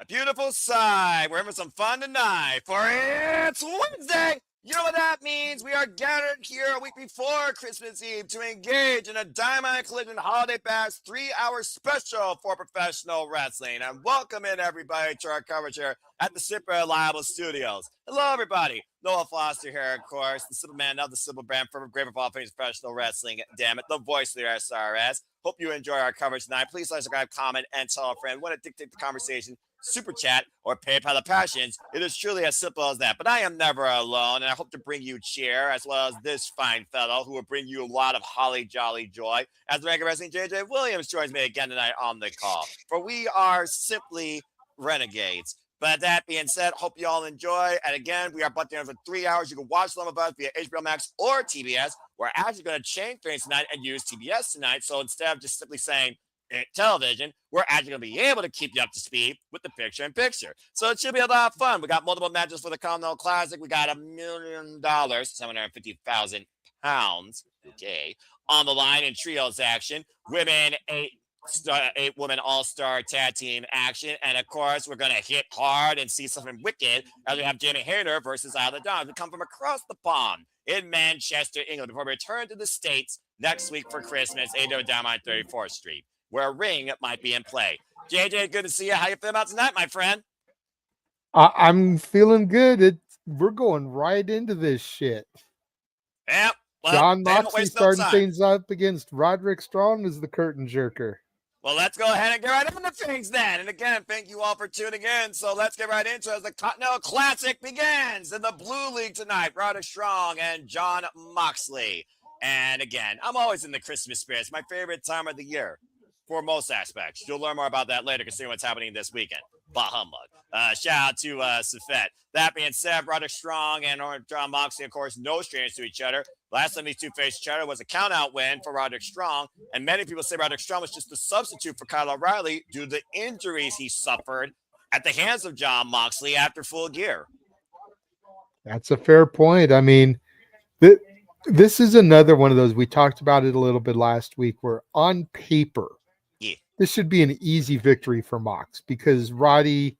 A beautiful sight. We're having some fun tonight, for it's Wednesday. You know what that means? We are gathered here a week before Christmas Eve to engage in a Dynamite Collision Holiday Pass 3-hour special for professional wrestling. And welcome in, everybody, to our coverage here at the Super Reliable Studios. Hello, everybody. Noah Foster here, of course, the simple man of the simple brand, forever great of all things professional wrestling. Damn it, the voice of the SRS. Hope you enjoy our coverage tonight. Please like, subscribe, comment, and tell a friend. Want to dictate the conversation? Super chat or PayPal the passions. It is truly as simple as that. But I am never alone, and I hope to bring you cheer as well as this fine fellow who will bring you a lot of holly jolly joy. As the regular wrestling JJ Williams joins me again tonight on the call. For we are simply renegades. But that being said, hope you all enjoy. And again, we are butting in for 3 hours. You can watch some of us via HBO Max or TBS. We're actually going to change things tonight and use TBS tonight. So instead of just simply saying television, we're actually going to be able to keep you up to speed with the picture-in-picture. So it should be a lot of fun. We got multiple matches for the Continental Classic. We got $1 million, 750,000 pounds, okay, on the line in trios action. Women, eight women all-star tag team action. And of course, we're going to hit hard and see something wicked as we have Jamie Hayter versus Isla Dawn. We come from across the pond in Manchester, England, before we return to the States next week for Christmas, AEW Dynamite 34th Street, where a ring might be in play. JJ, good to see you. How you feeling about tonight, my friend? I'm feeling good. We're going right into this shit. Yep. Well, John Moxley starting things up against Roderick Strong as the curtain jerker. Well, let's go ahead and get right into things then. And again, thank you all for tuning in. So let's get right into it as the Continental Classic begins in the Blue League tonight. Roderick Strong and John Moxley. And again, I'm always in the Christmas spirit. It's my favorite time of the year for most aspects. You'll learn more about that later, considering what's happening this weekend. Bah humbug. Shout out to Safet. That being said, Roderick Strong and John Moxley, of course, no strangers to each other. Last time these two faced each other was a count-out win for Roderick Strong, and many people say Roderick Strong was just a substitute for Kyle O'Reilly due to the injuries he suffered at the hands of John Moxley after Full Gear. That's a fair point. I mean, this is another one of those, we talked about it a little bit last week, where on paper, this should be an easy victory for Mox, because Roddy,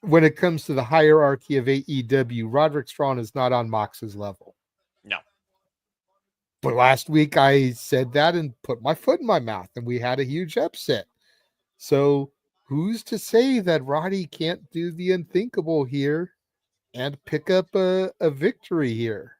when it comes to the hierarchy of AEW, Roderick Strong is not on Mox's level. No. But last week I said that and put my foot in my mouth, and we had a huge upset. So who's to say that Roddy can't do the unthinkable here and pick up a victory here?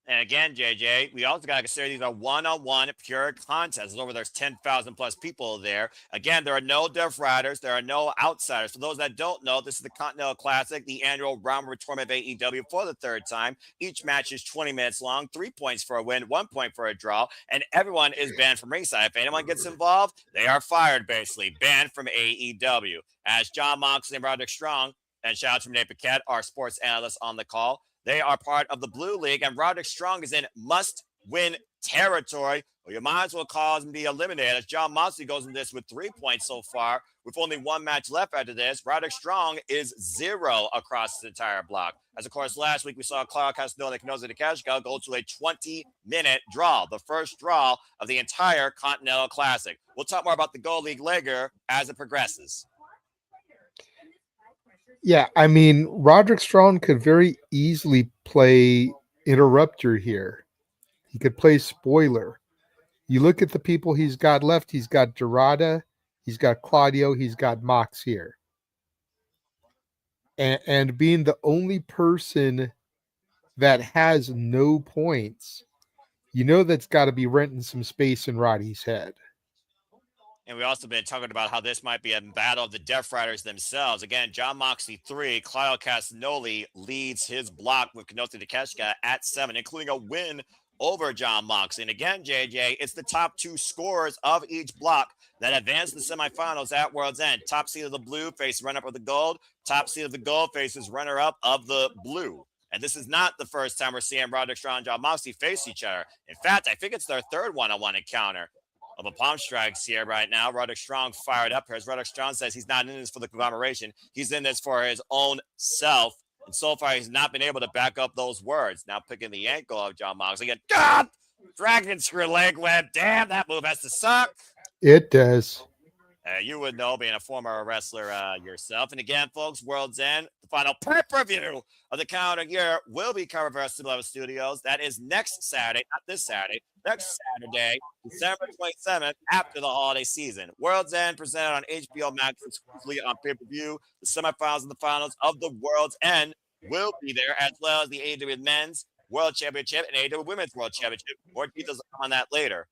And again, JJ, we also got to consider these are one-on-one pure contests. There's 10,000 plus people there. Again, there are no Death Riders. There are no outsiders. For those that don't know, this is the Continental Classic, the annual round tournament of AEW for the third time. Each match is 20 minutes long, 3 points for a win, 1 point for a draw, and everyone is banned from ringside. If anyone gets involved, they are fired, basically, banned from AEW. As John Moxley and Roderick Strong, and shout out to Renee Paquette, our sports analyst on the call, they are part of the Blue League, and Roderick Strong is in must-win territory. Well, you might as well cause him to be eliminated, as John Moxley goes in this with 3 points so far. With only one match left after this, Roderick Strong is 0 across the entire block. As, of course, last week we saw Claudio Castagnoli and Kazuchika go to a 20-minute draw, the first draw of the entire Continental Classic. We'll talk more about the Gold League later as it progresses. Yeah, I mean, Roderick Strong could very easily play interrupter here. He could play spoiler. You look at the people he's got left. He's got Dorada. He's got Claudio. He's got Mox here. And being the only person that has no points, you know that's got to be renting some space in Roddy's head. And we've also been talking about how this might be a battle of the Death Riders themselves. Again, John Moxley 3, Claudio Castagnoli leads his block with Konosuke Takeshita at 7, including a win over John Moxley. And again, JJ, it's the top 2 scorers of each block that advance to the semifinals at World's End. Top seed of the blue faces runner-up of the gold. Top seed of the gold faces runner-up of the blue. And this is not the first time we're seeing Roderick Strong and John Moxley face each other. In fact, I think it's their third one-on-one encounter. Of a palm strikes here right now. Roderick Strong fired up here. As Roderick Strong says, he's not in this for the conglomeration. He's in this for his own self. And so far, he's not been able to back up those words. Now picking the ankle of John Moxley. Again, dragon screw leg whip. Damn, that move has to suck. It does. You would know, being a former wrestler yourself. And again, folks, World's End, the final pay-per-view of the calendar year, will be covered by Level Studios. That is next Saturday, not this Saturday, next Saturday, December 27th, after the holiday season. World's End presented on HBO Max exclusively on pay-per-view. The semifinals and the finals of the World's End will be there, as well as the AEW Men's World Championship and AEW Women's World Championship. More details on that later.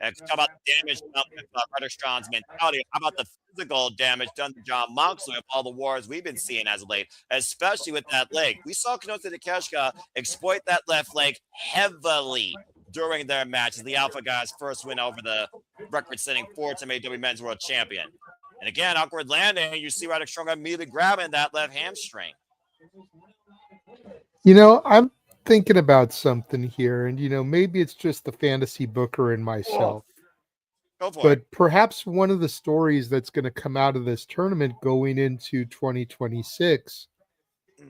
And talk about the damage done with Roderick Strong's mentality. How about the physical damage done to John Moxley with all the wars we've been seeing as of late, especially with that leg? We saw Konosuke Takeshita exploit that left leg heavily during their match as the Alpha Guys' first win over the record-setting four-time AEW Men's World Champion. And again, awkward landing. You see Roderick Strong immediately grabbing that left hamstring. I'm thinking about something here, and maybe it's just the fantasy booker in myself. Go for but it. Perhaps one of the stories that's going to come out of this tournament going into 2026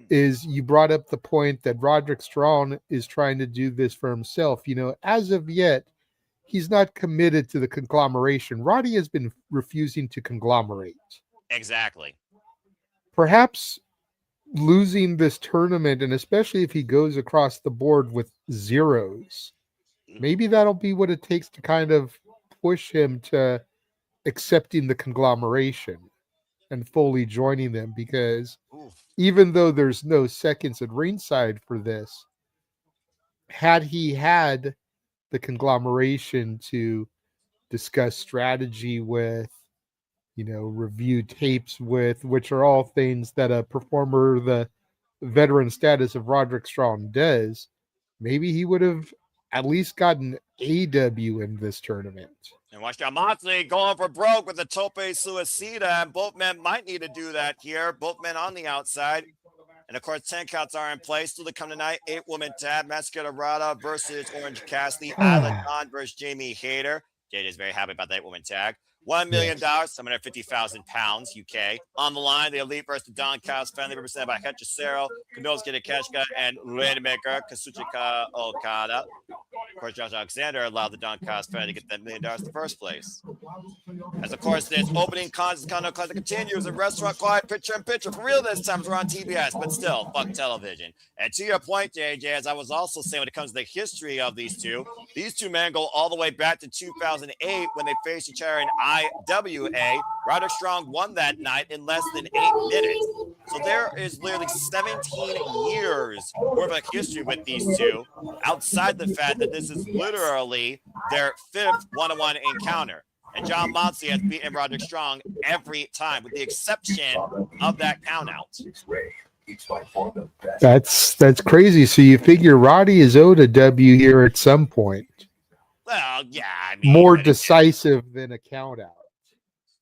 is you brought up the point that Roderick Strong is trying to do this for himself. As of yet, he's not committed to the conglomeration. Roddy has been refusing to conglomerate. Exactly. Perhaps losing this tournament, and especially if he goes across the board with zeros, maybe that'll be what it takes to kind of push him to accepting the conglomeration and fully joining them, because even though there's no seconds at ringside for this, had he had the conglomeration to discuss strategy with, review tapes with, which are all things that a performer the veteran status of Roderick Strong does, maybe he would have at least gotten AEW in this tournament. And watch John Moxley going for broke with the tope suicida, and both men might need to do that here. Both men on the outside. And of course, 10 counts are in place. Still to come tonight, 8-woman tag. Máscara Dorada versus Orange Cassidy. Island Dawn versus Jamie Hayter. Jade is very happy about that woman tag. $1 million, 750,000 pounds, UK. On the line, the Elite versus the Don Callis family, represented by Hechicero, Konosuke Takeshita, and Rainmaker, Kazuchika Okada. Of course, Josh Alexander allowed the Don Callis family to get that $1 million in the first place. As, of course, this opening Continental Classic continues, a restaurant quiet picture-in-picture. For real this time, we're on TBS, but still, fuck television. And to your point, JJ, as I was also saying when it comes to the history of these two men go all the way back to 2008 when they faced each other in IWA. Roderick Strong won that night in less than 8 minutes. So there is literally 17 years worth of history with these two, outside the fact that this is literally their 5th one-on-one encounter. And John Moxley has beaten Roderick Strong every time, with the exception of that countout. That's crazy. So you figure Roddy is owed a W here at some point. Well, yeah, I mean, more decisive than a count out.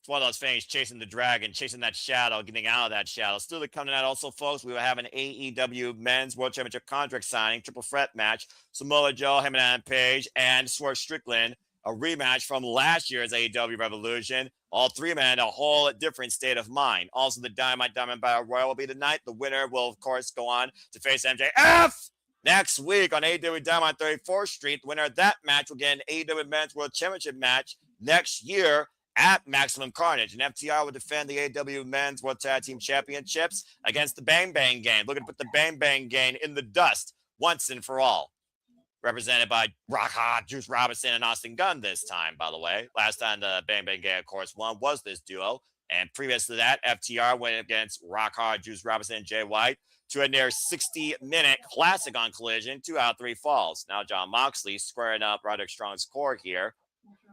It's one of those things, chasing the dragon, chasing that shadow, getting out of that shadow. Still to come tonight also, folks, we will have an AEW Men's World Championship contract signing, triple threat match. Samoa Joe, him and Adam Page, and Swerve Strickland, a rematch from last year's AEW Revolution. All three men, a whole different state of mind. Also, the Dynamite Battle Royal will be tonight. The winner will, of course, go on to face MJF next week on AEW Dynamite 34th Street. The winner of that match will get an AEW Men's World Championship match next year at Maximum Carnage. And FTR will defend the AEW Men's World Tag Team Championships against the Bang Bang Gang. Looking to put the Bang Bang Gang in the dust once and for all. Represented by Rock Hard, Juice Robinson, and Austin Gunn this time, by the way. Last time the Bang Bang Gang, of course, won was this duo. And previous to that, FTR went against Rock Hard, Juice Robinson, and Jay White to a near 60-minute classic on Collision, 2 out of 3 falls. Now John Moxley squaring up Roderick Strong's core here.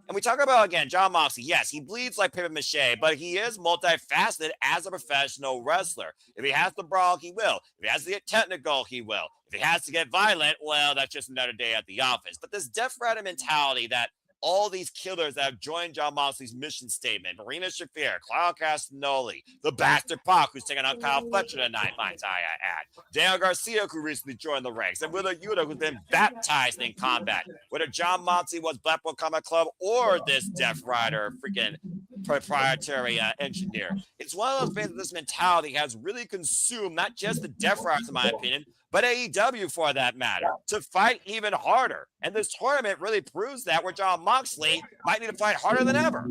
And we talk about, again, John Moxley. Yes, he bleeds like paper mache, but he is multifaceted as a professional wrestler. If he has to brawl, he will. If he has to get technical, he will. If he has to get violent, well, that's just another day at the office. But this Death Rider mentality that all these killers that have joined John Moxley's mission statement, Marina Shafir, Kyle Castanoli, the Bastard Pac, who's taking on Kyle Fletcher tonight, might I add, Daniel Garcia, who recently joined the ranks, and Willow, who's been baptized in combat. Whether John Moxley was Blackpool Combat Club or this Death Rider freaking proprietary engineer. It's one of those things that this mentality has really consumed not just the Death Riders, in my opinion, but AEW for that matter, to fight even harder. And this tournament really proves that, where Jon Moxley might need to fight harder than ever.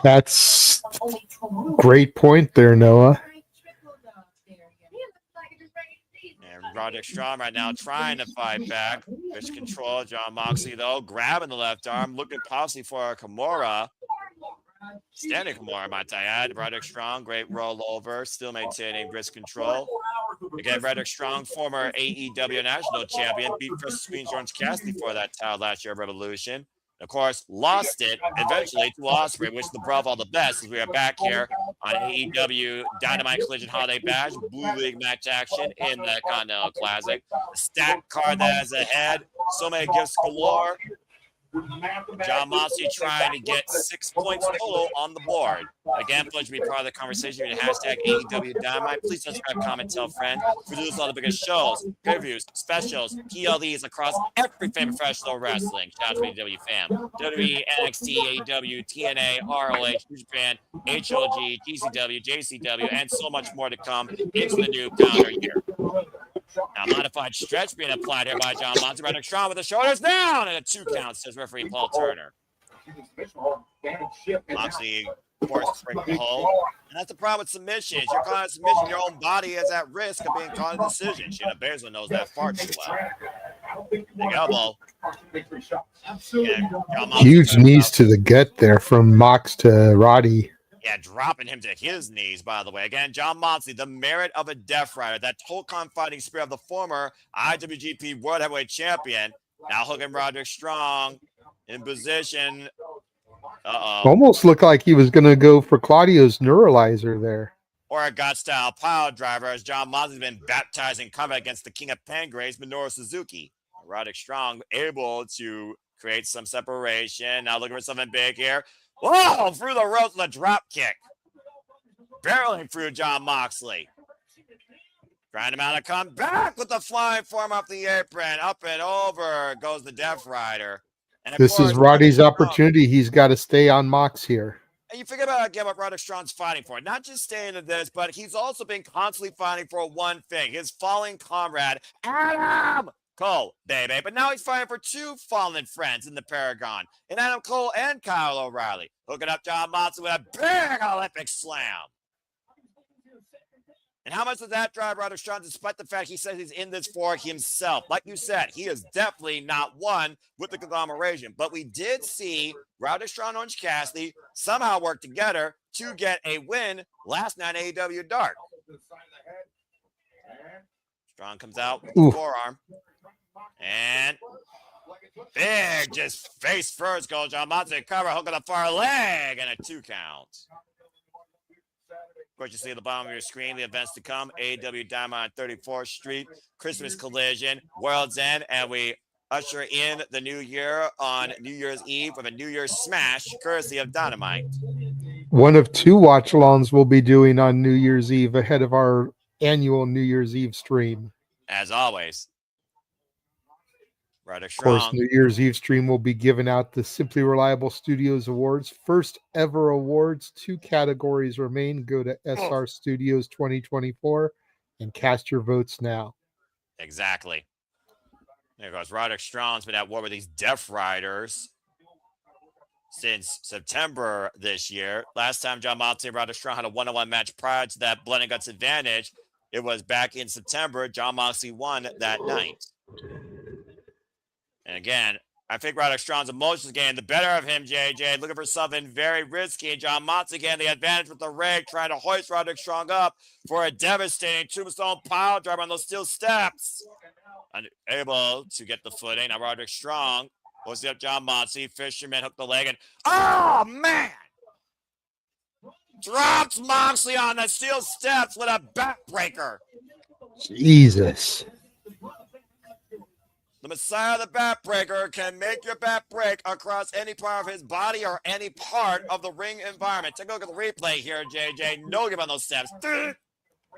That's great point there, Noah. And Roderick Strong right now trying to fight back. Wrist control. Jon Moxley, though, grabbing the left arm, looking possibly for a Kimura. Standing Kimura, might I add. Roderick Strong, great rollover, still maintaining wrist control. Again, Roderick Strong, former AEW national champion, beat Chris Orange Cassidy for that title last year, Revolution. Of course, lost it eventually to Ospreay, which the Brawl all the best as we are back here on AEW Dynamite Collision Holiday Bash, Blue League match action in the Continental Classic. A stacked card that is ahead, so many gifts galore. Jon Moxley trying to get 6 points total on the board. Again, pleasure to be part of the conversation. Hashtag AEW Dynamite. Please subscribe, comment, tell a friend. Produce all the biggest shows, previews, specials, PLDs across every favorite professional wrestling. Shout out to AEW fam. WWE, NXT, AEW, TNA, ROH, New Japan, HOG, GCW, JCW, and so much more to come into the new calendar year. Now, modified stretch being applied here by Jon Moxley. Roderick Strong with the shoulders down and a 2 count, says referee Paul Turner. Moxley, of course, break the hold. And that's the problem with submissions. You're caught in submission, your own body is at risk of being caught in a decision. Shayna Baszler knows that far too well. Big elbow. Huge knees to the gut there from Mox to Roddy. Yeah, dropping him to his knees, by the way. Again, Jon Moxley, the merit of a Death Rider, that Tolkien fighting spirit of the former IWGP World Heavyweight Champion. Now hooking Roderick Strong in position. Almost looked like he was going to go for Claudio's neuralizer there. Or a God-style pile driver, as Jon Moxley's been baptized in combat against the King of Pangrace, Minoru Suzuki. Roderick Strong able to create some separation. Now looking for something big here. Whoa, through the ropes with a drop kick. Barreling through Jon Moxley. Trying him out to come back with the flying form off the apron. Up and over goes the Death Rider. And this is Roddy's opportunity. He's got to stay on Mox here. And you forget about again what Roderick Strong's fighting for. Not just staying in this, but he's also been constantly fighting for one thing. His fallen comrade, Adam Cole, baby. But now he's fighting for 2 fallen friends in the Paragon. And Adam Cole and Kyle O'Reilly. Hooking up Jon Moxley with a big Olympic slam. And how much does that drive Roderick Strong, despite the fact he says he's in this for himself? Like you said, he is definitely not one with the conglomeration. But we did see Roderick Strong and Orange Cassidy somehow work together to get a win last night at AEW Dark. Strong comes out with the forearm. And big, just face first goes Jon Moxley, cover, hook on the far leg, and a 2 count. Of course, you see at the bottom of your screen the events to come. AEW Dynamite on 34th Street, Christmas Collision, World's End, and we usher in the new year on New Year's Eve with a New Year's Smash, courtesy of Dynamite. One of 2 watch-alongs we'll be doing on New Year's Eve ahead of our annual New Year's Eve stream. As always. Roderick Strong. Of course, New Year's Eve stream will be giving out the Simply Reliable Studios Awards. First ever awards. 2 categories remain. Go to SR Studios 2024 and cast your votes now. Exactly. There goes Roderick Strong's been at war with these Death Riders since September this year. Last time Jon Moxley and Roderick Strong had a one-on-one match prior to that Blood and Guts advantage, it was back in September. Jon Moxley won that night. And again, I think Roderick Strong's emotions getting the better of him, JJ. Looking for something very risky. Jon Moxley getting the advantage with the rig, trying to hoist Roderick Strong up for a devastating tombstone pile driver on those steel steps. Unable to get the footing. Now Roderick Strong hoisting up Jon Moxley. Fisherman hooked the leg and, oh, man! Drops Moxley on the steel steps with a backbreaker. Jesus. The Messiah of the Backbreaker can make your back break across any part of his body or any part of the ring environment. Take a look at the replay here, JJ. No give on those steps.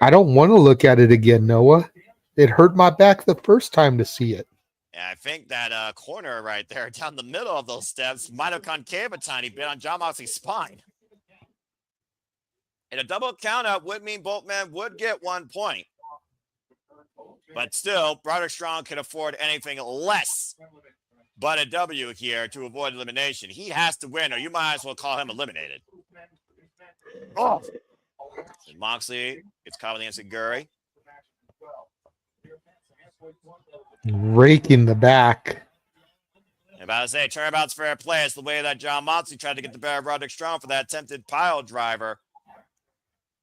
I don't want to look at it again, Noah. It hurt my back the first time to see it. Yeah, I think that corner right there down the middle of those steps might have concave a tiny bit on Jon Moxley's spine. And a double count-out would mean both men would get 1 point. But still, Roderick Strong can afford anything less but a W here to avoid elimination. He has to win, or you might as well call him eliminated. Oh! And Moxley gets caught with the instant Guri. Raking the back. I'm about to say, turnabout's fair play. It's the way that John Moxley tried to get the better of Roderick Strong for that attempted pile driver.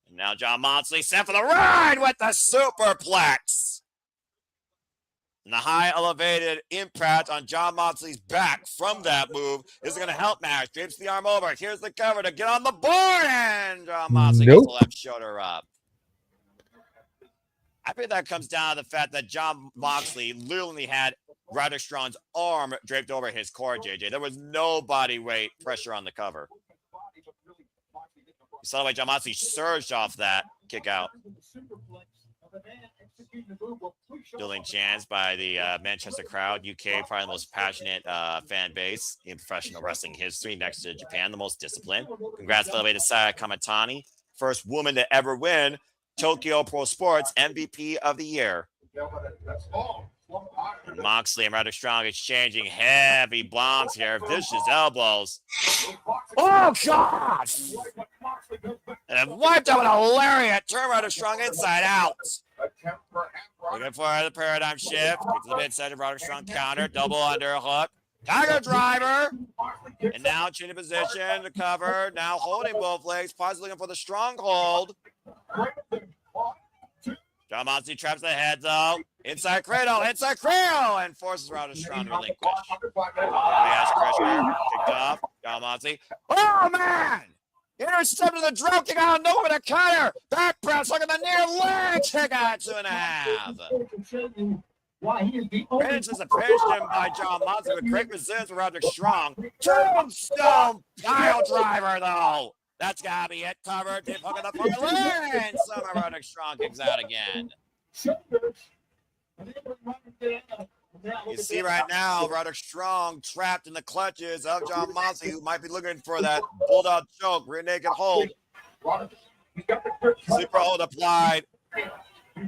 And now John Moxley set for the ride with the superplex. And the high elevated impact on John Moxley's back from that move is going to help Mash. Drapes the arm over. Here's the cover to get on the board. And John Moxley gets the left shoulder up. I think that comes down to the fact that John Moxley literally had Roderick Strong's arm draped over his core, JJ. There was no body weight pressure on the cover. You saw the way John Moxley surged off that kick out. Building chants by the Manchester crowd. UK, probably the most passionate fan base in professional wrestling history, next to Japan, the most disciplined. Congrats, by the way, to Saya Kamatani, first woman to ever win Tokyo Pro Sports MVP of the year. And Moxley and Roderick Strong exchanging heavy bombs here. Vicious elbows. Oh, God! And wiped out with a lariat. Turn Roderick Strong inside out. Looking for the paradigm shift. Get to the midside of Roderick Strong counter. Double underhook. Tiger driver. And now chin in position to cover. Now holding both legs. Possibly looking for the stronghold. John Moxley traps the head, though. Inside cradle, and forces Roderick Strong to relinquish. Yes, pressure. Kicked off. John Moxley. Oh, man! Intercepted the drop kick out of nowhere with a cutter. Back press, look at the near leg kick out 2.5. Finishes a finish him by John Moxley with great resistance with Roderick Strong. Tombstone pile driver, though. That's got to be it. Covered. Dip hook at the far line. Somehow Roderick Strong kicks out again. You see right now, Roderick Strong trapped in the clutches of John Moxley, who might be looking for that bulldog choke, rear naked hold. Sleeper hold applied. This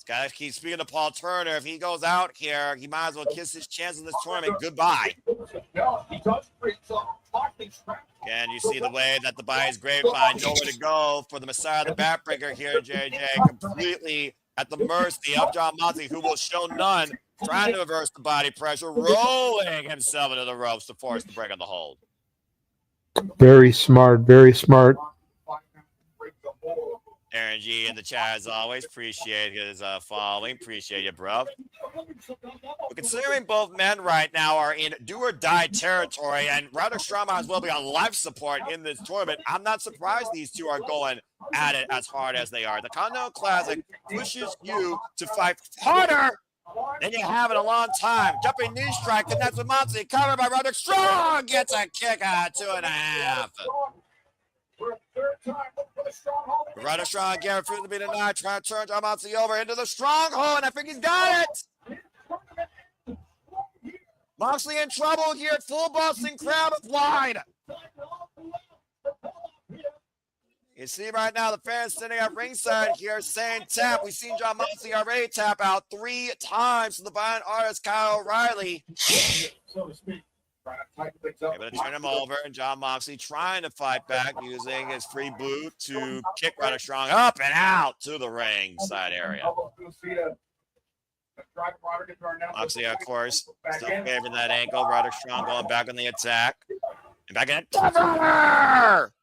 guy keeps speaking to Paul Turner. If he goes out here, he might as well kiss his chance in this tournament goodbye. Again, you see the way that the Bay's Grapevine nowhere to go for the Messiah, the backbreaker here, JJ, completely at the mercy of John Moxley, who will show none, trying to reverse the body pressure, rolling himself into the ropes to force the break on the hold. Very smart, very smart. Aaron G in the chat as always. Appreciate his following. Appreciate you, bro. But considering both men right now are in do or die territory, and Roderick Strong might as well be on life support in this tournament, I'm not surprised these two are going at it as hard as they are. The Continental Classic pushes you to fight harder than you have in a long time. Jumping knee strike, and that's what Moxley covered by Roderick Strong gets a kick out 2.5. Roderick Strong again refusing to be denied, trying to turn John Moxley over into the stronghold, and I think he's got it. Moxley in trouble here, full Boston crowd applied. You see right now the fans sitting at ringside here saying tap. We've seen John Moxley already tap out 3 times to the Vine artist Kyle O'Reilly. So to speak. Able to turn him over, and John Moxley trying to fight back using his free boot to kick Roderick Strong up and out to the ring side area. Moxley, of course, still favoring that ankle. Roderick Strong going back on the attack. And back in cover!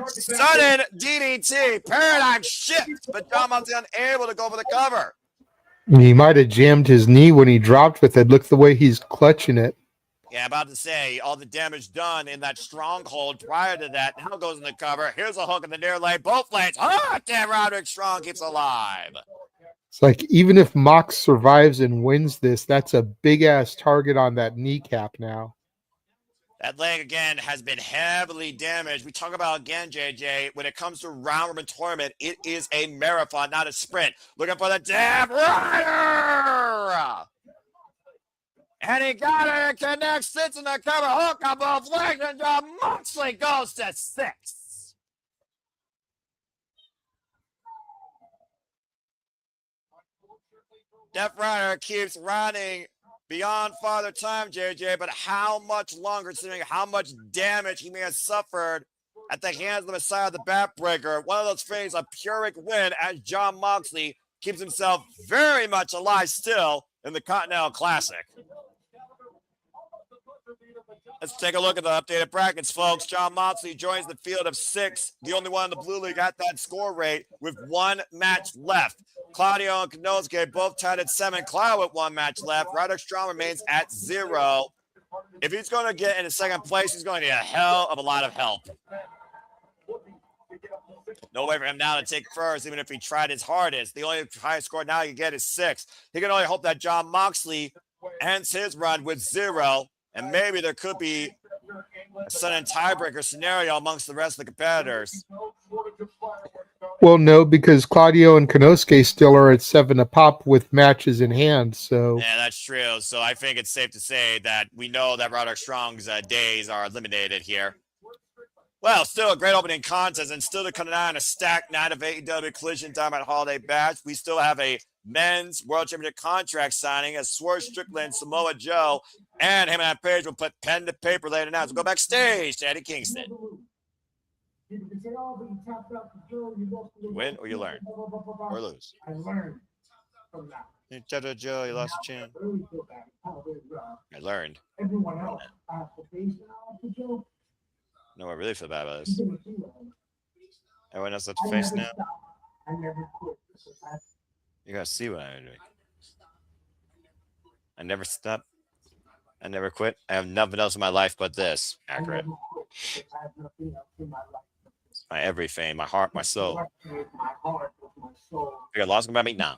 Sudden DDT, paradigm shift, but John Moxley unable to go for the cover. He might have jammed his knee when he dropped with it. Look the way he's clutching it. Yeah, about to say, all the damage done in that stronghold prior to that now goes in the cover. Here's a hook in the near leg, both legs. Oh, damn, Roderick Strong keeps alive. It's like, even if Mox survives and wins this, that's a big-ass target on that kneecap now. That leg, again, has been heavily damaged. We talk about, again, JJ, when it comes to round-robin tournament, it is a marathon, not a sprint. Looking for the damn rider! And he got it and connects, sits in the cover, hook on both legs, and Jon Moxley goes to 6. Death Rider keeps running beyond Father Time, JJ, but how much longer, considering how much damage he may have suffered at the hands of the Messiah of the Backbreaker? One of those things, a Pyrrhic win, as Jon Moxley keeps himself very much alive still in the Continental Classic. Let's take a look at the updated brackets, folks. Jon Moxley joins the field of 6, the only one in the Blue League at that score rate with 1 match left. Claudio and Konosuke both tied at 7. Claudio with 1 match left. Roderick Strong remains at 0. If he's going to get into second place, he's going to need a hell of a lot of help. No way for him now to take first, even if he tried his hardest. The only highest score now he can get is 6. He can only hope that Jon Moxley ends his run with 0. And maybe there could be a sudden tiebreaker scenario amongst the rest of the competitors. Well, no, because Claudio and Konosuke still are at 7 a pop with matches in hand. So yeah, that's true. So I think it's safe to say that we know that Roderick Strong's days are eliminated here. Well, still a great opening contest, and still to come on a stacked night of AEW Collision Dynamite Holiday Bash. We still have a men's World Championship contract signing as Swerve Strickland, Samoa Joe, and him and Page will put pen to paper later now. So go backstage to Eddie Kingston. Win or you learn, or lose. I learned from that. Joe, you lost your chin. I learned. Everyone else, Joe. No, I really feel bad about this. Everyone else has to face now. I never quit. You gotta see what I'm doing. I never stop. I never quit. I have nothing else in my life but this. Accurate. My everything, my heart, my soul. You got lost about me? Nah.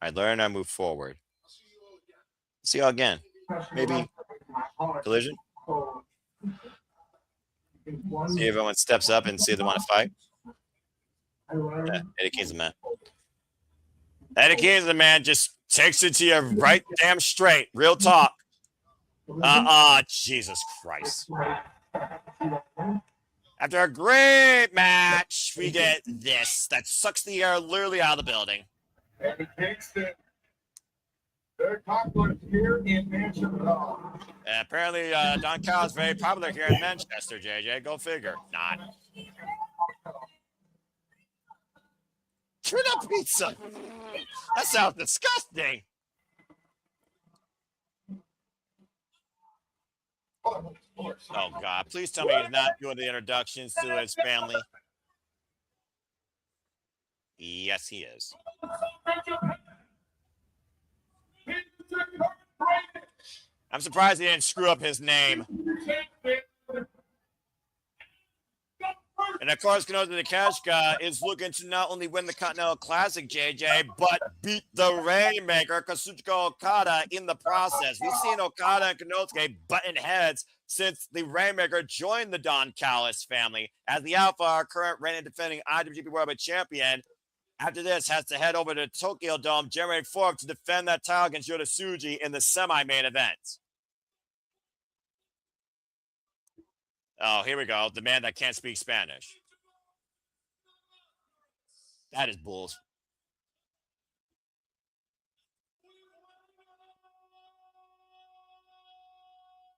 I learn, I move forward. See y'all again. Maybe Collision. See if everyone steps up and see if they want to fight. Yeah, Eddie Kingston, man. Eddie Kingston, man, just takes it to you right damn straight. Real talk. Jesus Christ. After a great match, we get this. That sucks the air literally out of the building. Eddie Kingston. They're popular here in Manchester. Apparently, Don Callis is very popular here in Manchester, JJ. Go figure. Not. Tuna pizza. That sounds disgusting. Oh, God. Please tell me he's not doing the introductions to his family. Yes, he is. I'm surprised he didn't screw up his name. And of course, Konosuke Takeshita is looking to not only win the Continental Classic, JJ, but beat the Rainmaker, Kazuchika Okada, in the process. We've seen Okada and Konosuke button heads since the Rainmaker joined the Don Callis family. As the Alpha, our current reigning defending IWGP World Champion, after this has to head over to Tokyo Dome January 4th to defend that title against Yota Tsuji in the semi-main event. Oh, here we go. The man that can't speak Spanish. That is bulls.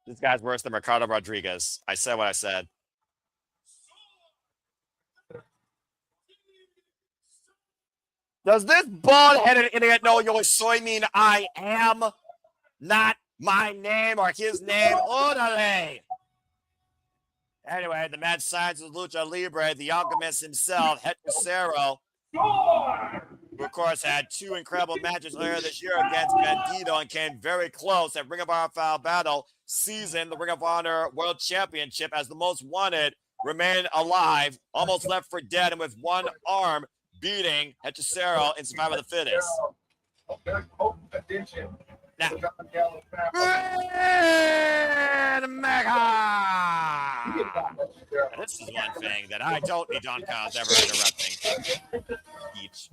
This guy's worse than Ricardo Rodriguez. I said what I said. Does this bald-headed idiot know your soy mean I am not my name or his name? Orale. Anyway, the match signs with Lucha Libre, the Alchemist himself, Hechicero, who of course had 2 incredible matches earlier this year against Bandito and came very close at Ring of Honor Final Battle, seasoned the Ring of Honor World Championship as the most wanted, remained alive, almost left for dead, and with one arm beating Hechicero in Survival of the Fittest. Now, this is one thing that I don't need Don Callis ever interrupting. Each.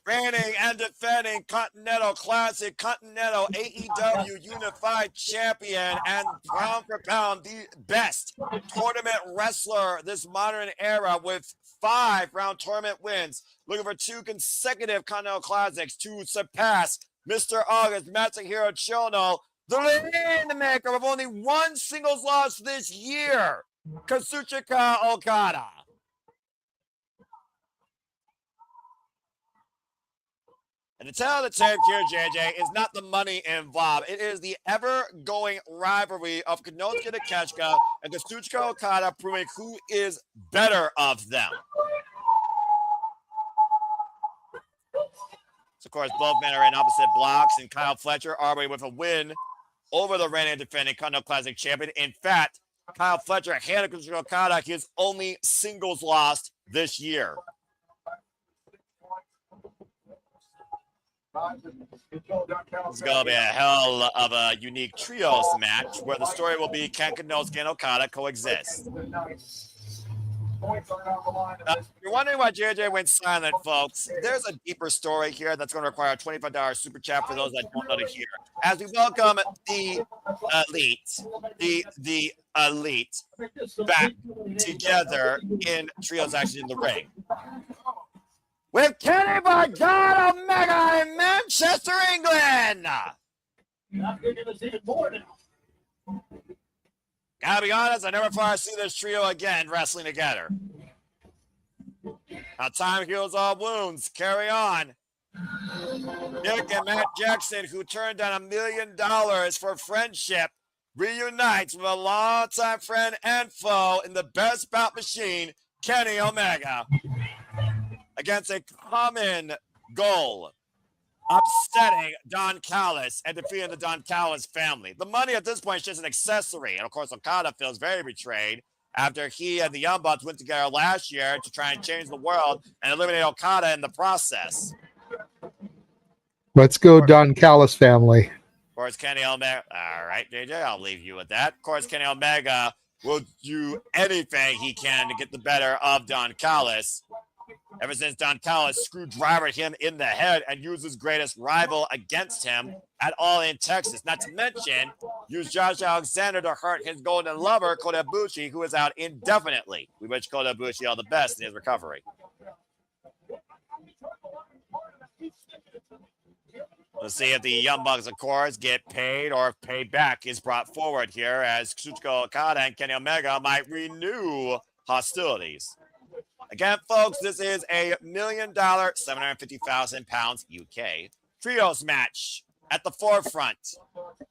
Reigning and defending Continental Classic, Continental AEW Unified Champion, and pound for pound, the best tournament wrestler this modern era with 5 round tournament wins. Looking for 2 consecutive Continental Classics to surpass Mr. August Masahiro Chono, the Rainmaker with only 1 singles loss this year, Kazuchika Okada. And to tell the tape here, JJ, is not the money involved. It is the ever-going rivalry of Konosuke Takeshita and Kazuchika Okada proving who is better of them. So, of course, both men are in opposite blocks, and Kyle Fletcher already with a win over the reigning and defending Continental Classic champion. In fact, Kyle Fletcher handed Kazuchika Okada his only singles loss this year. It's going to be a hell of a unique trios match where the story will be, can Konosuke and Okada coexist? You're wondering why JJ went silent, folks. There's a deeper story here that's going to require a $25 super chat for those that don't know to hear. As we welcome the elite back together in trios action in the ring. With Kenny Bargata Omega in Manchester, England. Gotta be honest, I never thought I'd see this trio again wrestling together. Now time heals all wounds. Carry on. Nick and Matt Jackson, who turned down $1 million for friendship, reunites with a longtime friend and foe in the best bout machine, Kenny Omega, against a common goal, upsetting Don Callis and defeating the Don Callis family. The money at this point is just an accessory. And of course, Okada feels very betrayed after he and the Young Bucks went together last year to try and change the world and eliminate Okada in the process. Let's go, Don Callis family. Of course, Kenny Omega. All right, JJ, I'll leave you with that. Of course, Kenny Omega will do anything he can to get the better of Don Callis. Ever since Don Callis screwdrivered him in the head and used his greatest rival against him at All In Texas. Not to mention, used Josh Alexander to hurt his golden lover, Kota Ibushi, who is out indefinitely. We wish Kota Ibushi all the best in his recovery. Let's see if the Young Bucks, of course, get paid or if payback is brought forward here as Kazuchika Okada and Kenny Omega might renew hostilities. Again, folks, this is a $1 million, 750,000 pounds UK trios match at the forefront.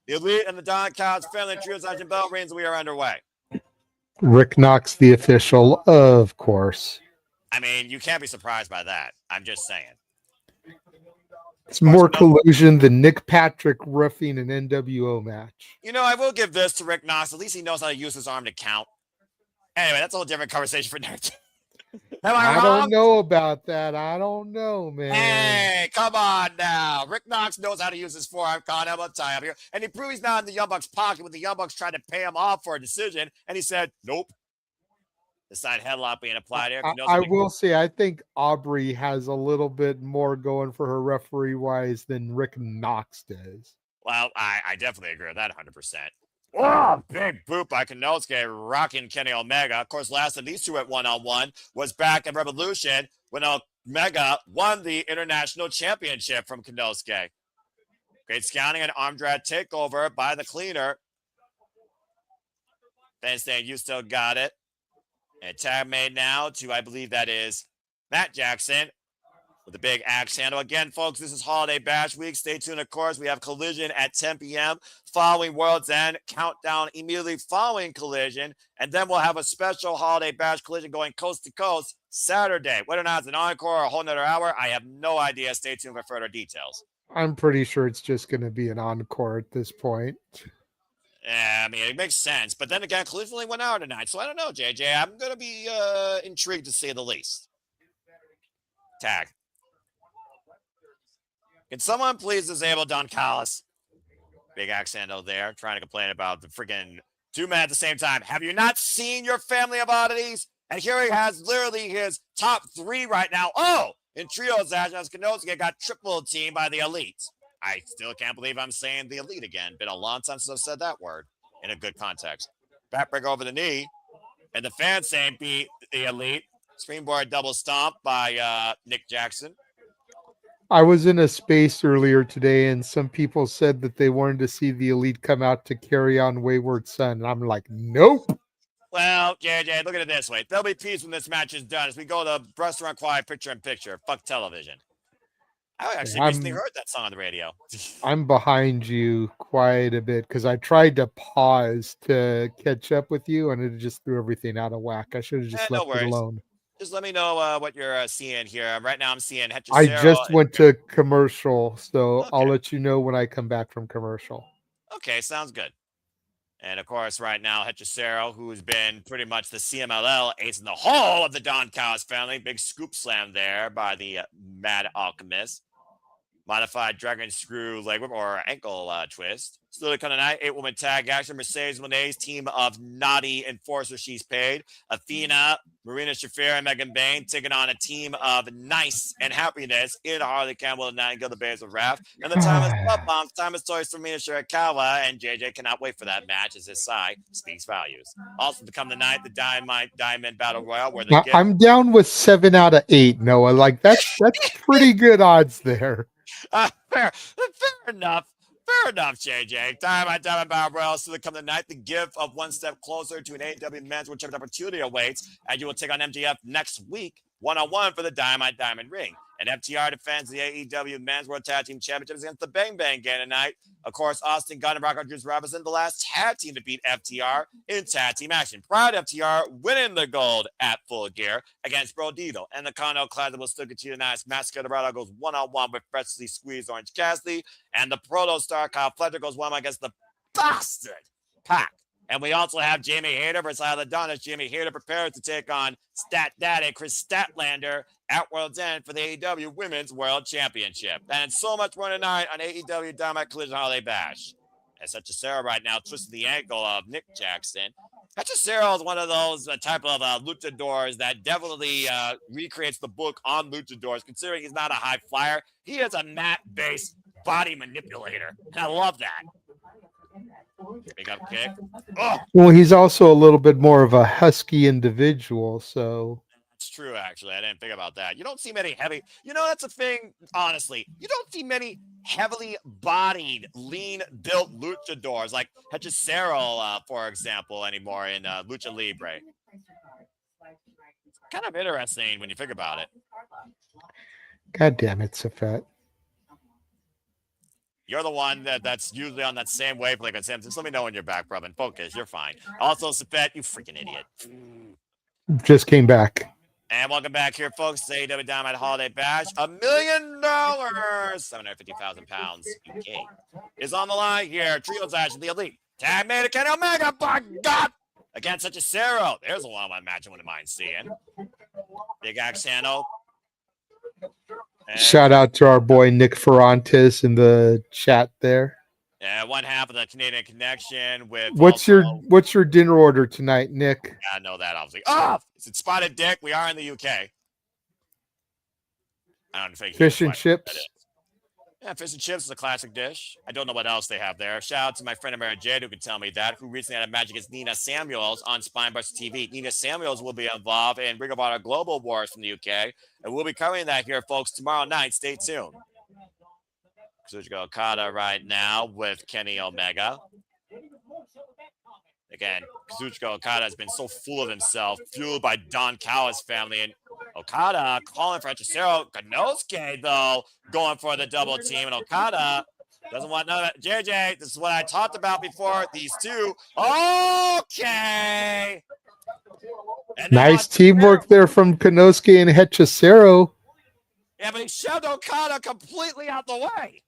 The Elite and the Don Callis family trios action bell rings. We are underway. Rick Knox, the official, of course. I mean, you can't be surprised by that. I'm just saying. It's more collusion than Nick Patrick roughing an NWO match. You know, I will give this to Rick Knox. At least he knows how to use his arm to count. Anyway, that's a whole different conversation for next. I don't know about that. I don't know, man. Hey, come on now. Rick Knox knows how to use his forearm count. How about tie up here? And he proved he's not in the Young Bucks' pocket when the Young Bucks tried to pay him off for a decision. And he said, nope. The side headlock being applied here. I will say, I think Aubrey has a little bit more going for her referee-wise than Rick Knox does. Well, I definitely agree with that 100%. Oh, big boot by Konosuke rocking Kenny Omega. Of course, last of these two at one-on-one was back at Revolution when Omega won the International Championship from Konosuke. Great scouting and arm drag takeover by the cleaner. Then saying, you still got it. And tag made now to, I believe that is Matt Jackson with a big axe handle. Again, folks, this is Holiday Bash Week. Stay tuned, of course. We have Collision at 10 p.m. following World's End. Countdown immediately following Collision. And then we'll have a special Holiday Bash Collision going coast to coast Saturday. Whether or not it's an encore or a whole nother hour, I have no idea. Stay tuned for further details. I'm pretty sure it's just going to be an encore at this point. Yeah, I mean, it makes sense. But then again, Collision only 1 hour tonight. So I don't know, JJ. I'm going to be intrigued to say the least. Tag. Can someone please disable Don Callis? Big accent out there, trying to complain about the freaking 2 men at the same time. Have you not seen your family of oddities? And here he has literally his top 3 right now. Oh, in trios action, as Konosuke got triple teamed by the Elite. I still can't believe I'm saying the Elite again. Been a long time since I've said that word in a good context. Backbreaker over the knee. And the fans saying beat the Elite. Springboard double stomp by Nick Jackson. I was in a space earlier today, and some people said that they wanted to see the Elite come out to carry on Wayward Son. And I'm like, nope. Well, JJ, look at it this way. There'll be peace when this match is done as we go to restaurant quiet picture-in-picture. Fuck television. I actually recently heard that song on the radio. I'm behind you quite a bit because I tried to pause to catch up with you, and it just threw everything out of whack. I should have just left it alone. Just let me know what you're seeing here. Right now I'm seeing Hechicero. I just went to commercial, so okay. I'll let you know when I come back from commercial. Okay, sounds good. And, of course, right now, Hechicero, who's been pretty much the CMLL ace in the hole of the Don Callis family. Big scoop slam there by the Mad Alchemist. Modified dragon screw leg whip or ankle twist. Still to come tonight, 8-woman tag action. Mercedes Moné's team of naughty enforcers she's paid. Athena, Marina, Shafir, and Megan Bain taking on a team of nice and happiness in Harley, Campbell, and Nightingale, the Bears of Wrath. And the time is love bombs. Time is toys for Mina, Shirakawa, and JJ cannot wait for that match as his side speaks values. Also to come tonight, the Diamond Battle Royal. Where I'm down with 7 out of 8, Noah. Like that's pretty good odds there. Fair enough. Fair enough, JJ. Diamond Battle Royal still to come tonight. The gift of one step closer to an AEW Men's World Championship opportunity awaits, and you will take on MJF next week, 1-on-1 for the Diamond Ring. And FTR defends the AEW Men's World Tag Team Championships against the Bang Bang Gang tonight. Of course, Austin Gunn and Rock Juice Robinson, the last tag team to beat FTR in tag team action. Proud FTR winning the gold at Full Gear against Brodito. And the Kono Classic will still continue tonight. Máscara Dorada goes 1-on-1 with freshly squeezed Orange Cassidy. And the Proto Star Kyle Fletcher goes 1-on-1 against the Bastard Pac. And we also have Jamie Hayter versus Adonis. Jamie Hayter prepared to take on Stat Daddy Chris Statlander at World's End for the AEW Women's World Championship. And so much more tonight on AEW Dynamite Collision Holiday Bash. And Hechicero right now twisting the ankle of Nick Jackson. Hechicero is one of those type of luchadors that definitely recreates the book on luchadors, considering he's not a high flyer. He is a mat-based body manipulator. And I love that. Big up kick. Oh. Well, he's also a little bit more of a husky individual, so. It's true, actually. I didn't think about that. You don't see many heavy. You know, that's a thing, honestly. You don't see many heavily bodied, lean built luchadors like Hechicero, for example, anymore in Lucha Libre. Kind of interesting when you think about it. God damn it, Safet. You're the one that's usually on that same wavelength as him. Just let me know when you're back, bro, and focus. You're fine. Also, Safet, you freaking idiot. Just came back. And welcome back here, folks, to AEW Dynamite Holiday Bash. $1 million, 750,000 pounds UK is on the line here. Trios action, the Elite. Tag made a Kenny Omega, by God! Against Hechicero. There's a one-on-one match I wouldn't mind seeing. Big Axano. Shout out to our boy Nick Ferrantes in the chat there. Yeah, one half of the Canadian Connection with. What's your dinner order tonight, Nick? Yeah, I know that obviously. Oh, is it Spotted Dick? We are in the UK. I don't think fish and chips. Yeah, fish and chips is a classic dish. I don't know what else they have there. Shout out to my friend Amara Jade who can tell me that, who recently had a match against Nina Samuels on Spinebuster TV. Nina Samuels will be involved in Ring of Honor Global Wars from the UK, and we'll be covering that here, folks, tomorrow night. Stay tuned. Kazuchika Okada right now with Kenny Omega. Again, Kazuchika Okada has been so full of himself, fueled by Don Callis family, and Okada calling for Hechicero. Konosuke, though, going for the double team, and Okada doesn't want none of that. JJ, this is what I talked about before. These two. Okay. Nice teamwork there from Konosuke and Hechicero. Yeah, but he shoved Okada completely out the way.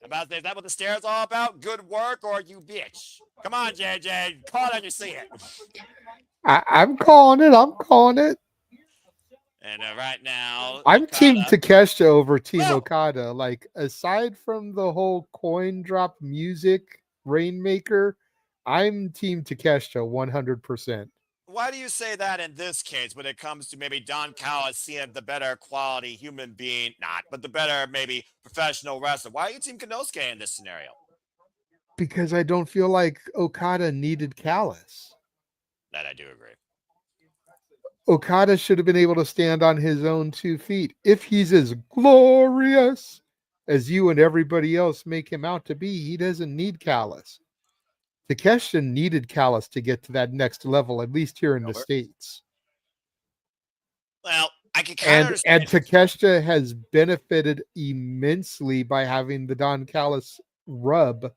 Is that what the stairs all about? Good work or you bitch? Come on, JJ. Call it when you see it. I'm calling it. I'm calling it. And right now, I'm Team Takeshita over Team Okada. Like, aside from the whole coin drop music, Rainmaker, I'm team Takeshita 100%. Why do you say that in this case when it comes to maybe Don Callis seeing the better quality human being, not, but the better maybe professional wrestler? Why are you team Konosuke in this scenario? Because I don't feel like Okada needed Callis. That I do agree. Okada should have been able to stand on his own 2 feet. If he's as glorious as you and everybody else make him out to be, he doesn't need Callis. Takeshita needed Callis to get to that next level, at least here in the States. Well, I can kind of understand. And Takeshita has benefited immensely by having the Don Callis rub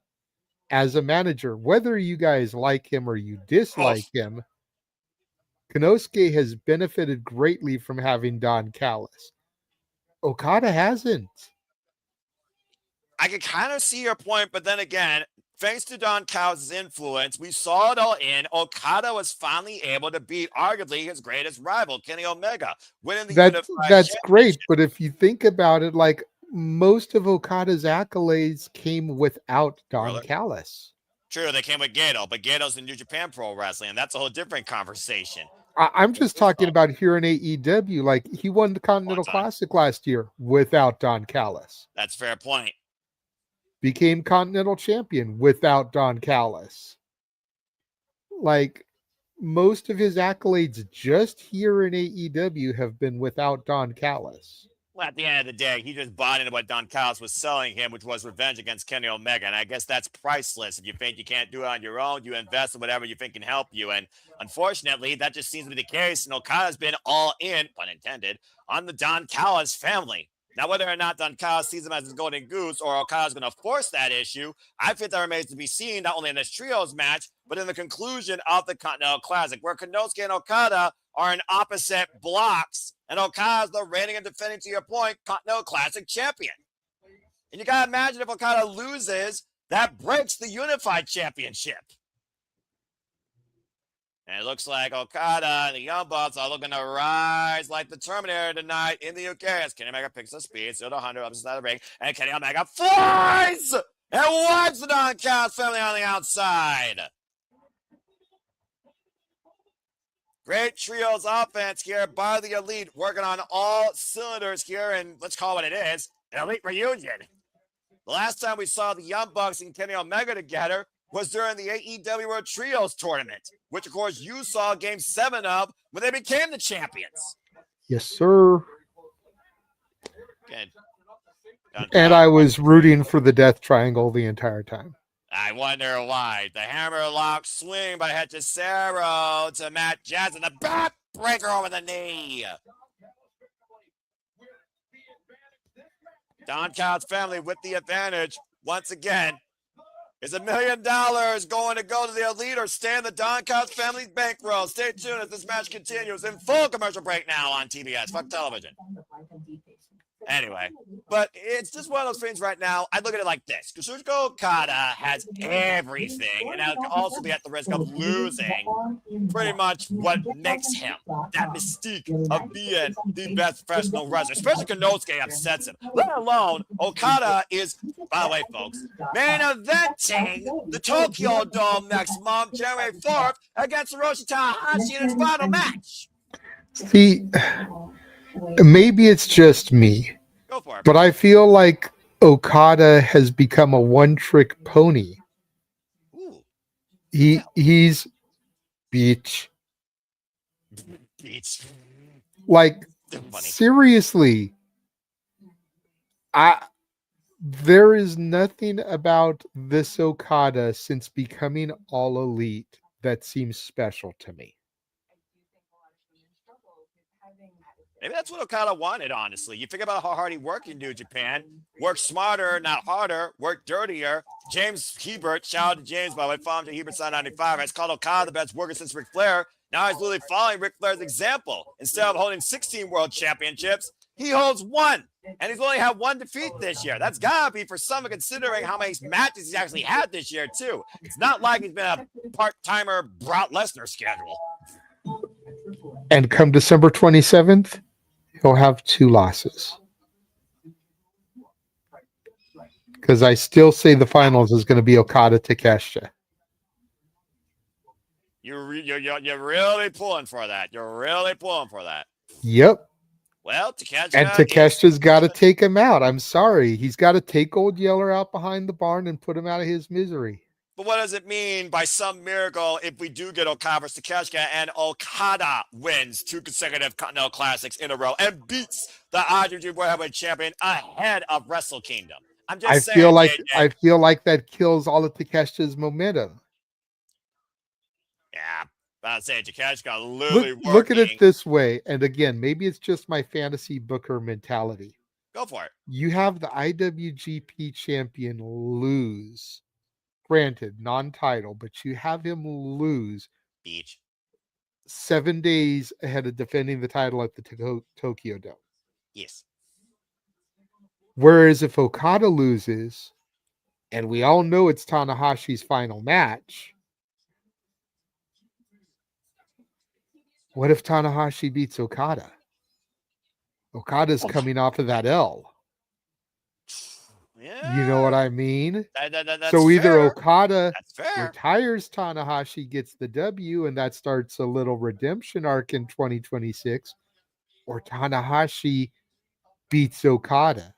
as a manager. Whether you guys like him or you dislike him, Konosuke has benefited greatly from having Don Callis. Okada hasn't. I can kind of see your point, but then again, thanks to Don Callis' influence, we saw it all in. Okada was finally able to beat arguably his greatest rival, Kenny Omega, winning the That's great, but if you think about it, like most of Okada's accolades came without Don Callis. True, they came with Gato, but Gato's in New Japan Pro Wrestling, and that's a whole different conversation. I'm just talking about here in AEW. Like, he won the Continental Classic last year without Don Callis. That's a fair point. Became Continental Champion without Don Callis. Like, most of his accolades just here in AEW have been without Don Callis. Well, at the end of the day, he just bought into what Don Callis was selling him, which was revenge against Kenny Omega. And I guess that's priceless. If you think you can't do it on your own, you invest in whatever you think can help you. And unfortunately, that just seems to be the case. And Okada's been all in, pun intended, on the Don Callis family. Now, whether or not Don Callis sees him as his golden goose or Okada's going to force that issue, I think that remains to be seen, not only in this trios match, but in the conclusion of the Continental Classic, where Konosuke and Okada are in opposite blocks, and Okada's the reigning and defending, to your point, Continental Classic champion. And you got to imagine if Okada loses, that breaks the Unified Championship. And it looks like Okada and the Young Bucks are looking to rise like the Terminator tonight in the UK as Kenny Omega picks up speed, 0-100 up inside the ring, and Kenny Omega flies and wipes the Don Callis family on the outside. Great trios offense here by the Elite, working on all cylinders here, and let's call it what it is, an Elite reunion. The last time we saw the Young Bucks and Kenny Omega together was during the AEW World Trios Tournament, which, of course, you saw Game 7 of when they became the champions. Yes, sir. Good. And I was rooting for the Death Triangle the entire time. I wonder why. The hammerlock swing by Hechicero to Matt Jackson. The back breaker over the knee. Don Callis family with the advantage once again. Is $1 million going to go to the Elite or stay in the Don Callis family's bankroll? Stay tuned as this match continues in full commercial break now on TBS. Fuck television. Anyway, but it's just one of those things right now. I look at it like this. Kazuchika Okada has everything, and that could also be at the risk of losing pretty much what makes him that mystique of being the best professional wrestler. Especially Konosuke upsets him. Let alone, Okada is, by the way, folks, main eventing the Tokyo Dome next month, January 4th, against Hiroshi Tanahashi in his final match. See, maybe it's just me, Go for it. but I feel like Okada has become a one-trick pony. Ooh. He's beach. Beach. Like, seriously, there is nothing about this Okada since becoming All Elite that seems special to me. Maybe that's what Okada wanted, honestly. You think about how hard he worked in New Japan. Work smarter, not harder. Work dirtier. James Hebert, shout out to James, by the way, follow him to Hebert95, has called Okada the best worker since Ric Flair. Now he's literally following Ric Flair's example. Instead of holding 16 world championships, he holds 1. And he's only had 1 defeat this year. That's got to be for some, considering how many matches he's actually had this year, too. It's not like he's been a part-timer Brock Lesnar schedule. And come December 27th, he'll have 2 losses. Because I still say the finals is going to be Okada Takeshita. You're really pulling for that. You're really pulling for that. Yep. Well, Takeshita And Takeshita's got to take him out. I'm sorry. He's got to take Old Yeller out behind the barn and put him out of his misery. But what does it mean by some miracle if we do get Okada versus Takeshita and Okada wins 2 consecutive Continental Classics in a row and beats the IWGP World Heavyweight Champion ahead of Wrestle Kingdom? I'm just saying. I feel like that kills all of Takeshita's momentum. Yeah, I'd say Takeshita literally look at it this way, and again, maybe it's just my fantasy booker mentality. Go for it. You have the IWGP champion lose. Granted, non-title, but you have him lose Beach 7 days ahead of defending the title at the Tokyo Dome. Yes. Whereas if Okada loses, and we all know it's Tanahashi's final match, what if Tanahashi beats Okada? Okada's coming off of that L. Yeah. You know what I mean? That's so either fair. Okada retires Tanahashi, gets the W, and that starts a little redemption arc in 2026, or Tanahashi beats Okada.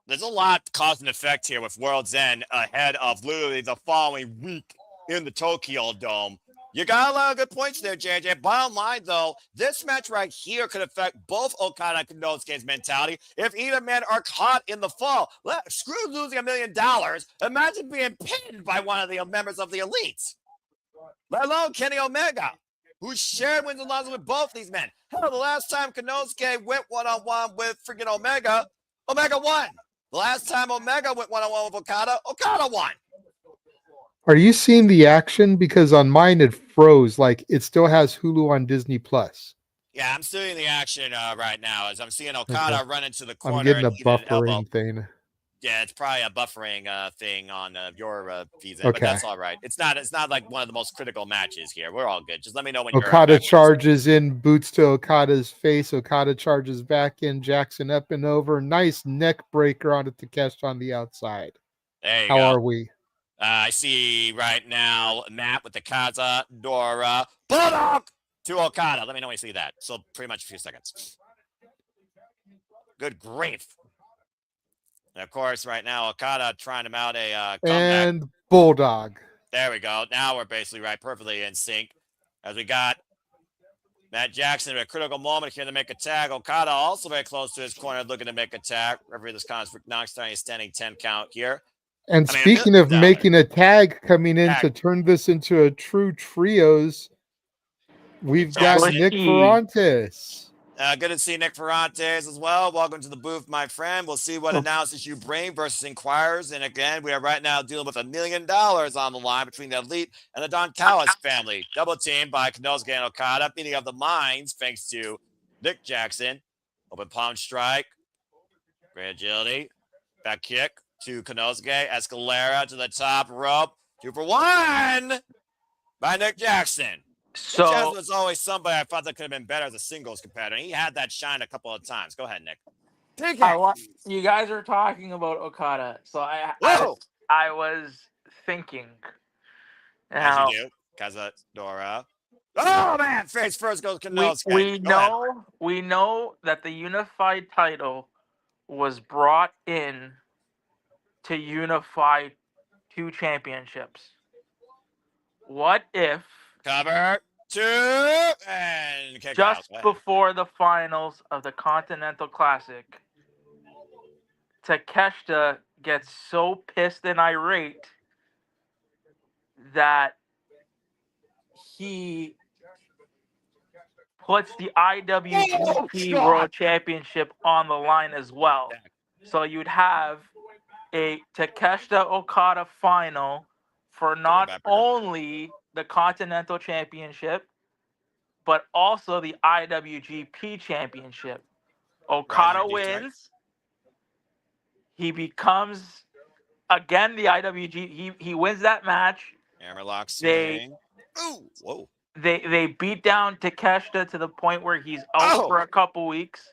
There's a lot cause and effect here with World's End ahead of literally the following week in the Tokyo Dome. You got a lot of good points there, JJ. Bottom line, though, this match right here could affect both Okada and Konosuke's mentality if either man are caught in the fall. Screw losing $1 million. Imagine being pinned by one of the members of the Elites. Let alone Kenny Omega, who shared wins and losses with both these men. Hell, the last time Konosuke went one-on-one with freaking Omega, Omega won. The last time Omega went one-on-one with Okada, Okada won. Are you seeing the action? Because on mine it froze. Like it still has Hulu on Disney Plus. Yeah, I'm seeing the action right now as I'm seeing Okada run into the corner. I'm getting a buffering thing. Yeah, it's probably a buffering thing on your visa, but that's all right. It's not like one of the most critical matches here. We're all good. Just let me know when Okada charges in, boots to Okada's face. Okada charges back in, Jackson up and over. Nice neck breaker onto Takeshita on the outside. There you go. How are we? I see right now Matt with the Kaza Dora Bulldog to Okada. Let me know when you see that. So pretty much a few seconds. Good grief. And of course, right now, Okada trying to mount a comeback. And Bulldog. There we go. Now we're basically perfectly in sync. As we got Matt Jackson at a critical moment here to make a tag. Okada also very close to his corner looking to make a tag. Referee this contest knocks down a standing 10 count here. And speaking of making a tag coming in to turn this into a true trios, we've got Nick Ferrantes. Good to see Nick Ferrantes as well. Welcome to the booth, my friend. We'll see what analysis you bring versus Inquirers. And again, we are right now dealing with $1 million on the line between the Elite and the Don Callis family. Double teamed by Konosuke and Okada. Meeting of the minds thanks to Nick Jackson. Open palm strike. Great agility. Back kick to Konosuke. Escalera to the top rope. 2 for 1 by Nick Jackson. So Jackson was always somebody I thought that could have been better as a singles competitor. He had that shine a couple of times. Go ahead, Nick. You guys are talking about Okada, so I was thinking. As you do, Kazadora. Oh man, face first goes Konosuke. We know that the unified title was brought in to unify 2 championships. What if cover 2 and kick just before the finals of the Continental Classic, Takeshita gets so pissed and irate that he puts the IWGP World Championship on the line as well. So you'd have a Takeshita Okada final for not only the Continental Championship, but also the IWGP Championship. Okada wins. He becomes, again, the IWGP. He wins that match. Hammerlock swing. They beat down Takeshita to the point where he's out for a couple weeks.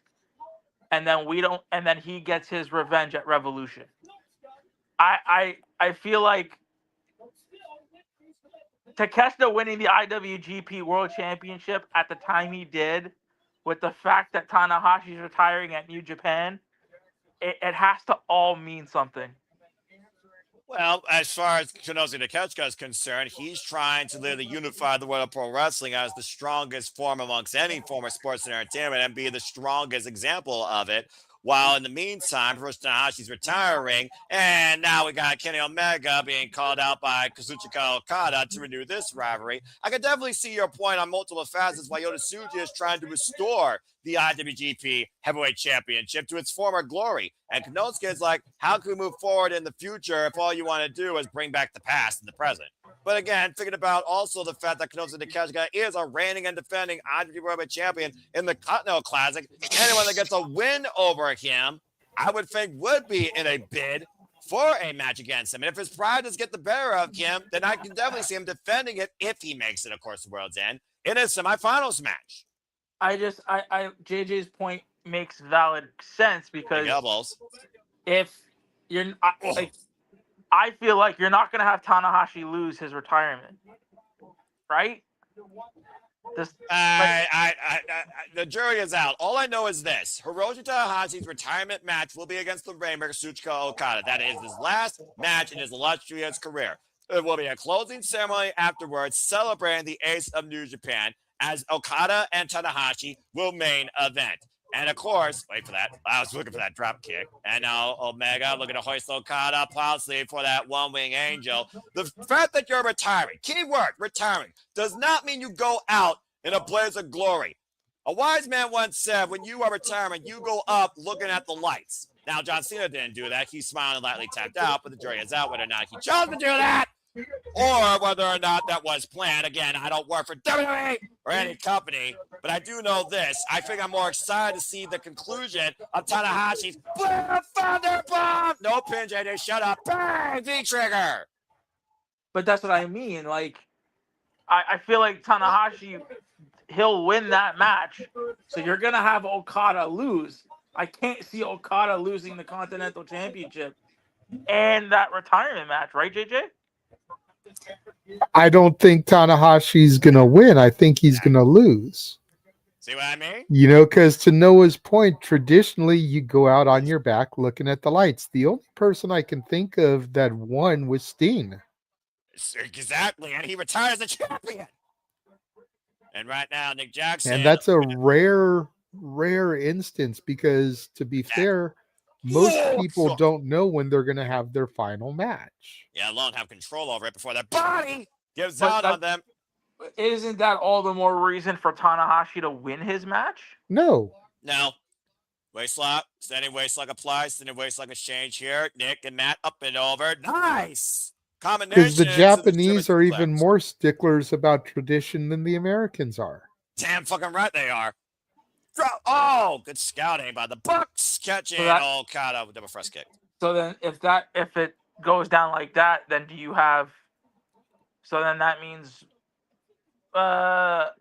And then he gets his revenge at Revolution. I feel like Takeshita winning the IWGP World Championship at the time he did, with the fact that Tanahashi's retiring at New Japan, it has to all mean something. Well, as far as Konosuke Takeshita is concerned, he's trying to literally unify the world of pro wrestling as the strongest form amongst any form of sports and entertainment and be the strongest example of it. While in the meantime, Hiroshi Tanahashi's retiring, and now we got Kenny Omega being called out by Kazuchika Okada to renew this rivalry. I can definitely see your point on multiple facets why Yota Tsuji is trying to restore the IWGP Heavyweight Championship to its former glory. And Konosuke is like, how can we move forward in the future if all you want to do is bring back the past and the present? But again, thinking about also the fact that Konosuke Takeshita is a reigning and defending IWGP World Champion in the Continental Classic. Anyone that gets a win over him, I would think would be in a bid for a match against him. And if his pride does get the better of him, then I can definitely see him defending it if he makes it, of course, the World's End in a semifinals match. JJ's point makes valid sense because if you're, I feel like you're not going to have Tanahashi lose his retirement, right? The jury is out. All I know is this: Hiroshi Tanahashi's retirement match will be against the Rainmaker Kazuchika Okada. That is his last match in his illustrious career. There will be a closing ceremony afterwards celebrating the ace of New Japan, as Okada and Tanahashi will main event. And of course, wait for that. I was looking for that drop kick. And now Omega looking to hoist Okada possibly for that one-wing angel. The fact that you're retiring, keyword, retiring, does not mean you go out in a blaze of glory. A wise man once said, when you are retiring, you go up looking at the lights. Now, John Cena didn't do that. He smiled and lightly tapped out, but the jury is out whether or not he chose to do that, or whether or not that was planned. Again, I don't work for WWE or any company, but I do know this. I think I'm more excited to see the conclusion of Tanahashi's Thunder Bomb. No pin, JJ, shut up. Bang, V-trigger. But that's what I mean. Like, I feel like Tanahashi, he'll win that match. So you're going to have Okada lose. I can't see Okada losing the Continental Championship and that retirement match, right, JJ? I don't think Tanahashi's going to win. I think he's going to lose. See what I mean? You know, because to Noah's point, traditionally you go out on your back looking at the lights. The only person I can think of that won was Steen. Exactly, and he retires the champion. And right now, Nick Jackson. And that's a rare instance because, to be fair, most people don't know when they're going to have their final match. Yeah, long have control over it before their body gives out on them. Isn't that all the more reason for Tanahashi to win his match? No. Waist lock, standing waist lock applies, standing waist lock exchange here. Nick and Matt up and over. Nice! Combination. Because the Japanese are even more sticklers about tradition than the Americans are. Damn fucking right they are. Oh, good scouting by the Bucks, catching Okada with double first kick. So then, if it goes down like that, then do you have? So then that means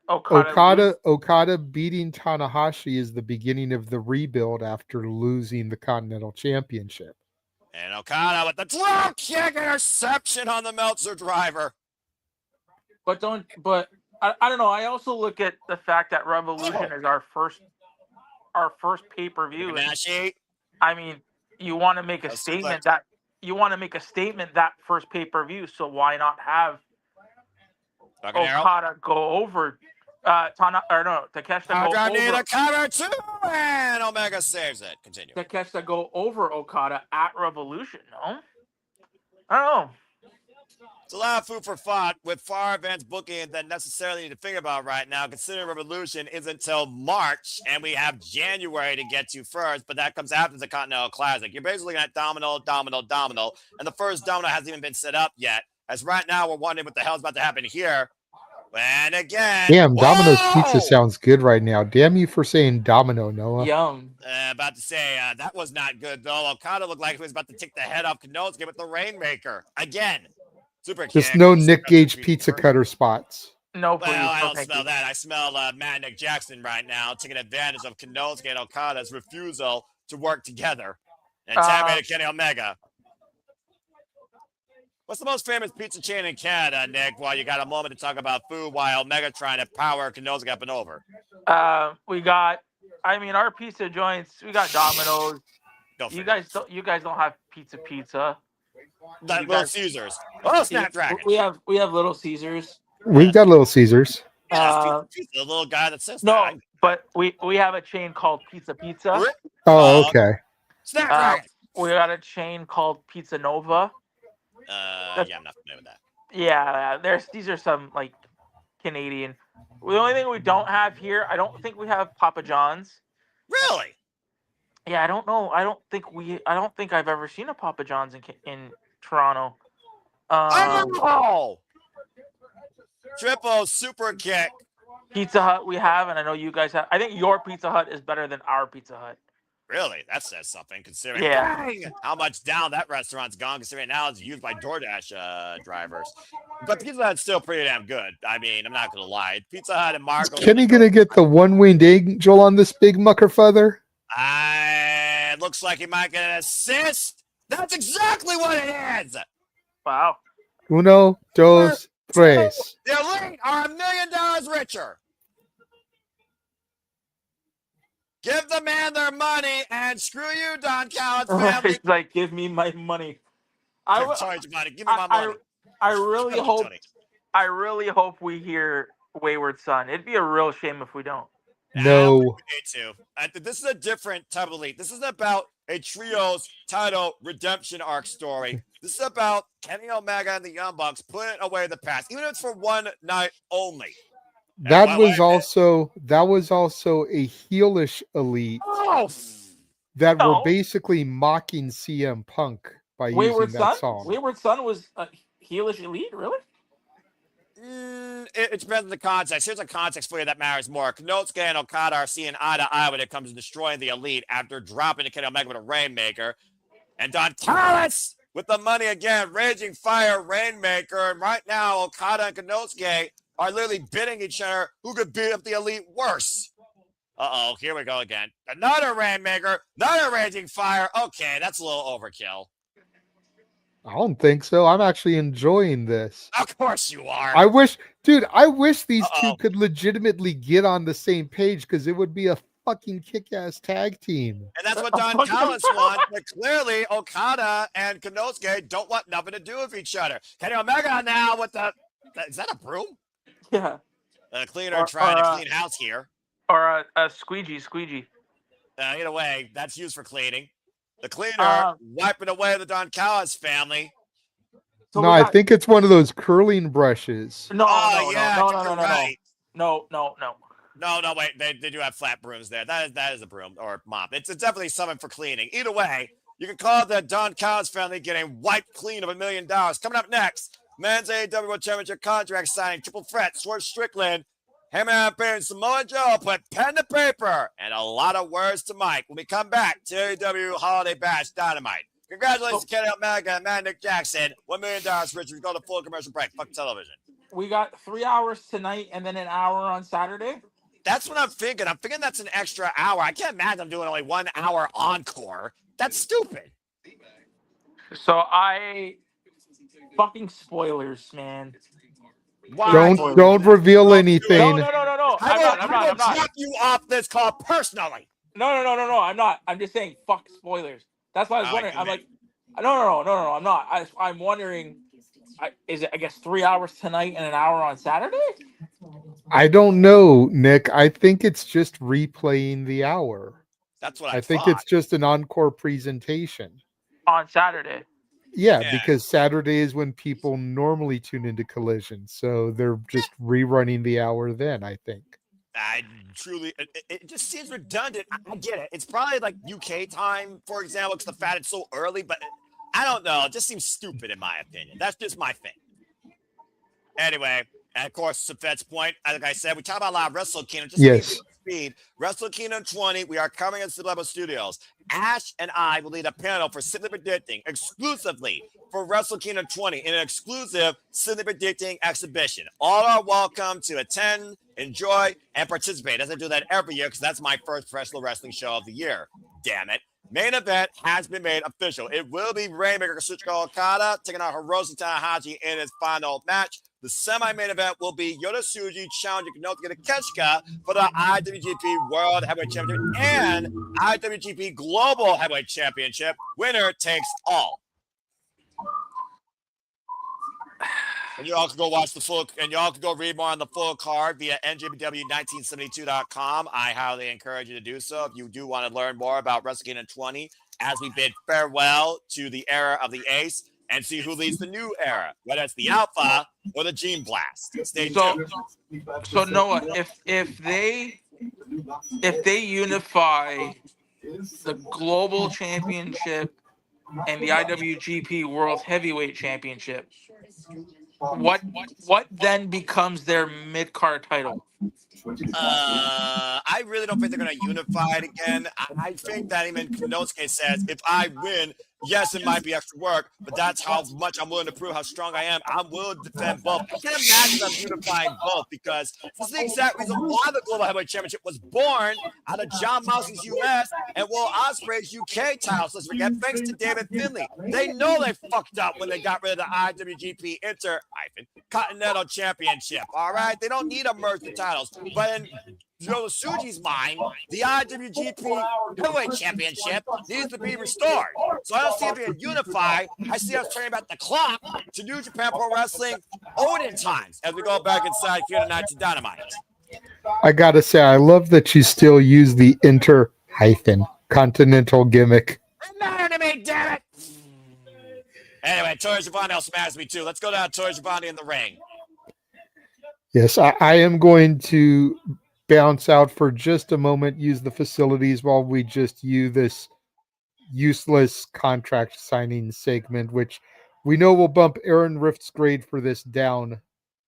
Okada beating Tanahashi is the beginning of the rebuild after losing the Continental Championship. And Okada with the drop kick interception on the Meltzer driver. But I don't know. I also look at the fact that Revolution is our first pay-per-view. I mean, you want to make a statement that first pay-per-view. So why not have Okada go over Takeshita go over. Cover too, and Omega saves it. Continue. Takeshita go over Okada at Revolution. No, I don't know. It's a lot of food for thought with far advanced booking that necessarily need to think about right now, considering Revolution isn't until March, and we have January to get to first, but that comes after the Continental Classic. You're basically looking at domino, and the first domino hasn't even been set up yet, as right now we're wondering what the hell's about to happen here. And again... Damn, Domino's Pizza sounds good right now. Damn you for saying domino, Noah. Yum. About to say, that was not good, though. Okada looked like he was about to take the head off Konosuke with the Rainmaker. Again. Super Just kick. No Nick Gage pizza cutter spots. No, please. Well, I don't smell that. I smell Mad Nick Jackson right now taking advantage of Konosuke and Okada's refusal to work together. And tapping Kenny Omega. What's the most famous pizza chain in Canada, Nick? While you got a moment to talk about food, while Mega trying to power Konosuke up and over. We got. I mean, our pizza joints. We got Domino's. Go for You it. guys don't. You guys don't have Pizza. That You Little guys- Caesars. Oh, Snapdragon. We have Little Caesars. We've got Little Caesars. Yeah, pizza, the little guy that says No, that. but we have a chain called Pizza. Oh, okay. Snapdragon. We got a chain called Pizza Nova. Yeah, I'm not familiar with that. Yeah, these are some like Canadian. The only thing we don't have here, I don't think we have Papa John's. Really? Yeah, I don't know. I don't think I've ever seen a Papa John's in Toronto. Oh! Triple super kick. Pizza Hut we have, and I know you guys have. I think your Pizza Hut is better than our Pizza Hut. Really? That says something, considering how much down that restaurant's gone, considering now it's used by DoorDash drivers. But Pizza Hut's still pretty damn good. I mean, I'm not going to lie. Pizza Hut and Marco. Is Kenny going to get the one-winged angel on this big mucker feather? It looks like he might get an assist. That's exactly what it is. Wow. Uno, dos, tres. The Elite are $1 million richer. Give the man their money and screw you, Don Callis family. It's like, give me my money. Sorry, Giovanni. Give me my money. I really hope we hear Wayward Son. It'd be a real shame if we don't. No. We need to. This is a different type of Elite. This is about a trio's title redemption arc story. This is about Kenny Omega and the Young Bucks putting away the past, even if it's for one night only. That was also a heelish Elite that were basically mocking CM Punk by using that song. Wayward Son was a heelish Elite, really? It depends on the context. Here's a context for you that matters more. Konosuke and Okada are seeing eye to eye when it comes to destroying the Elite after dropping to Kenny Omega with a Rainmaker. And Don Callis with the money again, Raging Fire Rainmaker. And right now, Okada and Konosuke are literally bidding each other who could beat up the Elite worse. Uh-oh, here we go again. Another Rainmaker, another Raging Fire. Okay, that's a little overkill. I don't think so. I'm actually enjoying this. Of course you are. I wish these two could legitimately get on the same page because it would be a fucking kick-ass tag team. And that's what Don Callis wants. But clearly, Okada and Konosuke don't want nothing to do with each other. Kenny Omega now with the... Is that a broom? Yeah. A cleaner trying to clean house here. Or a squeegee. Either way, that's used for cleaning. The cleaner wiping away the Don Callis family. So no, I think it's one of those curling brushes. No. No, wait. They do have flat brooms there. That is a broom or mop. It's definitely something for cleaning. Either way, you can call it the Don Callis family getting wiped clean of $1 million. Coming up next, men's AEW World Championship contract signing, triple threat, Swerve Strickland, Heyman and Samoa Joe put pen to paper and a lot of words to Mike when we come back to AEW Holiday Bash Dynamite. Congratulations to Kenny Omega and man Nick Jackson. $1 million, Richard. We go to full commercial break. Fuck television. We got 3 hours tonight and then an hour on Saturday. That's what I'm thinking. I'm thinking that's an extra hour. I can't imagine I'm doing only 1 hour encore. That's stupid. So fucking spoilers, man. Why? Don't reveal anything. No. I'm not. Drop you off this call personally. No. I'm not. I'm just saying, fuck spoilers. That's why I was wondering. I'm like, no. I'm not. I'm wondering. Is it? I guess 3 hours tonight and an hour on Saturday. I don't know, Nick. I think it's just replaying the hour. That's what I think it's just an encore presentation on Saturday. Yeah, because Saturday is when people normally tune into Collision, so they're just rerunning the hour then, I think. I truly, it just seems redundant. I get it. It's probably like UK time, for example, because the fact it's so early, but I don't know. It just seems stupid in my opinion. That's just my thing. Anyway, and of course, to Fed's point, like I said, we talk about a lot of Wrestle Kingdom. Just speed. Wrestle Kingdom 20, we are coming at Level Studios. Ash and I will lead a panel for Simply Predicting exclusively for Wrestle Kingdom 20 in an exclusive Simply Predicting exhibition. All are welcome to attend, enjoy, and participate. As I do that every year because that's my first professional wrestling show of the year. Damn it. Main event has been made official. It will be Rainmaker Kazuchika Okada taking on Hiroshi Tanahashi in his final match. The semi-main event will be Yota Tsuji challenging Konosuke Takeshita for the IWGP World Heavyweight Championship and IWGP Global Heavyweight Championship. Winner takes all. And you all can go watch the full, and y'all can go read more on the full card via njpw1972.com. I highly encourage you to do so if you do want to learn more about Wrestling Kingdom 20 as we bid farewell to the era of the Ace and see who leads the new era, whether it's the Alpha or the Gene Blast. Stay tuned. So Noah, if they unify the Global Championship and the IWGP World Heavyweight Championship, what then becomes their mid-card title? I really don't think they're going to unify it again. I think that even Konosuke says, if I win, yes, it might be extra work, but that's how much I'm willing to prove how strong I am. I'm willing to defend both. I can't imagine them unifying both because this is the exact reason why the Global Heavyweight Championship was born out of John Moxley's U.S. and Will Ospreay's UK titles. Let's forget, thanks to David Finlay. They know they fucked up when they got rid of the IWGP Continental Championship. All right, they don't need to merge the titles, but in Suji's mind, the IWGP Heavyweight Championship needs to be restored. So I don't see it being unified. I see us turning back the clock to New Japan Pro Wrestling olden times as we go back inside here tonight to Dynamite. I gotta say, I love that you still use the Continental gimmick. Remember to me, damn it! Anyway, Tori Giovanni also matters to me too. Let's go down to Tori Giovanni in the ring. Yes, I am going to bounce out for just a moment, use the facilities while we just use this useless contract signing segment, which we know will bump Aaron Rift's grade for this down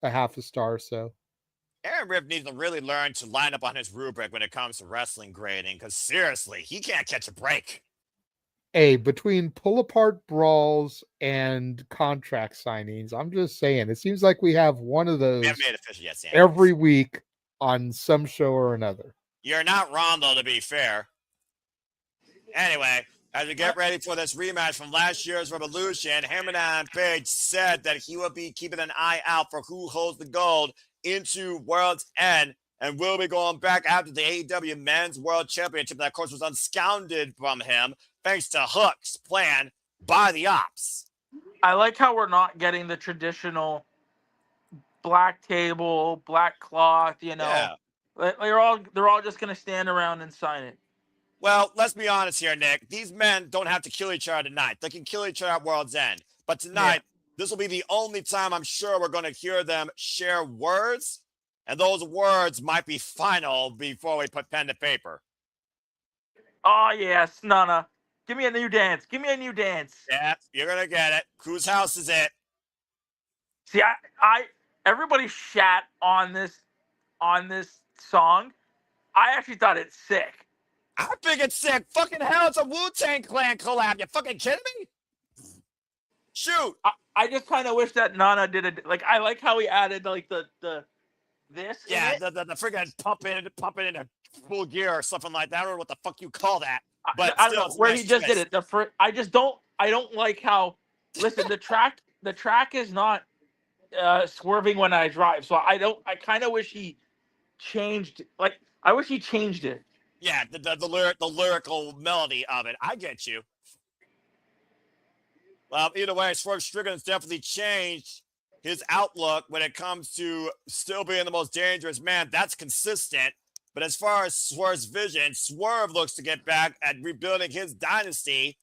a half a star. So Aaron Rift needs to really learn to line up on his rubric when it comes to wrestling grading, because seriously, he can't catch a break. Between pull apart brawls and contract signings, I'm just saying, it seems like we have one of those every week on some show or another. You're not wrong, though, to be fair. Anyway, as we get ready for this rematch from last year's Revolution, Hangman Page said that he will be keeping an eye out for who holds the gold into World's End and will be going back after the AEW Men's World Championship that, of course, was unscounded from him thanks to Hook's plan by the Ops. I like how we're not getting the traditional black table, black cloth, Yeah. They're all just going to stand around and sign it. Well, let's be honest here, Nick. These men don't have to kill each other tonight. They can kill each other at World's End. But tonight, This will be the only time I'm sure we're going to hear them share words. And those words might be final before we put pen to paper. Oh, yes, Nana. Give me a new dance. Give me a new dance. Yeah, you're going to get it. Cruz House is it. See, everybody shat on this song. I actually thought it's sick. I think it's sick. Fucking hell, it's a Wu-Tang Clan collab. You fucking kidding me? Shoot. I just kind of wish that Nana did it. Like, I like how he added like the this. Yeah, the freaking pump it into full gear or something like that. I don't know what the fuck you call that. But I don't know where he just did it. I don't like how. Listen, the track is not swerving when I drive, so I kind of wish he changed. Like, I wish he changed it. Yeah, the lyrical melody of it. I get you. Well, either way, Swerve Strickland's definitely changed his outlook when it comes to still being the most dangerous man. That's consistent. But as far as Swerve's vision, Swerve looks to get back at rebuilding his dynasty,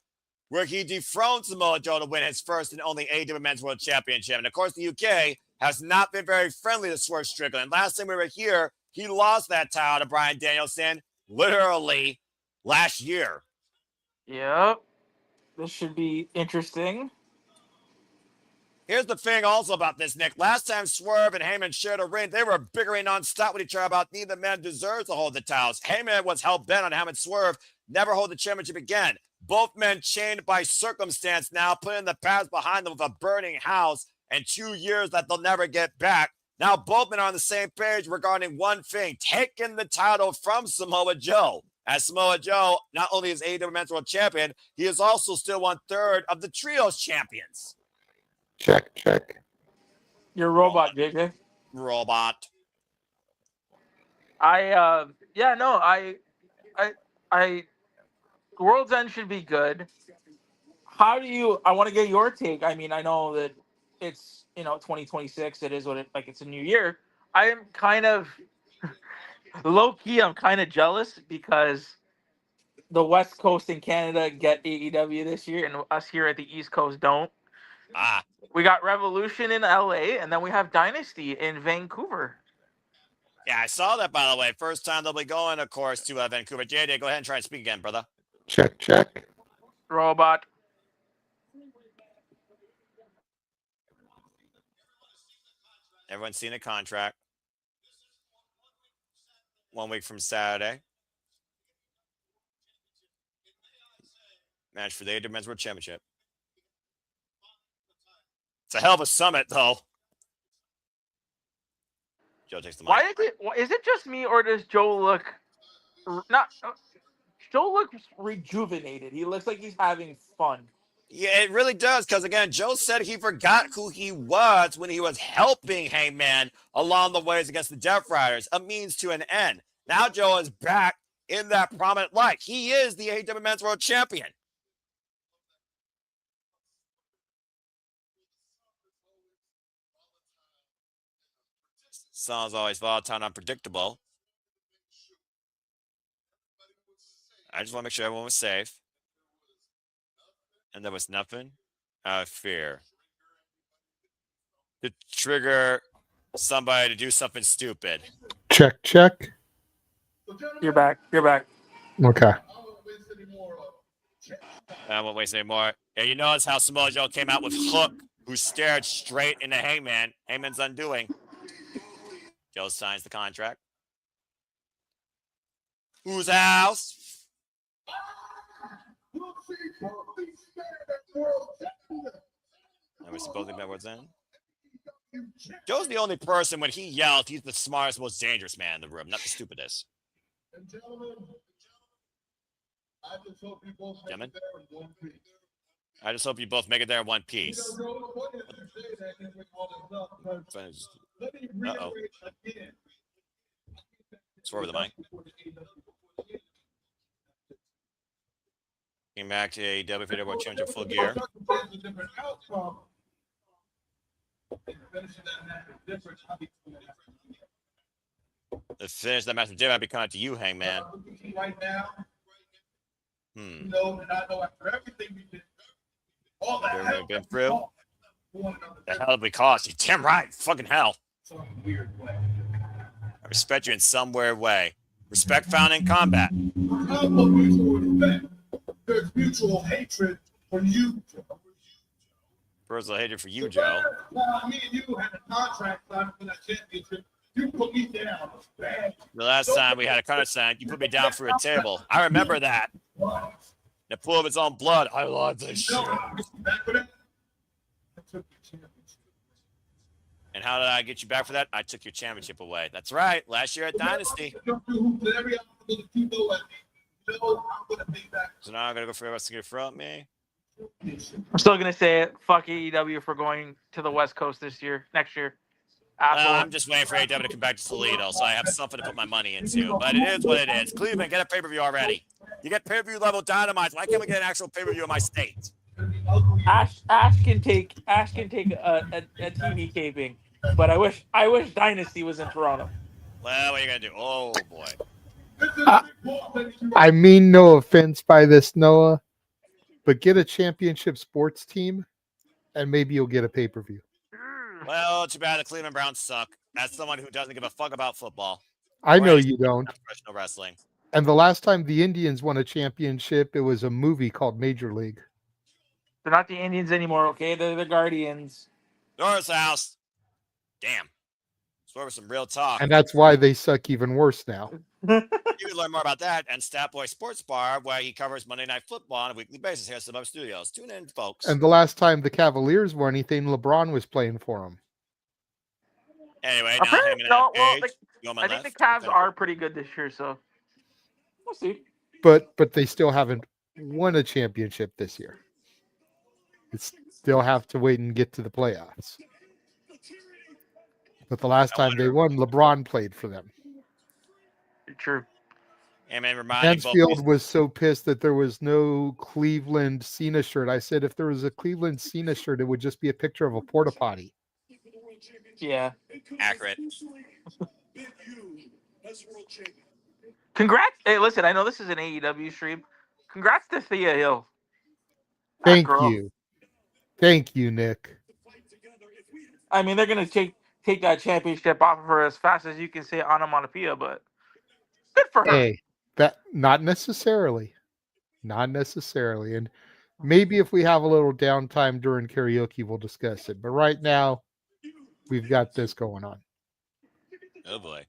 where he dethroned Samoa Joe to win his first and only AEW Men's World Championship. And of course, the UK has not been very friendly to Swerve Strickland. Last time we were here, he lost that title to Bryan Danielson literally last year. Yep. This should be interesting. Here's the thing also about this, Nick. Last time Swerve and Heyman shared a ring, they were bickering nonstop with each other about neither man deserves to hold the titles. Heyman was hell-bent on having Swerve never hold the championship again. Both men chained by circumstance now, putting the past behind them with a burning house and 2 years that they'll never get back. Now both men are on the same page regarding one thing, taking the title from Samoa Joe. As Samoa Joe not only is AEW Men's World Champion, he is also still 1/3 of the Trios champions. Check. Your robot, JJ. Robot. I World's End should be good. How do you? I want to get your take. I mean, I know that it's 2026. It is what it like. It's a new year. I am kind of low key. I'm kind of jealous because the West Coast in Canada get AEW this year, and us here at the East Coast don't. We got Revolution in LA, and then we have Dynasty in Vancouver. Yeah, I saw that, by the way. First time they'll be going, of course, to Vancouver. JJ, go ahead and try and speak again, brother. Check. Robot. Everyone's seen a contract. 1 week from Saturday. Match for the AEW Men's World Championship. It's a hell of a summit, though. Joe takes the mic. Is it just me, or does Joe look Joe looks rejuvenated? He looks like he's having fun. Yeah, it really does, because again, Joe said he forgot who he was when he was helping Hangman along the ways against the Death Riders, a means to an end. Now Joe is back in that prominent light. He is the AEW Men's World Champion. Song's always volatile and unpredictable. I just want to make sure everyone was safe. And there was nothing out of fear to trigger somebody to do something stupid. Check. You're back. Okay. I won't waste any more. Yeah, you notice how Samoa Joe came out with Hook, who stared straight into Hangman. Hangman's undoing. Joe signs the contract. Whose house? And we're supposed to be words in. Joe's the only person, when he yells, he's the smartest, most dangerous man in the room, not the stupidest. Gentlemen, I just hope you both make it there in one piece. Uh-oh. Swerve the mic. Came back to AEW for World Championship full gear. The finish that match with Jim, I'd be coming to you, Hangman. And I know after everything we did, all that hell been through. The hell did we cost you? Damn right, fucking hell. Some weird way. I respect you in some weird way. Respect found in combat. How about mutual respect? There's mutual hatred for you, Joe. Personal hatred for you, Joe. Well, me and you had a contract signed for that championship. You put me down. Bad. The last time we had a contract signed, you put me down for a table. I remember that. In a pool of its own blood. I love this shit. And how did I get you back for that? I took your championship away. That's right. Last year at Dynasty. So now I'm going to go for everyone to get from me. I'm still gonna say it. Fuck AEW for going to the West Coast next year. I'm just waiting for AEW to come back to Toledo, so I have something to put my money into. But it is what it is. Cleveland, get a pay-per-view already. You get pay-per-view level Dynamite. Why can't we get an actual pay-per-view in my state? Ash can take a TV taping, but I wish Dynasty was in Toronto. Well, what are you gonna do? Oh boy. I mean no offense by this, Noah, but get a championship sports team, and maybe you'll get a pay-per-view. Well, too bad the Cleveland Browns suck. As someone who doesn't give a fuck about football. I know you don't. Professional wrestling. And the last time the Indians won a championship, it was a movie called Major League. They're not the Indians anymore, okay? They're the Guardians. Norris House. Damn. Swear with some real talk. And that's why they suck even worse now. You can learn more about that and Stat Boy Sports Bar, where he covers Monday Night Football on a weekly basis here at Suburb Studios. Tune in, folks. And the last time the Cavaliers won anything, LeBron was playing for them. Anyway, I think the Cavs are pretty good this year, so we'll see. but they still haven't won a championship this year. It's still have to wait and get to the playoffs. But the last time they won, LeBron played for them. True. And man, reminding Mansfield was so pissed that there was no Cleveland Cena shirt. I said if there was a Cleveland Cena shirt, it would just be a picture of a porta potty. Yeah. Accurate. Congrats. Hey, listen, I know this is an AEW stream. Congrats to Thea Hill. Thank you. Thank you, Nick. I mean, they're going to take that championship off of her as fast as you can say onomatopoeia, but good for her. Hey, that not necessarily. Not necessarily. And maybe if we have a little downtime during karaoke, we'll discuss it. But right now, we've got this going on. Oh, boy.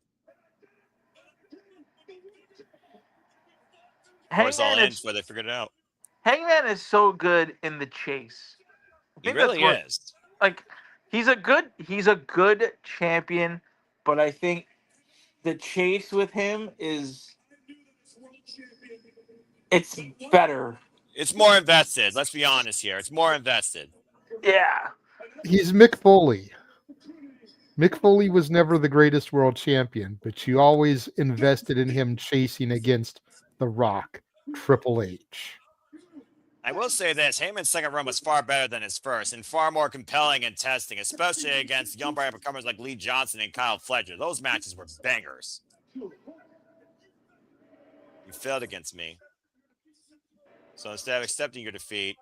Hangman is where they figured it out. Hangman is so good in the chase. He really is. Like, he's a good champion, but I think the chase with him it's better. It's more invested. Let's be honest here. It's more invested. Yeah. He's Mick Foley. Mick Foley was never the greatest world champion, but you always invested in him chasing against The Rock, Triple H. I will say this, Heyman's second run was far better than his first and far more compelling and testing, especially against young brand performers like Lee Johnson and Kyle Fletcher. Those matches were bangers. You failed against me. So instead of accepting your defeat,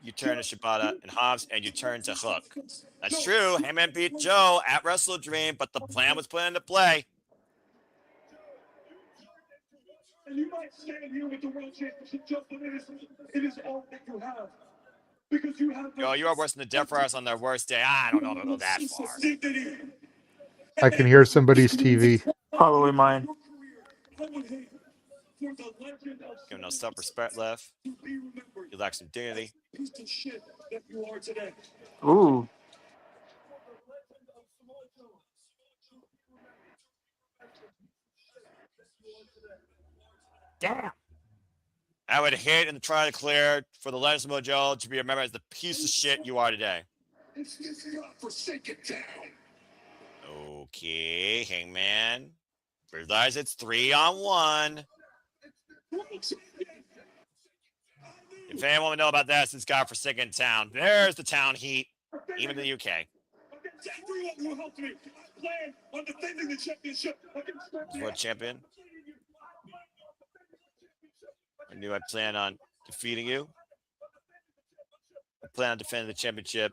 you turn to Shibata and Hobbs, and you turn to Hook. That's true. Heyman beat Joe at Wrestle Dream, but the plan was put into play. And you might stand here with the world championship just for this. It is all that you have. Because you have. Yo, you are worse than the Death Riders on their worst day. I don't know if I'll go that far. I can hear somebody's TV. Probably mine. Give him no self-respect left. He lacks some dignity. Ooh. Damn. I would hate and try to clear for the Legends of Mojo to be remembered as the piece of shit you are today. Okay, Hangman. Realize it's 3-on-1. If anyone would know about that, since God Forsaken Town, there's the town heat, even in the UK. World champion. I knew I planned on defeating you. I plan on defending the championship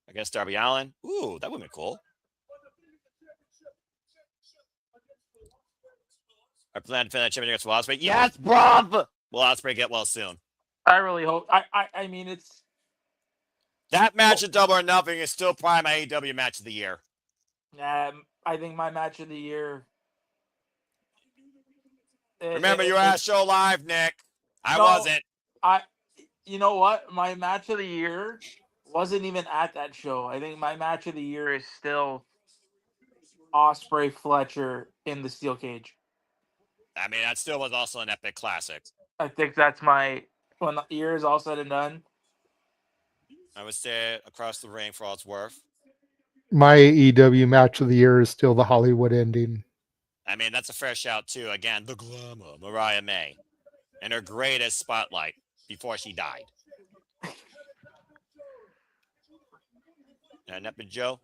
against Darby Allin. Ooh, that would be cool. I plan to defend the championship against Will Ospreay. Yes, bruv! Will Ospreay get well soon. I really hope. I mean, it's that match at Double or Nothing is still probably my AEW match of the year. I think my match of the year. Remember, you were at show live, Nick. I wasn't. You know what? My match of the year wasn't even at that show. I think my match of the year is still Ospreay Fletcher in the steel cage. I mean, that still was also an epic classic. I think that's my, when the year is all said and done. I would say it across the ring for all it's worth. My AEW match of the year is still the Hollywood ending. I mean, that's a fair shout, too. Again, the glamour, Mariah May, and her greatest spotlight before she died. And that been Joe.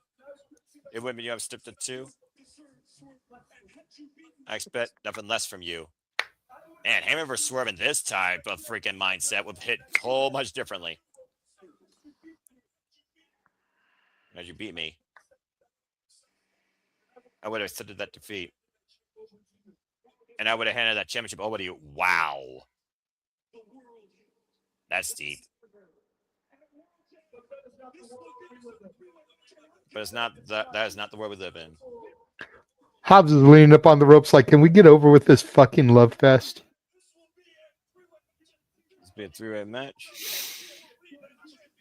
It would be you have stepped to 2. I expect nothing less from you. Man, Heyman versus Swerve in this type of freaking mindset would hit so much differently. As you beat me, I would have accepted that defeat. And I would have handed that championship over to you. Wow. That's deep. But it's not that is not the world we live in. Hobbs is leaning up on the ropes like, can we get over with this fucking love fest? It's been a 3-way match.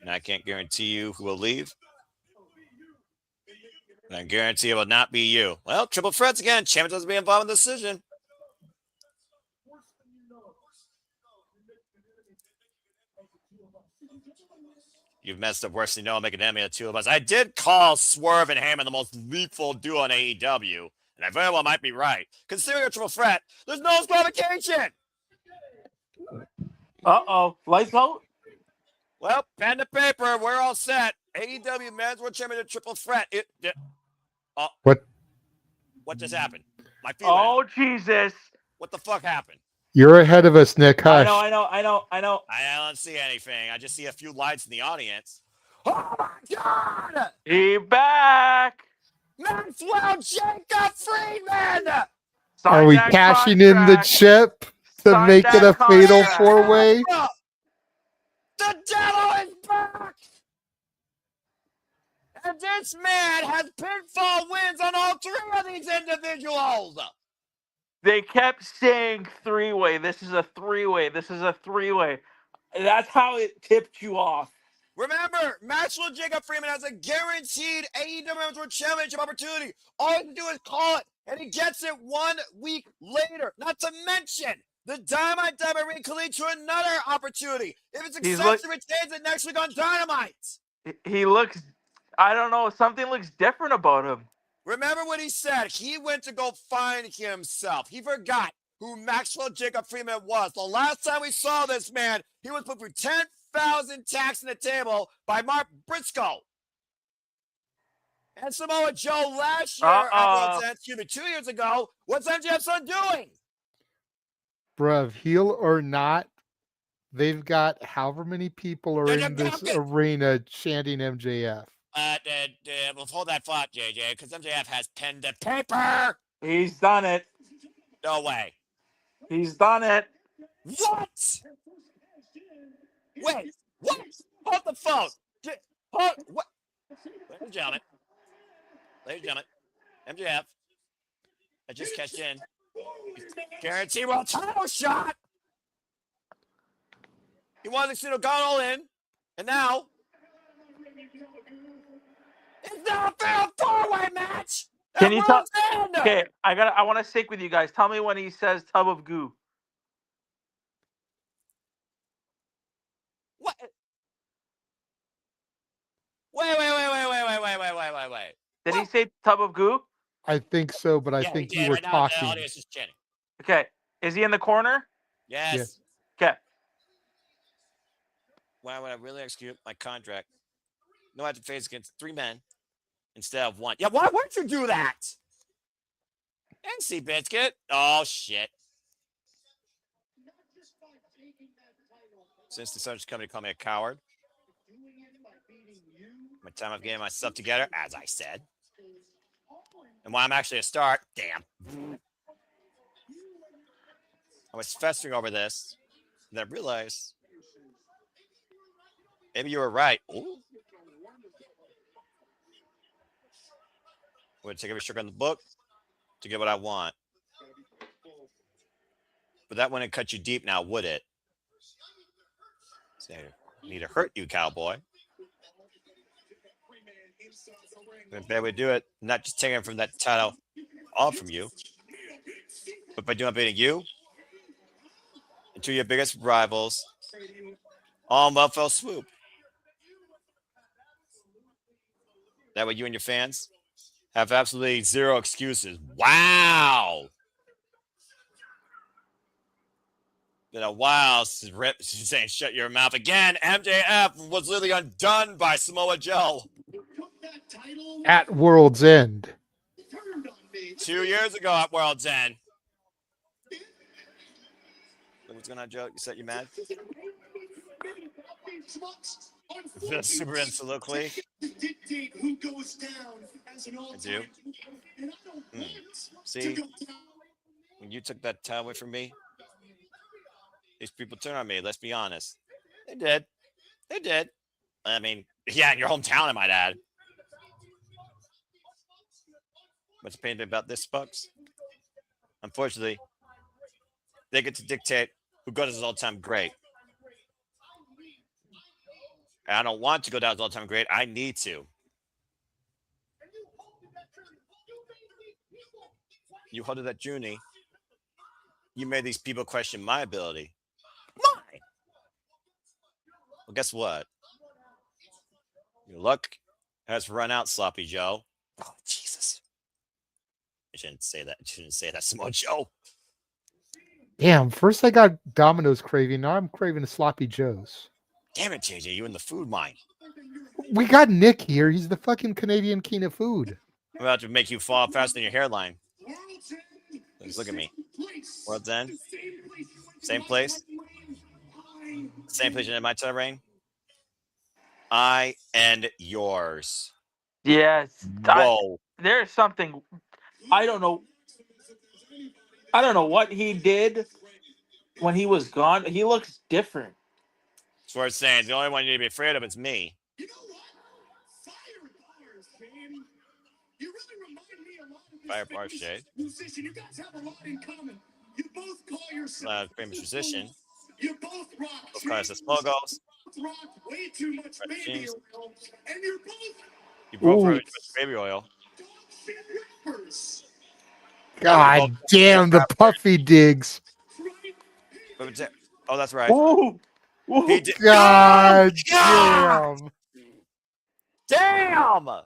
And I can't guarantee you who will leave. And I guarantee it will not be you. Well, triple threats again. Champion doesn't be involved in the decision. You've messed up worse than you know, making an enemy of the two of us. I did call Swerve and Heyman the most lethal duo in AEW, and I very well might be right. Considering a triple threat, there's no disqualification. Uh-oh. Lights out? Well, pen to paper, we're all set. AEW Men's World Championship triple threat. What just happened? My feet went out. Jesus. What the fuck happened? You're ahead of us, Nick. Hush. I know. I don't see anything. I just see a few lights in the audience. Oh my God! He back! Maxwell Jacob Friedman! Are we cashing in the chip to make it a fatal four-way? The devil is back! And this man has pinfall wins on all three of these individuals! They kept saying three-way. This is a three-way. This is a three-way. That's how it tipped you off. Remember, Maxwell Jacob Friedman has a guaranteed AEW World Championship opportunity. All he can do is call it, and he gets it 1 week later. Not to mention, the Dynamite ring can lead to another opportunity. If it's accepted, retains it next week on Dynamite. He looks, I don't know, something looks different about him. Remember what he said. He went to go find himself. He forgot who Maxwell Jacob Friedman was. The last time we saw this man, he was put through 10,000 tacks in the table by Mark Briscoe. And Samoa Joe last year, 2 years ago, what's MJF's son doing? Bruv, heel or not, they've got however many people are in this arena chanting MJF. We'll hold that thought, JJ, because MJF has pen to paper. He's done it. No way. He's done it. What? Wait, what? Hold the phone. Hold, what? Ladies and gentlemen, MJF, I just cashed in. Guarantee world title shot. He wanted to go all in, and now it's not a fair four-way match. Can you tell? Okay, I want to sync with you guys. Tell me when he says tub of goo. What? Wait. Did he say tub of goo? I think so, but I think you were talking. The audience is chanting. Okay. Is he in the corner? Yes. Okay. Why would I really execute my contract? No, I have to face against 3 men instead of 1. Yeah, why wouldn't you do that? NC Biscuit. Oh, shit. Since the Sun's company called me a coward. My time of getting myself together, as I said. And why I'm actually a star. Damn. I was festering over this. And then I realized maybe you were right. Ooh. I'm going to take every sugar in the book to get what I want. But that wouldn't cut you deep now, would it? So, I need to hurt you, cowboy. The better way to do it, not just taking it from that title all from you, but by beating you and 2 of your biggest rivals all in one fell swoop. That way you and your fans have absolutely 0 excuses. Wow. Wow, saying shut your mouth again. MJF was literally undone by Samoa Joe. At World's End. 2 years ago at World's End. What's going on, Joe? You mad? Feel super insolently. I do. See, when you took that time away from me, these people turned on me. Let's be honest. They did. I mean, yeah, in your hometown, I might add. What's the pain about this, Bucks? Unfortunately, they get to dictate who goes as all-time great. And I don't want to go down as all-time great. I need to. You holded that Junie. You made these people question my ability. Mine. Well, guess what? Your luck has run out, Sloppy Joe. Oh, Jesus. I shouldn't say that. I shouldn't say that, Samoa Joe. Damn, first I got Domino's craving, now I'm craving a Sloppy Joe's. Damn it, JJ, you in the food mine. We got Nick here. He's the fucking Canadian king of food. I'm about to make you fall faster than your hairline. Look at me. World's End. Same place. Same place in my terrain. I and yours. Yes. Whoa. There's something. I don't know what he did when he was gone. He looks different. That's what it's saying. The only one you need to be afraid of is me. You know what? Fire bars, man. You really remind me a lot of this Fire bar shade. musician. You guys have a lot in common. You both call yourself Famous musician. You both rock. Both call us logos. Rock way too much baby oil, and you're both. You both wrote baby oil. Dog shit rappers. God damn the puffy digs. Oh, that's right. Ooh. He did. God God! damn. Damn!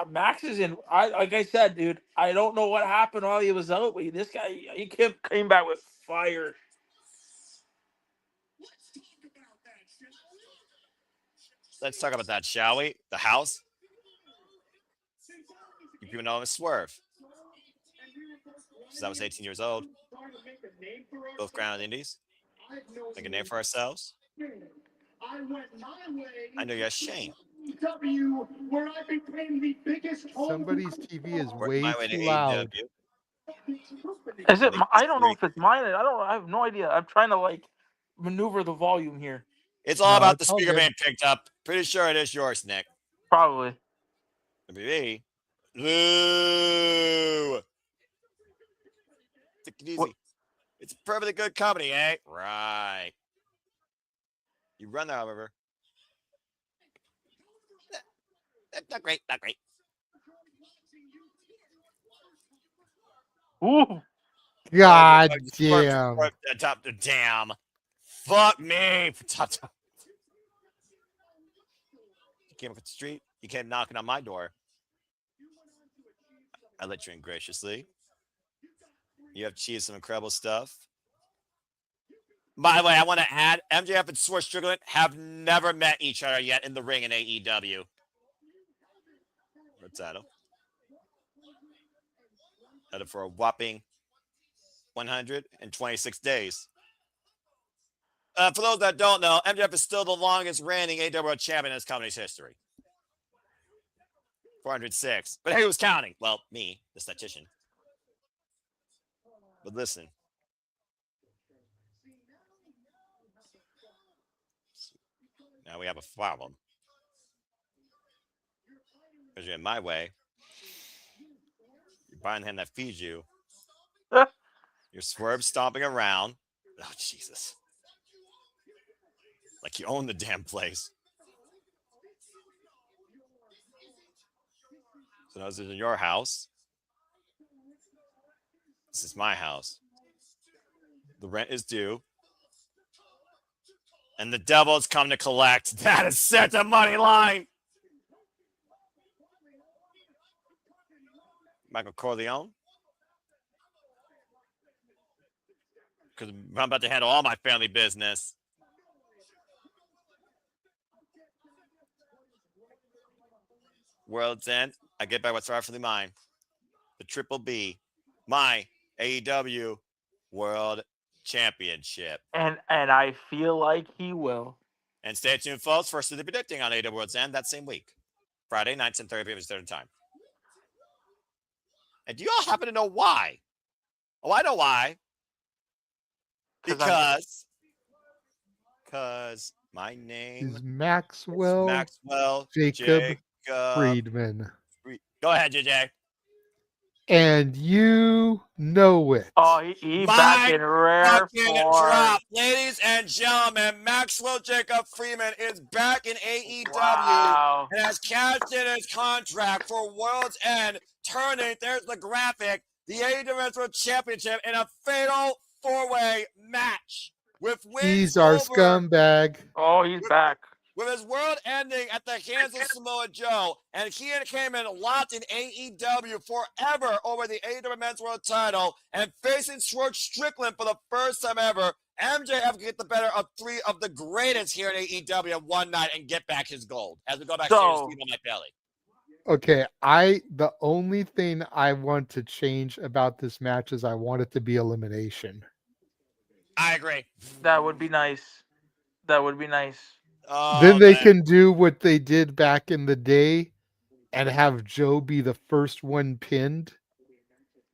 Max is in. Like I said, dude. I don't know what happened while he was out, but this guy he came back with fire. Let's talk about that, shall we? The house. You people know him as Swerve. Since I was 18 years old. Both grounded indies. Make a name for ourselves. I know you're Shane. Somebody's TV is Work way my way to too loud. Is it? I don't know if it's mine. I have no idea. I'm trying to maneuver the volume here. It's all about the it's all speaker good. being picked up. Pretty sure it is yours, Nick. Probably. WB. Lou. Take it easy. What? It's a perfectly good company, eh? Right. You run that, however. Not great. Not great. Ooh. God damn. Top to damn. Fuck me. Top. You came up the street. You came knocking on my door. I let you in graciously. You have achieved some incredible stuff. By the way, I want to add, MJF and Swerve Strickland have never met each other yet in the ring in AEW. What's that? Headed for a whopping 126 days. For those that don't know, MJF is still the longest reigning AEW World Champion in this company's history. 406. But who's counting? Well, me, the statistician. But listen. Now we have a problem. Because you're in my way. You're buying the hand that feeds you. You're swerve stomping around. Oh, Jesus. Like you own the damn place. So now this is in your house. This is my house. The rent is due. And the devil's come to collect. That is set to money line. Michael Corleone. Because I'm about to handle all my family business. World's End. I get back what's rightfully mine. The Triple B. My AEW World Championship. And I feel like he will. And stay tuned, folks, for the predicting on AEW World's End that same week. Friday, 9:30 p.m. Eastern Time. And do you all happen to know why? Oh, I know why. Because my name is Maxwell Jacob Friedman. Go ahead, JJ. And you know it. Oh, he back in rare form. Drop. Ladies and gentlemen, Maxwell Jacob Freeman is back in AEW and has cashed in his contract for World's End, turning, there's the graphic, the AEW World Championship in a fatal four-way match with wins He's our scumbag. Oh, he's back. With his world ending at the hands of Samoa Joe, and he came in locked in AEW forever over the AEW Men's World title, and facing Swerve Strickland for the first time ever, MJF can get the better of three of the greatest here in AEW in one night and get back his gold. As we go back to Steve on my belly. Okay, the only thing I want to change about this match is I want it to be elimination. I agree. That would be nice. That would be nice. Then they can do what they did back in the day and have Joe be the first one pinned.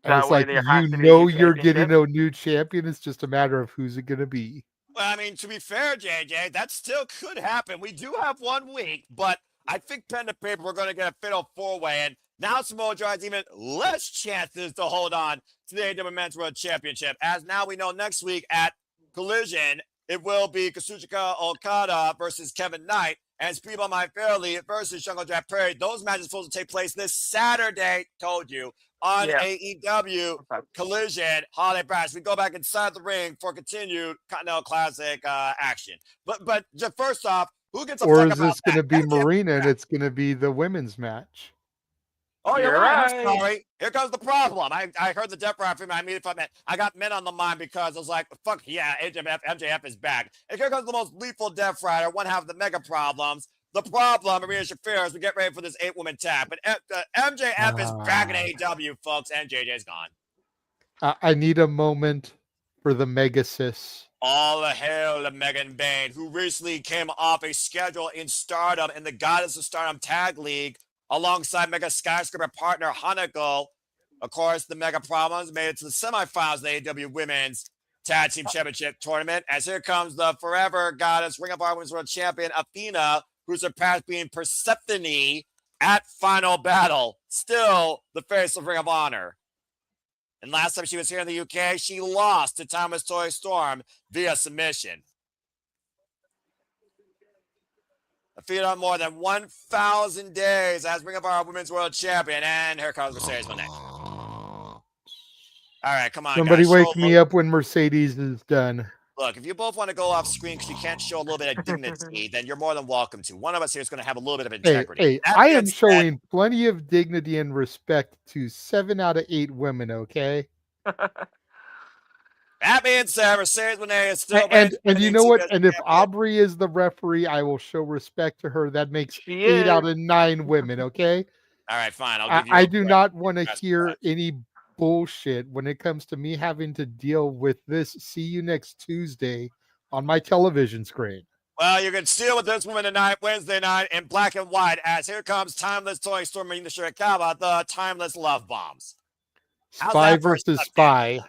And That it's way like, there has to be you're championship. getting a new champion. It's just a matter of who's it going to be. Well, I mean, to be fair, JJ, that still could happen. We do have 1 week, but I think pen to paper, we're going to get a fatal four-way. And now Samoa Joe has even less chances to hold on to the AEW Men's World Championship. As now we know next week at Collision, it will be Kazuchika Okada versus Kevin Knight and Speed on My Fairly versus Jungle Jack Perry. Those matches are supposed to take place this Saturday, told you, on AEW Collision Holiday Bash. We go back inside the ring for continued Continental Classic action. But just first off, who gets a Or fuck is about this going to be that? Marina and it's going to be the women's match? Oh, you're right. I'm sorry. Here comes the problem. I heard the Death Rider. I got men on the mind because I was like, fuck yeah, MJF is back. And here comes the most lethal Death Rider, one half of the mega problems. The problem, Marina Shafir, as we get ready for this 8-woman tag. But MJF is back in AEW, folks, and JJ's gone. I need a moment for the Mega Sis. All the hail to Megan Bain, who recently came off a schedule in Stardom in the Goddess of Stardom Tag League, alongside Mega Skyscraper partner Hanako. Of course, the Mega Problems made it to the semifinals of the AEW Women's Tag Team Championship Tournament. As here comes the forever goddess, Ring of Honor Women's World Champion, Athena, who surpassed being Persephone at Final Battle. Still the face of Ring of Honor. And last time she was here in the UK, she lost to Thomas Toy Storm via submission. Athena more than 1,000 days as Ring of Honor Women's World Champion. And here comes Mercedes Moné. All right, come on, Somebody guys. wake me up when Mercedes is done. Look, if you both want to go off screen because you can't show a little bit of dignity, then you're more than welcome to. One of us here is going to have a little bit of integrity. Hey, I am showing plenty of dignity and respect to 7 out of 8 women, okay? That being said, Mercedes Moné is still... And you know what? And if Aubrey is the referee, I will show respect to her. That makes 8 out of 9 women, okay? All right, fine. I do not want to hear any bullshit when it comes to me having to deal with this. See you next Tuesday on my television screen. Well, you can deal with this woman tonight, Wednesday night, in black and white, as here comes Timeless Toy Storm Marina Shirakawa, the Timeless Love Bombs. Spy versus Spy.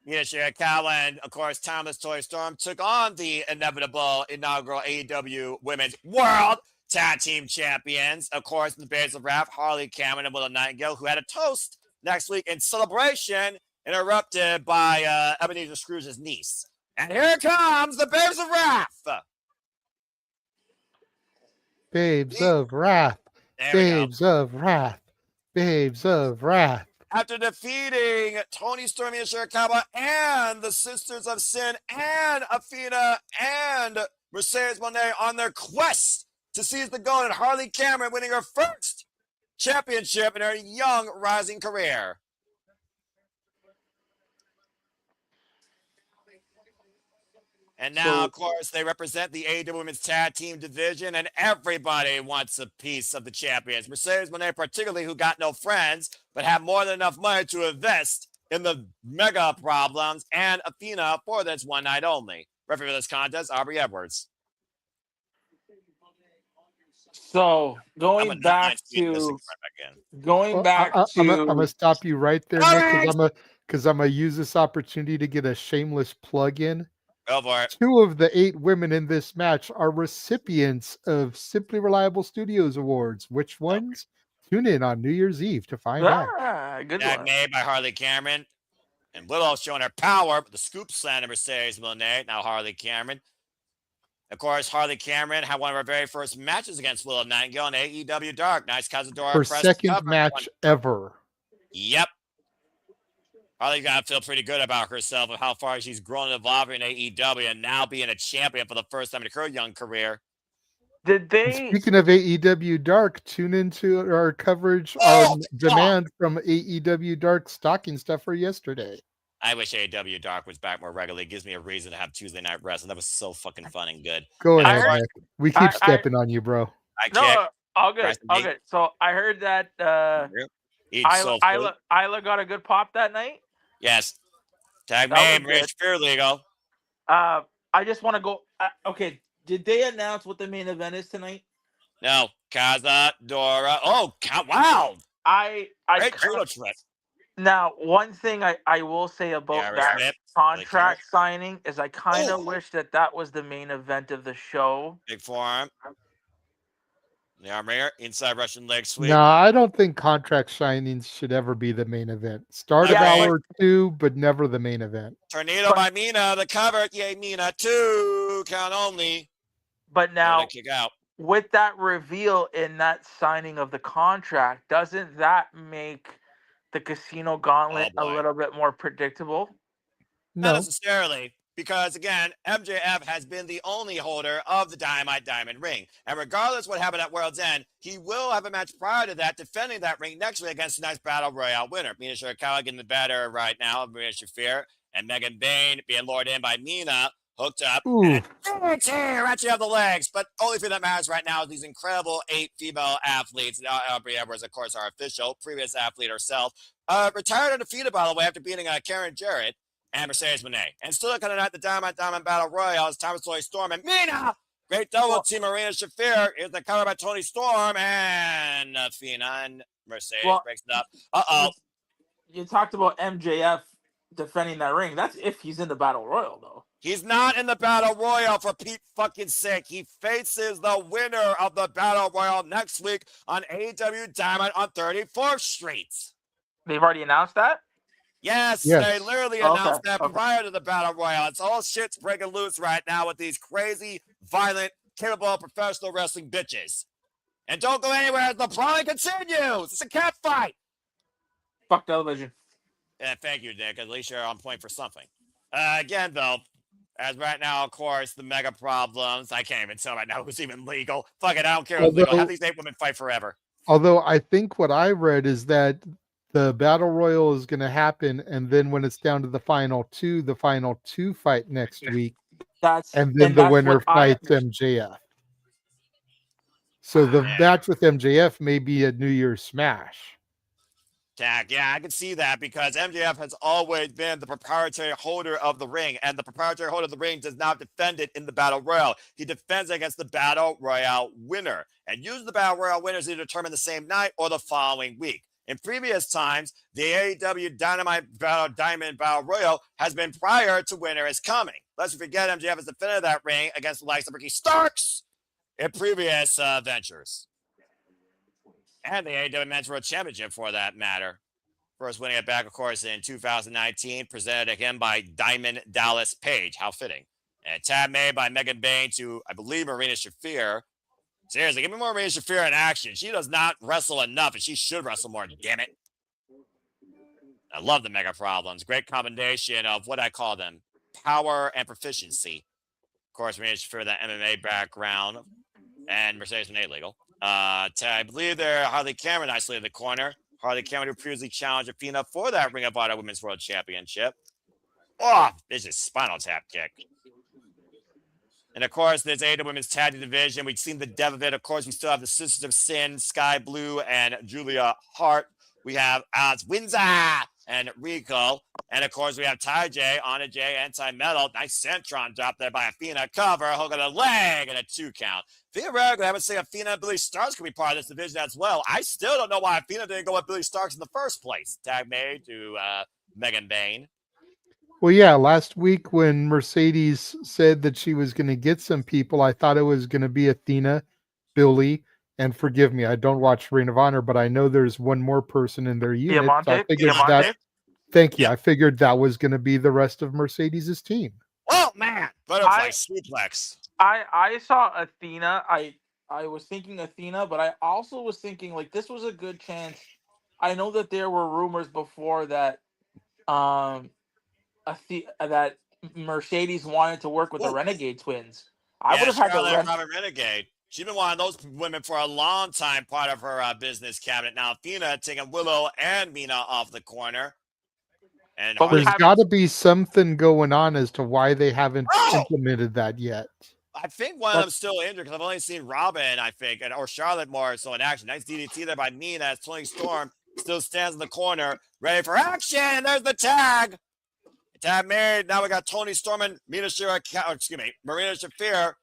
Mina Shirakawa and, of course, Timeless Toy Storm took on the inevitable inaugural AEW Women's World Tag Team Champions. Of course, in the base of Wrath, Harley, Cameron, and Willow Nightingale, who had a toast next week in celebration, interrupted by Ebenezer Scrooge's niece. And here comes the Babes of Wrath. Babes of Wrath. Babes of Wrath. Babes of Wrath. After defeating Toni, Stormy, and Shirakawa, and the Sisters of Sin, and Athena, and Mercedes Moné on their quest to seize the gold, and Harley Cameron winning her first championship in her young rising career. And now, of course, they represent the AEW Women's Tag Team Division, and everybody wants a piece of the champions. Mercedes Moné, particularly, who got no friends, but have more than enough money to invest in the Mega Problems, and Athena for this one night only. Referee for this contest, Aubrey Edwards. So going back to I'm gonna stop you right there, Nick, because I'm gonna use this opportunity to get a shameless plug in. Go for it. 2 of the 8 women in this match are recipients of Simply Reliable Studios Awards. Which ones? Tune in on New Year's Eve to find out. Good Tag one. made by Harley Cameron. And Willow showing her power, but the scoop slam to Mercedes Moné, now Harley Cameron. Of course, Harley Cameron had one of her very first matches against Willow Nightingale in AEW Dark. Nice Cazadora. Her second match ever. Yep. Harley's got to feel pretty good about herself and how far she's grown and evolved in AEW and now being a champion for the first time in her young career. Did they? Speaking of AEW Dark, tune into our coverage, our demand from AEW Dark stocking stuffer yesterday. I wish AEW Dark was back more regularly. It gives me a reason to have Tuesday Night Wrestling. That was so fucking fun and good. Go And ahead, Nick. We keep stepping on you, bro. All good. So I heard that Isla got a good pop that night. Yes. Tag name, Rich Fear Legal. I just want to go. Okay. Did they announce what the main event is tonight? No. Kaza, Dora. Oh, wow. Great trip. Now, one thing I will say about that contract signing is I kind of wish that was the main event of the show. Big forearm. The armor, inside Russian leg sweep. No, I don't think contract signings should ever be the main event. Start of hour 2, but never the main event. Tornado by Mina, the cover. Yay, Mina, 2 count only. But now, kick out. With that reveal in that signing of the contract, doesn't that make the Casino Gauntlet a little bit more predictable? No. Not necessarily. Because, again, MJF has been the only holder of the Dynamite Diamond Ring. And regardless what happened at World's End, he will have a match prior to that defending that ring next week against tonight's Battle Royale winner. Mina Shirakawa getting the better right now of Marina Shafir. And Megan Baune being lured in by Mina, hooked up. And actually have the legs. But only thing that matters right now is these incredible 8 female athletes. Aubrey Edwards, of course, our official, previous athlete herself. Retired undefeated, by the way, after beating Karen Jarrett. And Mercedes Moné. And still coming at the Diamond Battle Royale is Thomas Lloyd Storm and Mina. Great double team. Marina Shafir is the cover by Toni Storm and Athena and Mercedes breaks it up. You talked about MJF defending that ring. That's if he's in the Battle Royal, though. He's not in the Battle Royal, for Pete fucking sake. He faces the winner of the Battle Royal next week on AEW Dynamite on 34th Street. They've already announced that? Yes, they literally announced that prior to the Battle Royale. It's all shit's breaking loose right now with these crazy, violent, capable professional wrestling bitches. And don't go anywhere as the brawling continues. It's a cat fight. Fuck television. Yeah, thank you, Nick. At least you're on point for something. Again, though, as right now, of course, the mega problems. I can't even tell right now who's even legal. Fuck it, I don't care who's legal. Have these 8 women fight forever. Although I think what I read is that the Battle Royal is going to happen, and then when it's down to the final two fight next week, and then the winner fights MJF. So the match with MJF may be a New Year's Smash. Yeah, I can see that because MJF has always been the proprietary holder of the ring, and the proprietary holder of the ring does not defend it in the Battle Royal. He defends against the Battle Royal winner, and usually the Battle Royal winners is either determined the same night or the following week. In previous times, the AEW Dynamite Diamond Battle Royal has been prior to winter is coming. Let's forget MJF has defended that ring against the likes of Ricky Starks in previous ventures. And the AEW Men's World Championship, for that matter. First winning it back, of course, in 2019, presented to him by Diamond Dallas Page. How fitting. And a tab made by Megan Baune to, I believe, Marina Shafir. Seriously, give me more Marina Shafir in action. She does not wrestle enough, and she should wrestle more, damn it. I love the mega problems. Great combination of what I call them, power and proficiency. Of course, Marina Shafir, that MMA background, and Mercedes Moné legal. I believe they're Harley Cameron nicely in the corner. Harley Cameron, who previously challenged Athena for that Ring of Honor Women's World Championship. Oh, this is spinal tap kick. And, of course, there's AEW Women's Tag Team Division. We've seen the depth of it. Of course, we still have the Sisters of Sin, Sky Blue, and Julia Hart. We have Windsor and Rico. And, of course, we have Ty J, Anna J, Anti-Metal. Nice Centron drop there by Athena. Cover, hook on a leg, and a 2 count. Theoretically, I would say Athena and Billy Starks could be part of this division as well. I still don't know why Athena didn't go with Billy Starks in the first place. Tag made to Megan Baune. Well, yeah, last week when Mercedes said that she was going to get some people, I thought it was going to be Athena, Billy, and forgive me, I don't watch Ring of Honor, but I know there's one more person in their unit. Diamante, so I figured thank you. I figured that was going to be the rest of Mercedes' team. Oh, man. Butterfly suplex. I saw Athena. I was thinking Athena, but I also was thinking, like, this was a good chance. I know that there were rumors before that that Mercedes wanted to work with the Renegade Twins. I would have had Charlotte Robin Renegade. She's been one of those women for a long time, part of her business cabinet. Now, Athena taking Willow and Mina off the corner. And there's got to be something going on as to why they haven't implemented that yet. I think one of them's still injured because I've only seen Robin, I think, or Charlotte more so in action. Nice DDT there by Mina as Toni Storm still stands in the corner, ready for action. And there's the tag. Tag made. Now we got Toni Storm and Marina Shafir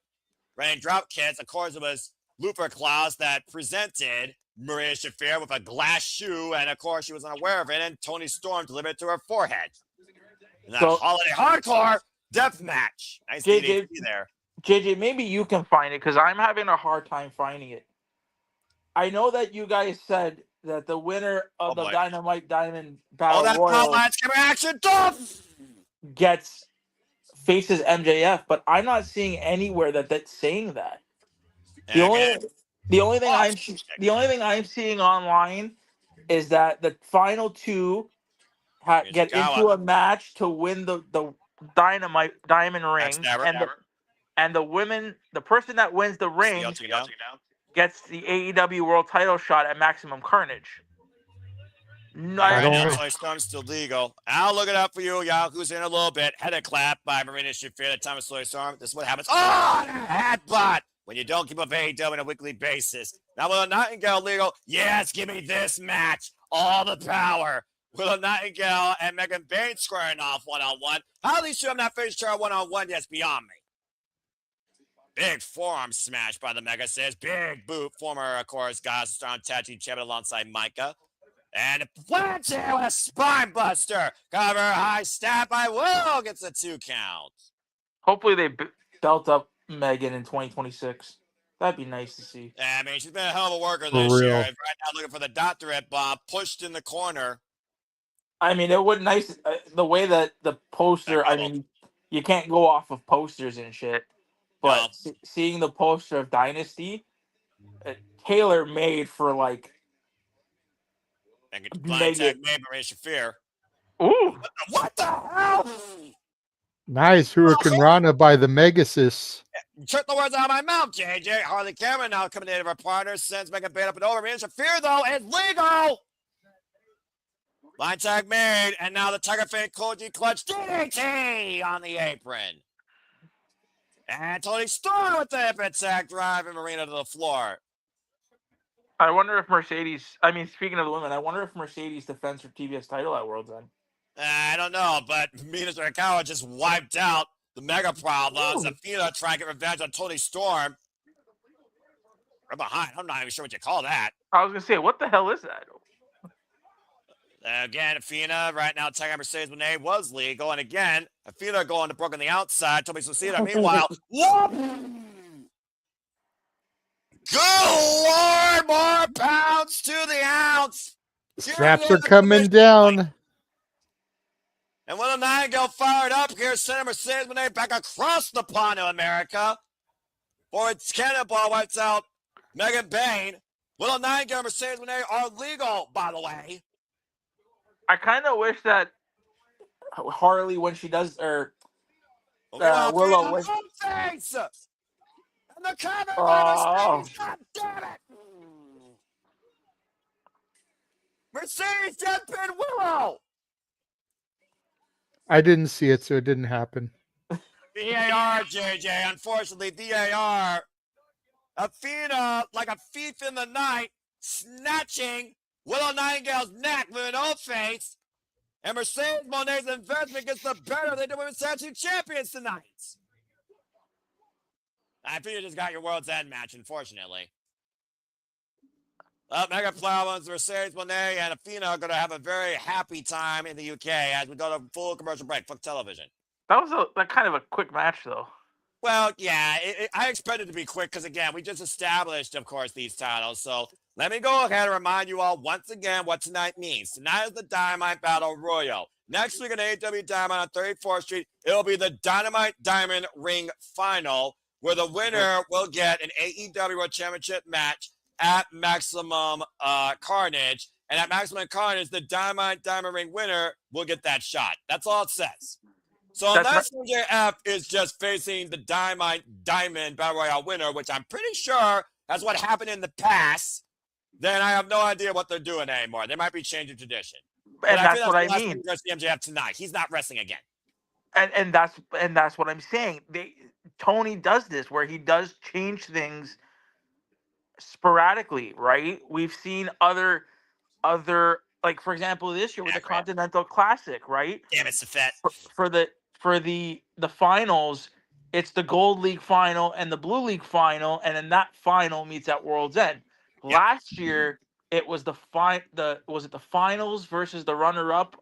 running drop kicks. Of course, it was Luther Klaus that presented Marina Shafir with a glass shoe, and of course, she was unaware of it, and Toni Storm delivered it to her forehead. And that holiday hardcore death match. Nice DDT there. JJ, maybe you can find it because I'm having a hard time finding it. I know that you guys said that the winner of the Dynamite Diamond Battle Royal faces MJF, but I'm not seeing anywhere that's saying that. The only thing I'm seeing online is that the final two get into a match to win the diamond ring, and the person that wins the ring gets the AEW World Title shot at Maximum Carnage. Toni Storm's still legal. I'll look it up for you. Yahoo's in a little bit. Head a clap by Marina Shafir at the time of Toni Storm. This is what happens. Headbutt when you don't keep up AEW on a weekly basis. Now, Willow Nightingale legal? Yes, give me this match. All the power. Willow Nightingale and Megan Bain squaring off one-on-one. How these two have not faced each other one-on-one yet is beyond me. Big forearm smash by the Mega says. Big boot. Former, of course, guys strong tag team champion alongside Micah. And Fletcher with a spine buster. Cover high stab by Willow. Gets a 2 count. Hopefully they belt up Megan in 2026. That'd be nice to see. Yeah, I mean, she's been a hell of a worker this year. Right now looking for the doctorate bomb. Pushed in the corner. I mean, it would nice the way that the poster, I mean, you can't go off of posters and shit. But seeing the poster of Dynasty, tailor-made for, like, Megan Shafir. Ooh. What the hell? Nice Hurricane Rana by the Megasis. Took the words out of my mouth, JJ. Harley Cameron now coming in of her partner. Sends Megan Bain up and over. Marina Shafir, though, is legal. Line tag made. And now the Tiger Fang Koji clutch DDT on the apron. And Toni Storm with the hip attack, driving Marina to the floor. I wonder if speaking of the women, I wonder if Mercedes defends her TBS title at World's End. I don't know, but Mina Shirakawa just wiped out the Mega Problems. Athena trying to get revenge on Toni Storm. Right behind. I'm not even sure what you call that. I was going to say, what the hell is that? Again, Athena right now tagging Mercedes Moné was legal. And again, Athena going to Brooke on the outside. Toby Suicida. Meanwhile, good Lord, more pounds to the ounce. Straps are coming down. And Willow Nightingale fired up here, sending Mercedes Moné back across the pond to America. For its cannonball wipes out Megan Bain. Willow Nightingale and Mercedes Moné are legal, by the way. I kind of wish that Harley, when she does, or Willow, when face and the cover by Mercedes. God damn it! Mercedes just pinned Willow. I didn't see it, so it didn't happen. VAR, JJ. Unfortunately, VAR. Athena, like a thief in the night, snatching Willow Nightingale's neck with an old face. And Mercedes Moné's investment gets the better of the Women's Tag Team Champions tonight. I think you just got your World's End match, unfortunately. Mega Problems, Mercedes Moné, and Athena are going to have a very happy time in the UK as we go to full commercial break. Fuck television. That was kind of a quick match, though. Well, yeah, I expect it to be quick because, again, we just established, of course, these titles. So let me go ahead and remind you all once again what tonight means. Tonight is the Dynamite Battle Royal. Next week on AEW Dynamite on 34th Street, it'll be the Dynamite Diamond Ring Final, where the winner will get an AEW World Championship match at Maximum Carnage. And at Maximum Carnage, the Diamond Ring winner will get that shot. That's all it says. So unless MJF is just facing the Diamond Battle Royale winner, which I'm pretty sure that's what happened in the past, then I have no idea what they're doing anymore. They might be changing tradition. And that's what I mean. We're going to see MJF tonight. He's not wrestling again. And that's what I'm saying. Toni does this where he does change things sporadically, right? We've seen other like, for example, this year with the Continental Classic, right? Damn it, Safet. For the finals, it's the Gold League final and the Blue League final, and then that final meets at World's End. Yep. Last year, it was the finals versus the runner-up.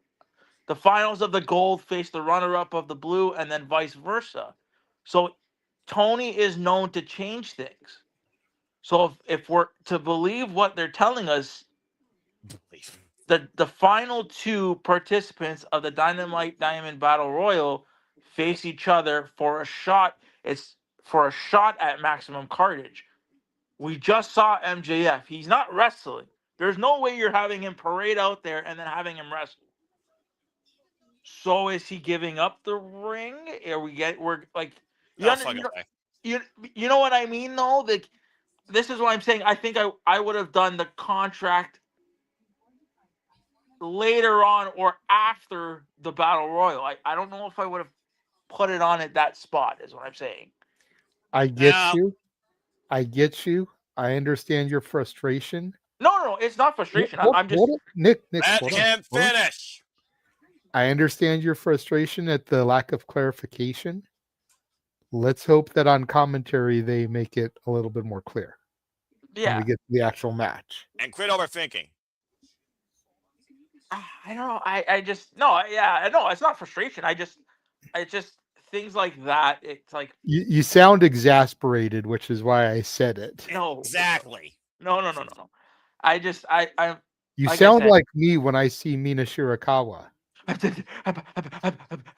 The finals of the gold face the runner-up of the blue, and then vice versa. So Toni is known to change things. So if we're to believe what they're telling us, the final two participants of the Dynamite Diamond Battle Royal face each other for a shot. It's for a shot at Maximum Carnage. We just saw MJF. He's not wrestling. There's no way you're having him parade out there and then having him wrestle. So is he giving up the ring? We're like, you know what I mean though? Like, this is what I'm saying. I think I would have done the contract later on or after the Battle Royal. I don't know if I would have put it on at that spot, is what I'm saying. I get you. I understand your frustration. No, it's not frustration. I'm just Nick. Let him finish. I understand your frustration at the lack of clarification. Let's hope that on commentary they make it a little bit more clear. Yeah. When we get to the actual match. And quit overthinking. I don't know. No, it's not frustration. I just things like that. It's like you sound exasperated, which is why I said it. No, exactly. No. You sound like me when I see Mina Shirakawa.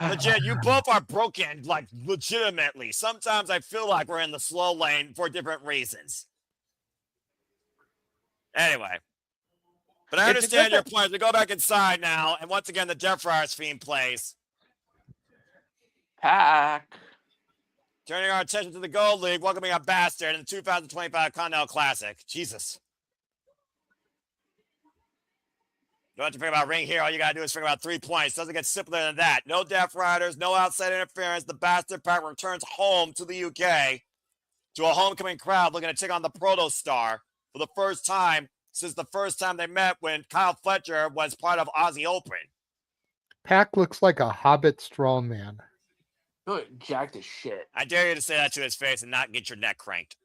Legit, you both are broken, like legitimately. Sometimes I feel like we're in the slow lane for different reasons. Anyway, but I understand your point. We go back inside now, and once again, the Death Friars theme plays. Pack. Turning our attention to the Gold League, welcoming a bastard in the 2025 Continental Classic. Jesus. You don't have to think about ring here. All you got to do is think about 3 points. Doesn't get simpler than that. No Death Riders, no outside interference. The Bastard Pack returns home to the UK to a homecoming crowd looking to take on the Proto Star for the first time since the first time they met when Kyle Fletcher was part of Aussie Open. Pack looks like a Hobbit strongman. Good, jacked as shit. I dare you to say that to his face and not get your neck cranked.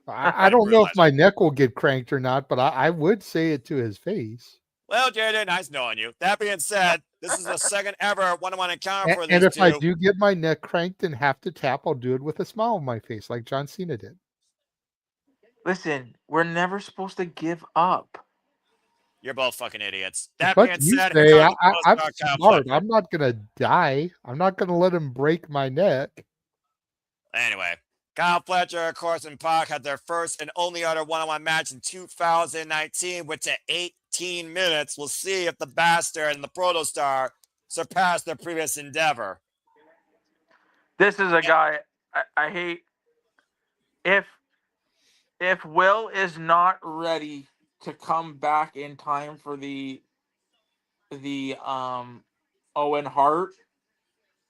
I don't know if my neck will get cranked or not, but I would say it to his face. Well, JJ, nice knowing you. That being said, this is the second ever one-on-one encounter for these two. And if two. I do get my neck cranked and have to tap, I'll do it with a smile on my face like John Cena did. Listen, we're never supposed to give up. You're both fucking idiots. That but being you said, say, I'm smart. I'm not going to die. I'm not going to let him break my neck. Anyway, Kyle Fletcher, of course, and Pac had their first and only other one-on-one match in 2019, which at 18 minutes, we'll see if the Bastard and the Protostar surpass their previous endeavor. This is a guy I hate. If Will is not ready to come back in time for the Owen Hart,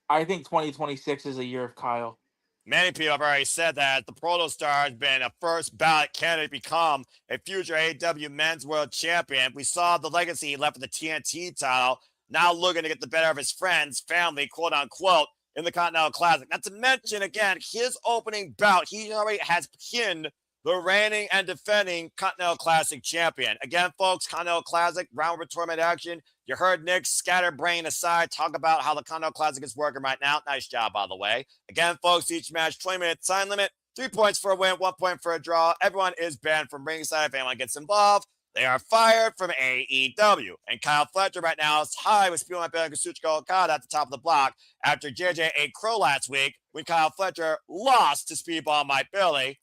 I think 2026 is a year of Kyle. Many people have already said that the Protostar has been a first ballot candidate to become a future AEW Men's World Champion. We saw the legacy he left with the TNT title, now looking to get the better of his friends, family, quote unquote, in the Continental Classic. Not to mention, again, his opening bout, he already has pinned the reigning and defending Continental Classic champion. Again, folks, Continental Classic, round of tournament action. You heard Nick scatterbrain aside talk about how the Continental Classic is working right now. Nice job, by the way. Again, folks, each match, 20-minute time limit, 3 points for a win, 1 point for a draw. Everyone is banned from ringside. If anyone gets involved, they are fired from AEW. And Kyle Fletcher right now is high with Speedball and Kazuchika Okada at the top of the block after JJ ate crow last week when Kyle Fletcher lost to Speedball Mike Billy.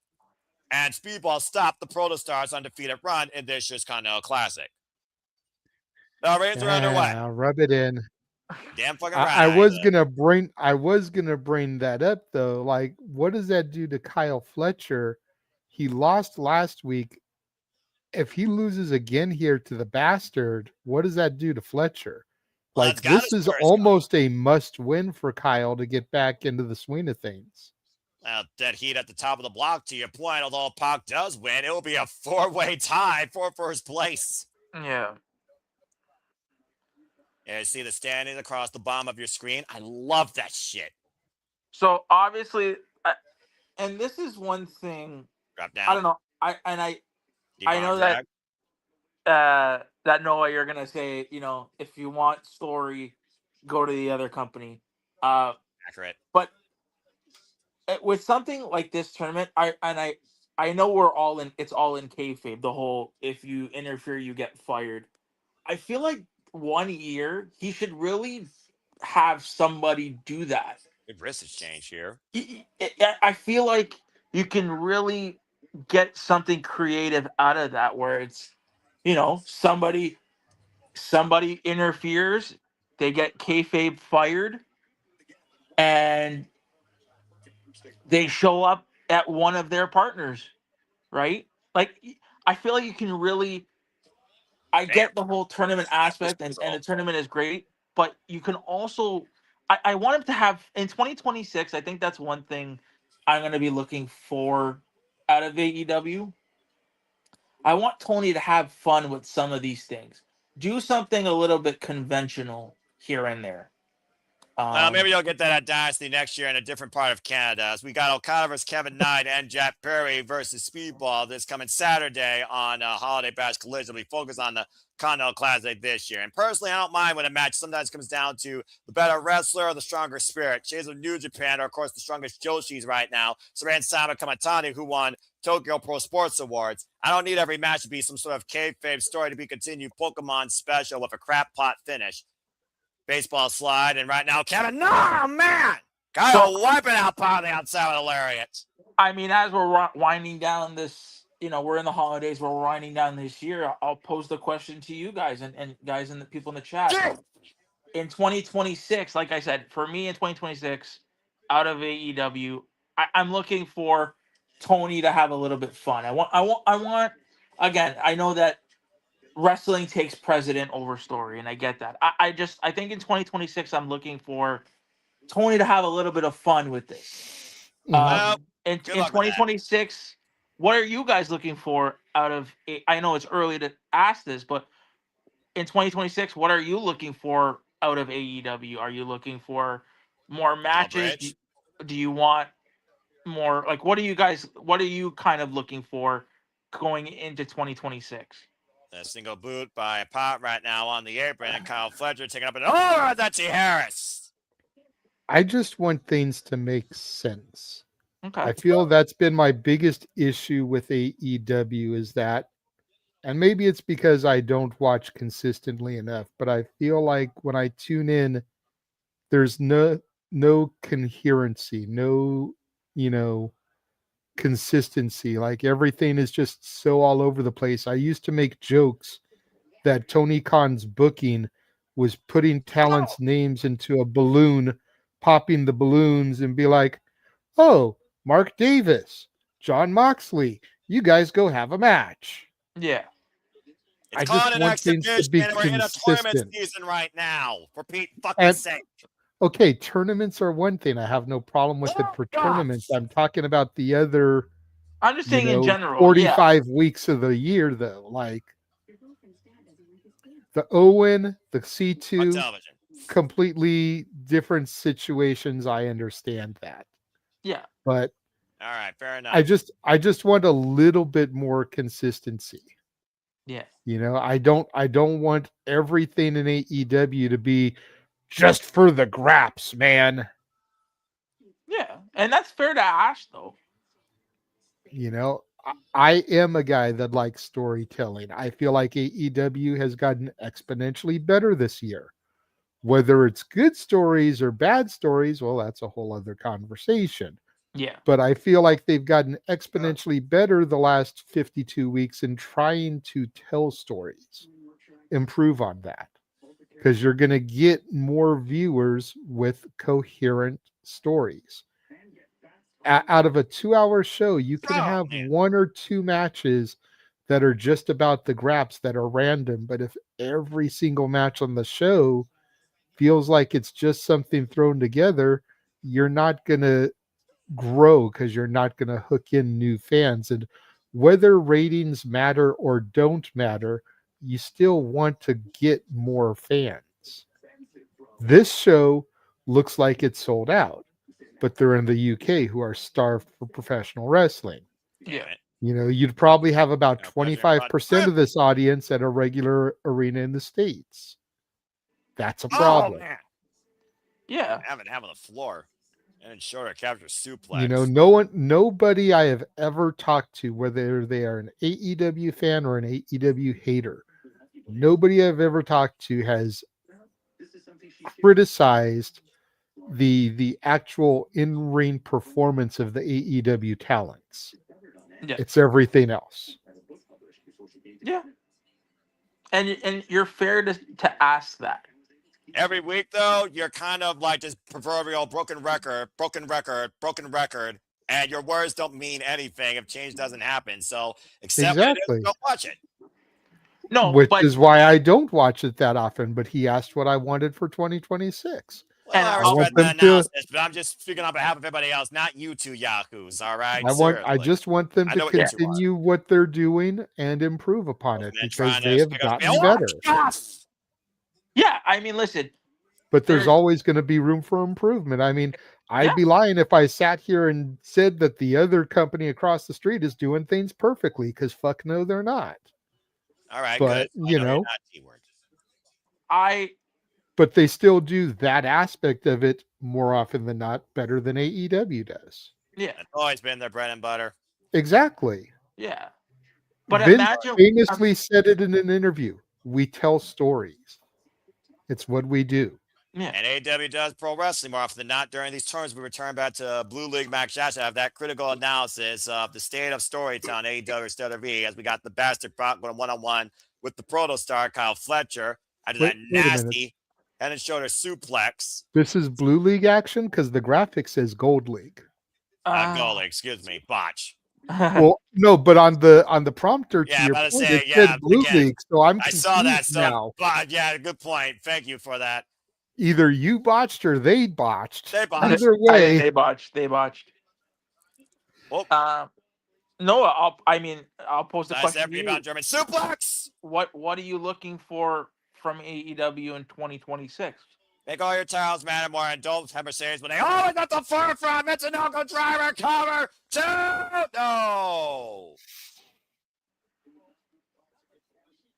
And Speedball stopped the Protostars' undefeated run in this year's Continental Classic. The ratings are underway. Rub it in. Damn fucking right. I was gonna bring that up though. Like, what does that do to Kyle Fletcher? He lost last week. If he loses again here to the Bastard, what does that do to Fletcher? Well, Like, this is almost a must-win for Kyle to get back into the swing of things. Well, dead heat at the top of the block, to your point. Although Pac does win, it will be a 4-way tie for first place. Yeah. Yeah, see the standings across the bottom of your screen? I love that shit. So, obviously, and this is one thing. Drop down. I don't know. I know that that Noah, you're gonna say, if you want story, go to the other company. Accurate. But with something like this tournament, I know we're all in. It's all in kayfabe. The whole if you interfere, you get fired. I feel like 1 year he should really have somebody do that. Good wrist exchange here. I feel like you can really get something creative out of that, where it's, somebody interferes, they get kayfabe fired, and they show up at one of their partners, right? Like, I feel like you can really. I get the whole tournament aspect, and the tournament is great, but you can also. I want him to have in 2026. I think that's one thing I'm going to be looking for out of AEW. I want Toni to have fun with some of these things. Do something a little bit conventional here and there. Maybe you'll get that at Dynasty next year in a different part of Canada. As we got Okada versus Kevin Knight and Jack Perry versus Speedball this coming Saturday on Holiday Bash Collision. We focus on the Continental Classic this year. And personally, I don't mind when a match sometimes comes down to the better wrestler or the stronger spirit. Shades of New Japan are, of course, the strongest Joshis right now. Saran Sama Kamatani, who won Tokyo Pro Sports Awards. I don't need every match to be some sort of kayfabe story to be continued Pokemon special with a crap pot finish. Baseball slide, and right now, Kevin, no, man! Kyle wiping out part of the outside with a lariat. I mean, as we're winding down this, we're in the holidays, we're winding down this year, I'll pose the question to you guys and guys and the people in the chat. In 2026, like I said, for me in 2026, out of AEW, I'm looking for Toni to have a little bit fun. I want, again, I know that wrestling takes precedent over story, and I get that. I think in 2026, I'm looking for Toni to have a little bit of fun with this. In 2026, what are you guys looking for out of? I know it's early to ask this, but in 2026, what are you looking for out of AEW? Are you looking for more matches? Do you want more? Like, what are you kind of looking for going into 2026? A single boot by Pop right now on the apron, and Kyle Fletcher taking up an that's Harris. I just want things to make sense. Okay. I feel that's been my biggest issue with AEW is that, and maybe it's because I don't watch consistently enough, but I feel like when I tune in, there's no coherency, no, consistency. Like, everything is just so all over the place. I used to make jokes that Tony Khan's booking was putting talents' names into a balloon, popping the balloons, and be like, oh, Mark Davis, John Moxley, you guys go have a match. Yeah. I just want things to be consistent. We're in a tournament season right now, for Pete fucking sake. Okay, tournaments are one thing. I have no problem with it for tournaments. I'm talking about the other. I'm just saying in general. 45 weeks of the year, though. Like the Owen, the C2, completely different situations. I understand that. Yeah. But all right, fair enough. I just want a little bit more consistency. Yeah. I don't want everything in AEW to be just for the graps, man. Yeah, and that's fair to ask, though. I am a guy that likes storytelling. I feel like AEW has gotten exponentially better this year. Whether it's good stories or bad stories, well, that's a whole other conversation. Yeah. But I feel like they've gotten exponentially better the last 52 weeks in trying to tell stories, improve on that. because you're going to get more viewers with coherent stories. Out of a 2-hour show, you can have 1 or 2 matches that are just about the graps that are random. But if every single match on the show feels like it's just something thrown together, you're not going to grow because you're not going to hook in new fans. And whether ratings matter or don't matter, you still want to get more fans. This show looks like it's sold out, but they're in the UK who are starved for professional wrestling. Yeah. You know, you'd probably have about 25% of this audience at a regular arena in the States. That's a problem. Man. Yeah. Having the floor and shorter capture suplex. You know, nobody I have ever talked to, whether they are an AEW fan or an AEW hater, nobody I've ever talked to has criticized the actual in-ring performance of the AEW talents. Yeah. It's everything else. Yeah. And you're fair to ask that. Every week, though, you're kind of like this proverbial broken record, and your words don't mean anything if change doesn't happen. So, accept it, don't watch it. No, which is why I don't watch it that often. But he asked what I wanted for 2026. Well, I respect that analysis, but I'm just speaking on behalf of everybody else, not you two yahoos. All right, I just want them to continue what they're doing and improve upon it because they have gotten better. Yeah, I mean, listen. But there's always going to be room for improvement. I mean, I'd be lying if I sat here and said that the other company across the street is doing things perfectly, because fuck no, they're not. All right, but good. You know, but they still do that aspect of it more often than not better than AEW does. Yeah, it's always been their bread and butter. Exactly. Yeah, but Vince imagine famously said it in an interview. We tell stories. It's what we do. Yeah. And AEW does pro wrestling more often than not. During these tournaments, we return back to Blue League Max Shash to have that critical analysis of the state of storytelling AEW WWE, as we got the Bastard Brock going one-on-one with the Proto Star Kyle Fletcher after that nasty head and shoulder suplex. This is Blue League action because the graphic says Gold League. Gold League, excuse me, botch. Well, no, but on the prompter to your point, it said Blue League, so I saw that. So now. Yeah, good point. Thank you for that. Either you botched or they botched. Either way, they botched. Oh. Noah, I'll pose the question to you. About German suplex. What are you looking for from AEW in 2026? Make all your titles matter more, and don't have Mercedes when they always at the forefront. It's a no-go driver cover. No.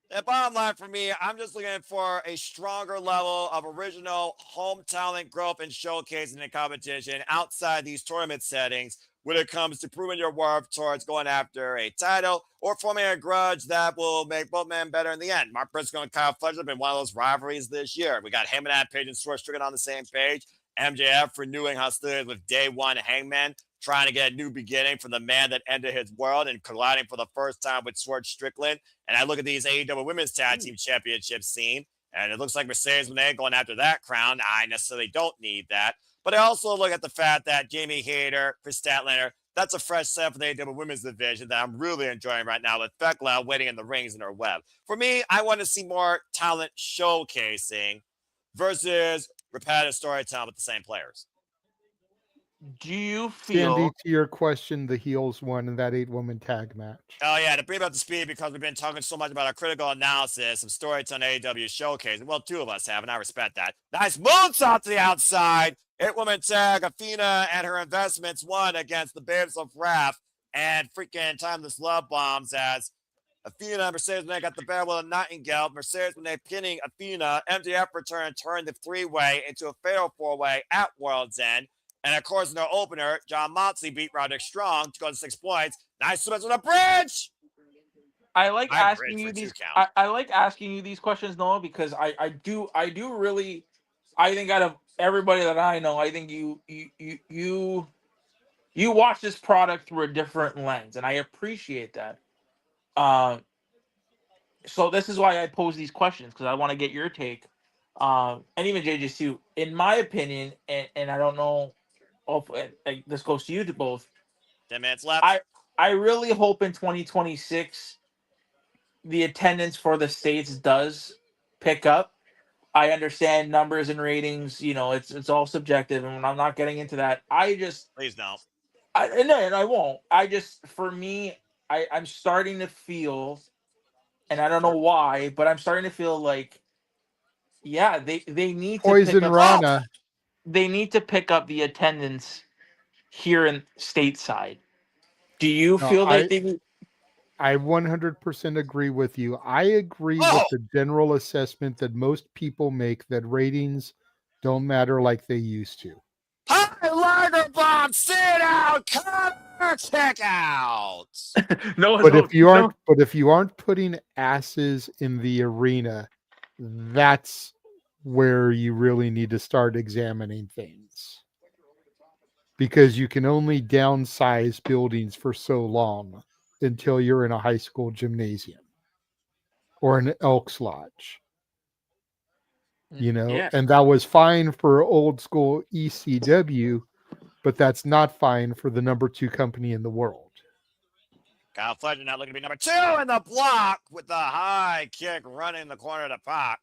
The bottom line for me, I'm just looking for a stronger level of original home talent growth and showcasing the competition outside these tournament settings when it comes to proving your worth towards going after a title or forming a grudge that will make both men better in the end. Mark Briscoe and Kyle Fletcher have been one of those rivalries this year. We got him and that page and Swerve Strickland on the same page. MJF renewing hostilities with Day One Hangman, trying to get a new beginning from the man that ended his world and colliding for the first time with Swerve Strickland. And I look at these AEW Women's Tag Team Championship scene, and it looks like Mercedes Moné going after that crown. I necessarily don't need that. But I also look at the fact that Jamie Hayter, Chris Statlander, that's a fresh set for the AEW Women's Division that I'm really enjoying right now with Thekla waiting in the rings in her web. For me, I want to see more talent showcasing versus repetitive storytelling with the same players. Do you feel, Sandy, to your question, the heels won in that 8-woman tag match? Oh, yeah, to bring up the speed, because we've been talking so much about our critical analysis of storytelling AEW showcase. Well, two of us have, and I respect that. Nice moonsault to the outside. 8-woman tag, Athena and her investments won against the Babes of Wrath and freaking Timeless Love Bombs as Athena and Mercedes Moné got the barrel of Nightingale. Mercedes Moné pinning Athena. MJF return turned the three-way into a fatal four-way at World's End. And of course, in their opener, John Moxley beat Roderick Strong to go to 6 points. Nice switch on the bridge. I like asking you these. I like asking you these questions, Noah, because I do really. I think out of everybody that I know, I think you watch this product through a different lens, and I appreciate that. So this is why I pose these questions, because I want to get your take and even JJC, in my opinion, and I don't know if this goes to you to both. 10 minutes left. I really hope in 2026 the attendance for the States does pick up. I understand numbers and ratings, it's all subjective, and I'm not getting into that. Please don't. And I won't. For me, I'm starting to feel, and I don't know why, but I'm starting to feel like, yeah, they need to pick Poison up. Rana. They need to pick up the attendance here in stateside. Do you No, feel like they? I 100% agree with you. I agree with the general assessment that most people make that ratings don't matter like they used to. High Liger Bomb, sit out, cover, check out. But if you aren't putting asses in the arena, that's where you really need to start examining things. Because you can only downsize buildings for so long until you're in a high school gymnasium or an Elks Lodge. And that was fine for old school ECW, but that's not fine for the number 2 company in the world. Kyle Fletcher now looking to be number 2 in the block with the high kick running in the corner of the Pac.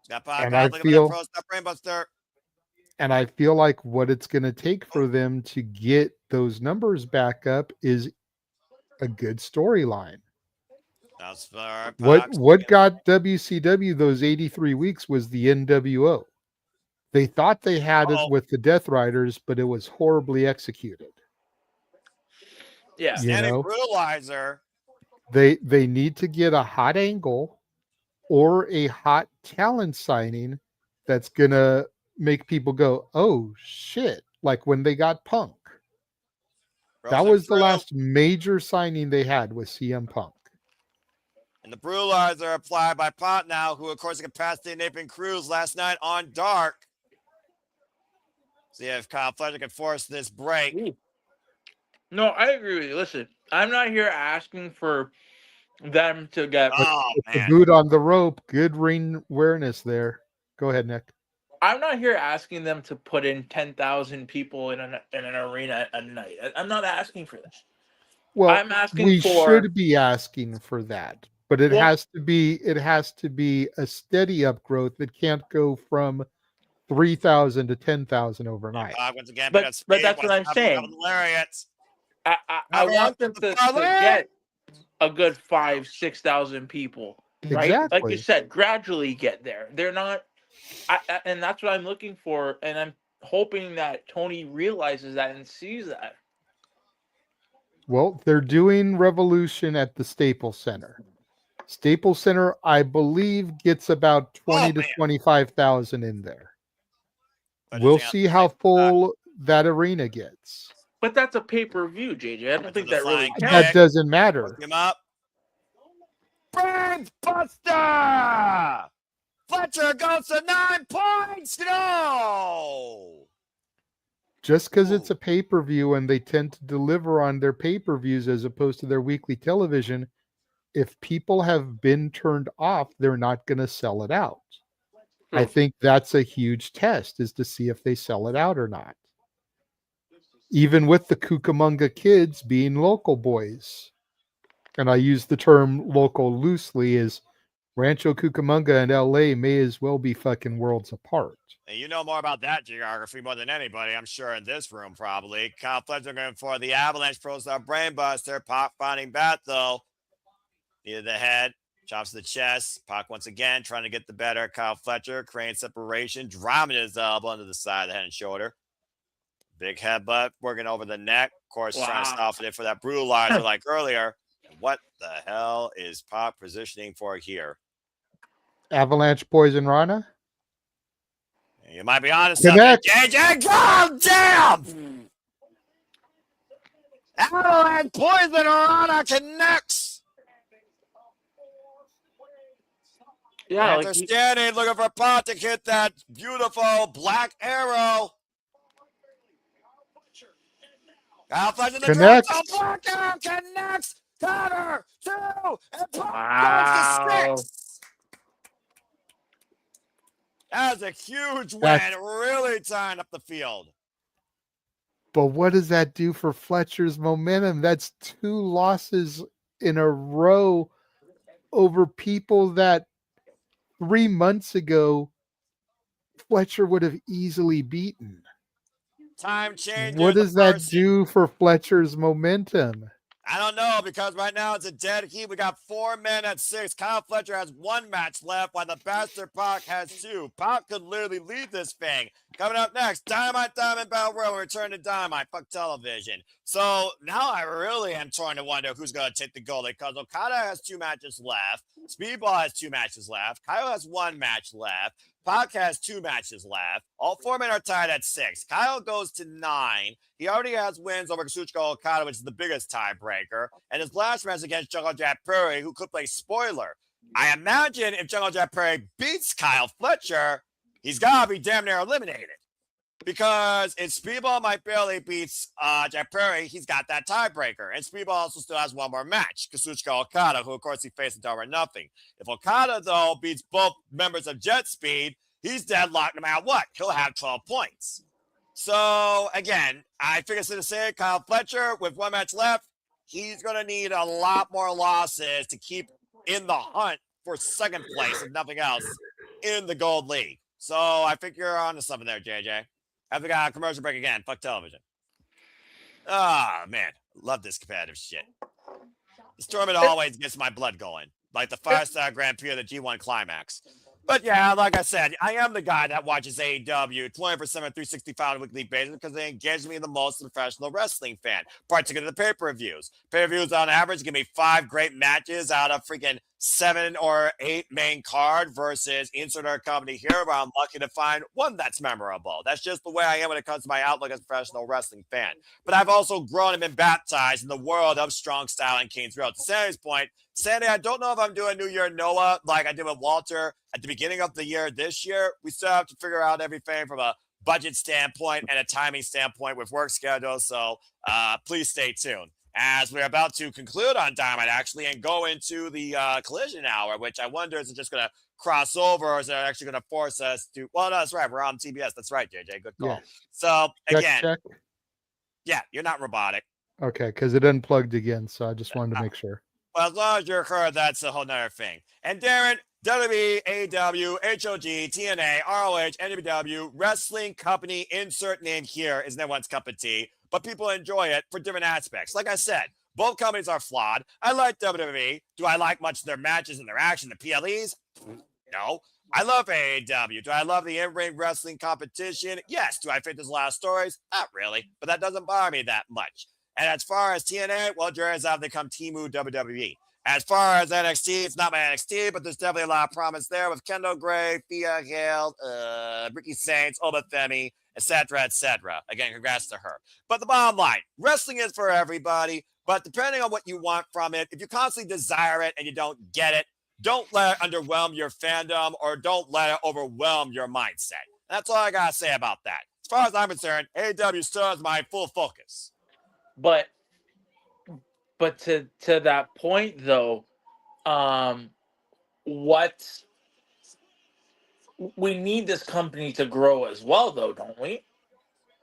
Got Pac out looking for that pro step brainbuster. And I feel like what it's going to take for them to get those numbers back up is a good storyline. What got WCW those 83 weeks was the NWO. They thought they had it with the Death Riders, but it was horribly executed. Yeah, brutalizer. They need to get a hot angle or a hot talent signing that's gonna make people go, "Oh shit!" Like when they got Punk. That was the last major signing they had with CM Punk. And the brutalizer applied by Pot now, who of course incapacitated Cruz last night on Dark. See if Kyle Fletcher can force this break. No, I agree with you. Listen, I'm not here asking for them to get the boot on the rope. Good ring awareness there. Go ahead, Nick. I'm not here asking them to put in 10,000 people in an arena a night. I'm not asking for this. Well, I'm asking we should be asking for that, but it has to be a steady upgrowth. It can't go from 3,000 to 10,000 overnight. Once again, but that's what I'm saying. I want them to get a good 5,000-6,000 people, right? Exactly. Like you said, gradually get there. They're not, and that's what I'm looking for, and I'm hoping that Toni realizes that and sees that. Well, they're doing Revolution at the Staples Center. Staples Center, I believe, gets about 20 to 25,000 in there. We'll see how full that arena gets. But that's a pay-per-view, JJ. I don't think that really counts. That doesn't matter. Him up. Brains Buster! Fletcher goes to 9 points. No! Just because it's a pay-per-view and they tend to deliver on their pay-per-views as opposed to their weekly television, if people have been turned off, they're not going to sell it out. I think that's a huge test, is to see if they sell it out or not. Even with the Cucamonga kids being local boys. And I use the term local loosely, is Rancho Cucamonga and LA may as well be fucking worlds apart. And you know more about that geography more than anybody, I'm sure, in this room, probably. Kyle Fletcher going for the Avalanche Pro Star Brainbuster. Pac finding bat, though. Near the head. Chops the chest. Pac once again trying to get the better. Kyle Fletcher, crane separation, driving his elbow into the side of the head and shoulder. Big headbutt, working over the neck. Of course, trying to soften it for that brutalizer like earlier. And what the hell is Pac positioning for here? Avalanche Poison Rana? You might be honest. JJ, God damn! Avalanche Poison Rana connects. Yeah, they're standing looking for Pac to hit that beautiful black arrow. Kyle Fletcher connects. Connects. Cover 2 and Pac goes to 6. That was a huge win, That's- really tying up the field. But what does that do for Fletcher's momentum? That's 2 losses in a row over people that 3 months ago Fletcher would have easily beaten. Time changes. What does that do for Fletcher's momentum? I don't know, because right now it's a dead heat. We got 4 men at 6. Kyle Fletcher has 1 match left, while the bastard Pac has 2. Pac could literally lead this thing. Coming up next, Dynamite Battle Royal, return to Dynamite. Fuck television. So now I really am trying to wonder who's going to take the goal, because Okada has 2 matches left. Speedball has 2 matches left. Kyle has 1 match left. Pac has 2 matches left. All 4 men are tied at 6. Kyle goes to 9. He already has wins over Kazuchika Okada, which is the biggest tiebreaker. And his last match against Jungle Jack Perry, who could play spoiler. I imagine if Jungle Jack Perry beats Kyle Fletcher, he's got to be damn near eliminated. Because if Speedball might barely beats Jack Perry, he's got that tiebreaker. And Speedball also still has 1 more match, Kazuchika Okada, who of course he faced in Double or Nothing. If Okada, though, beats both members of Jet Speed, he's deadlocked no matter what. He'll have 12 points. So, again, I figure it's going to say Kyle Fletcher, with 1 match left, he's going to need a lot more losses to keep in the hunt for 2nd place, if nothing else, in the Gold League. So, I think you're on to something there, JJ. Have we got a commercial break again? Fuck television. Ah, man. Love this competitive shit. This tournament always gets my blood going. Like the 5-star Grand Prix of the G1 Climax. But yeah, like I said, I am the guy that watches AEW 24/7, 365 on a weekly basis, because they engage me the most as a professional wrestling fan, particularly the pay-per-views. Pay-per-views on average give me 5 great matches out of freaking 7 or 8 main card, versus insert our company here, where I'm lucky to find 1 that's memorable. That's just the way I am when it comes to my outlook as a professional wrestling fan. But I've also grown and been baptized in the world of strong style and King's Road. To Sandy's point, Sandy, I don't know if I'm doing New Year Noah like I did with Walter at the beginning of the year this year. We still have to figure out everything from a budget standpoint and a timing standpoint with work schedules. So please stay tuned, as we're about to conclude on Dynamite, actually, and go into the collision hour, which I wonder, is it just going to cross over, or is it actually going to force us to? Well, no, that's right. We're on TBS. That's right, JJ. Good call. Yeah. So, again, check. Yeah, you're not robotic. Okay, because it unplugged again, so I just wanted to make sure. Well, as long as you're heard, that's a whole nother thing. And Darren, WWE, AEW, HOG, TNA, ROH, NWW, wrestling company, insert name here, isn't everyone's cup of tea, but people enjoy it for different aspects. Like I said, both companies are flawed. I like WWE. Do I like much of their matches and their action, the PLEs? No. I love AEW. Do I love the in-ring wrestling competition? Yes. Do I think there's a lot of stories? Not really, but that doesn't bother me that much. And as far as TNA, well, Jerry's out to come Timu WWE. As far as NXT, it's not my NXT, but there's definitely a lot of promise there with Kendall Gray, Thea Hale, Ricky Saints, Obafemi, etc., etc. Again, congrats to her. But the bottom line, wrestling is for everybody, but depending on what you want from it, if you constantly desire it and you don't get it, don't let it underwhelm your fandom, or don't let it overwhelm your mindset. That's all I got to say about that. As far as I'm concerned, AEW still has my full focus. But to that point, though, what we need this company to grow as well, though, don't we?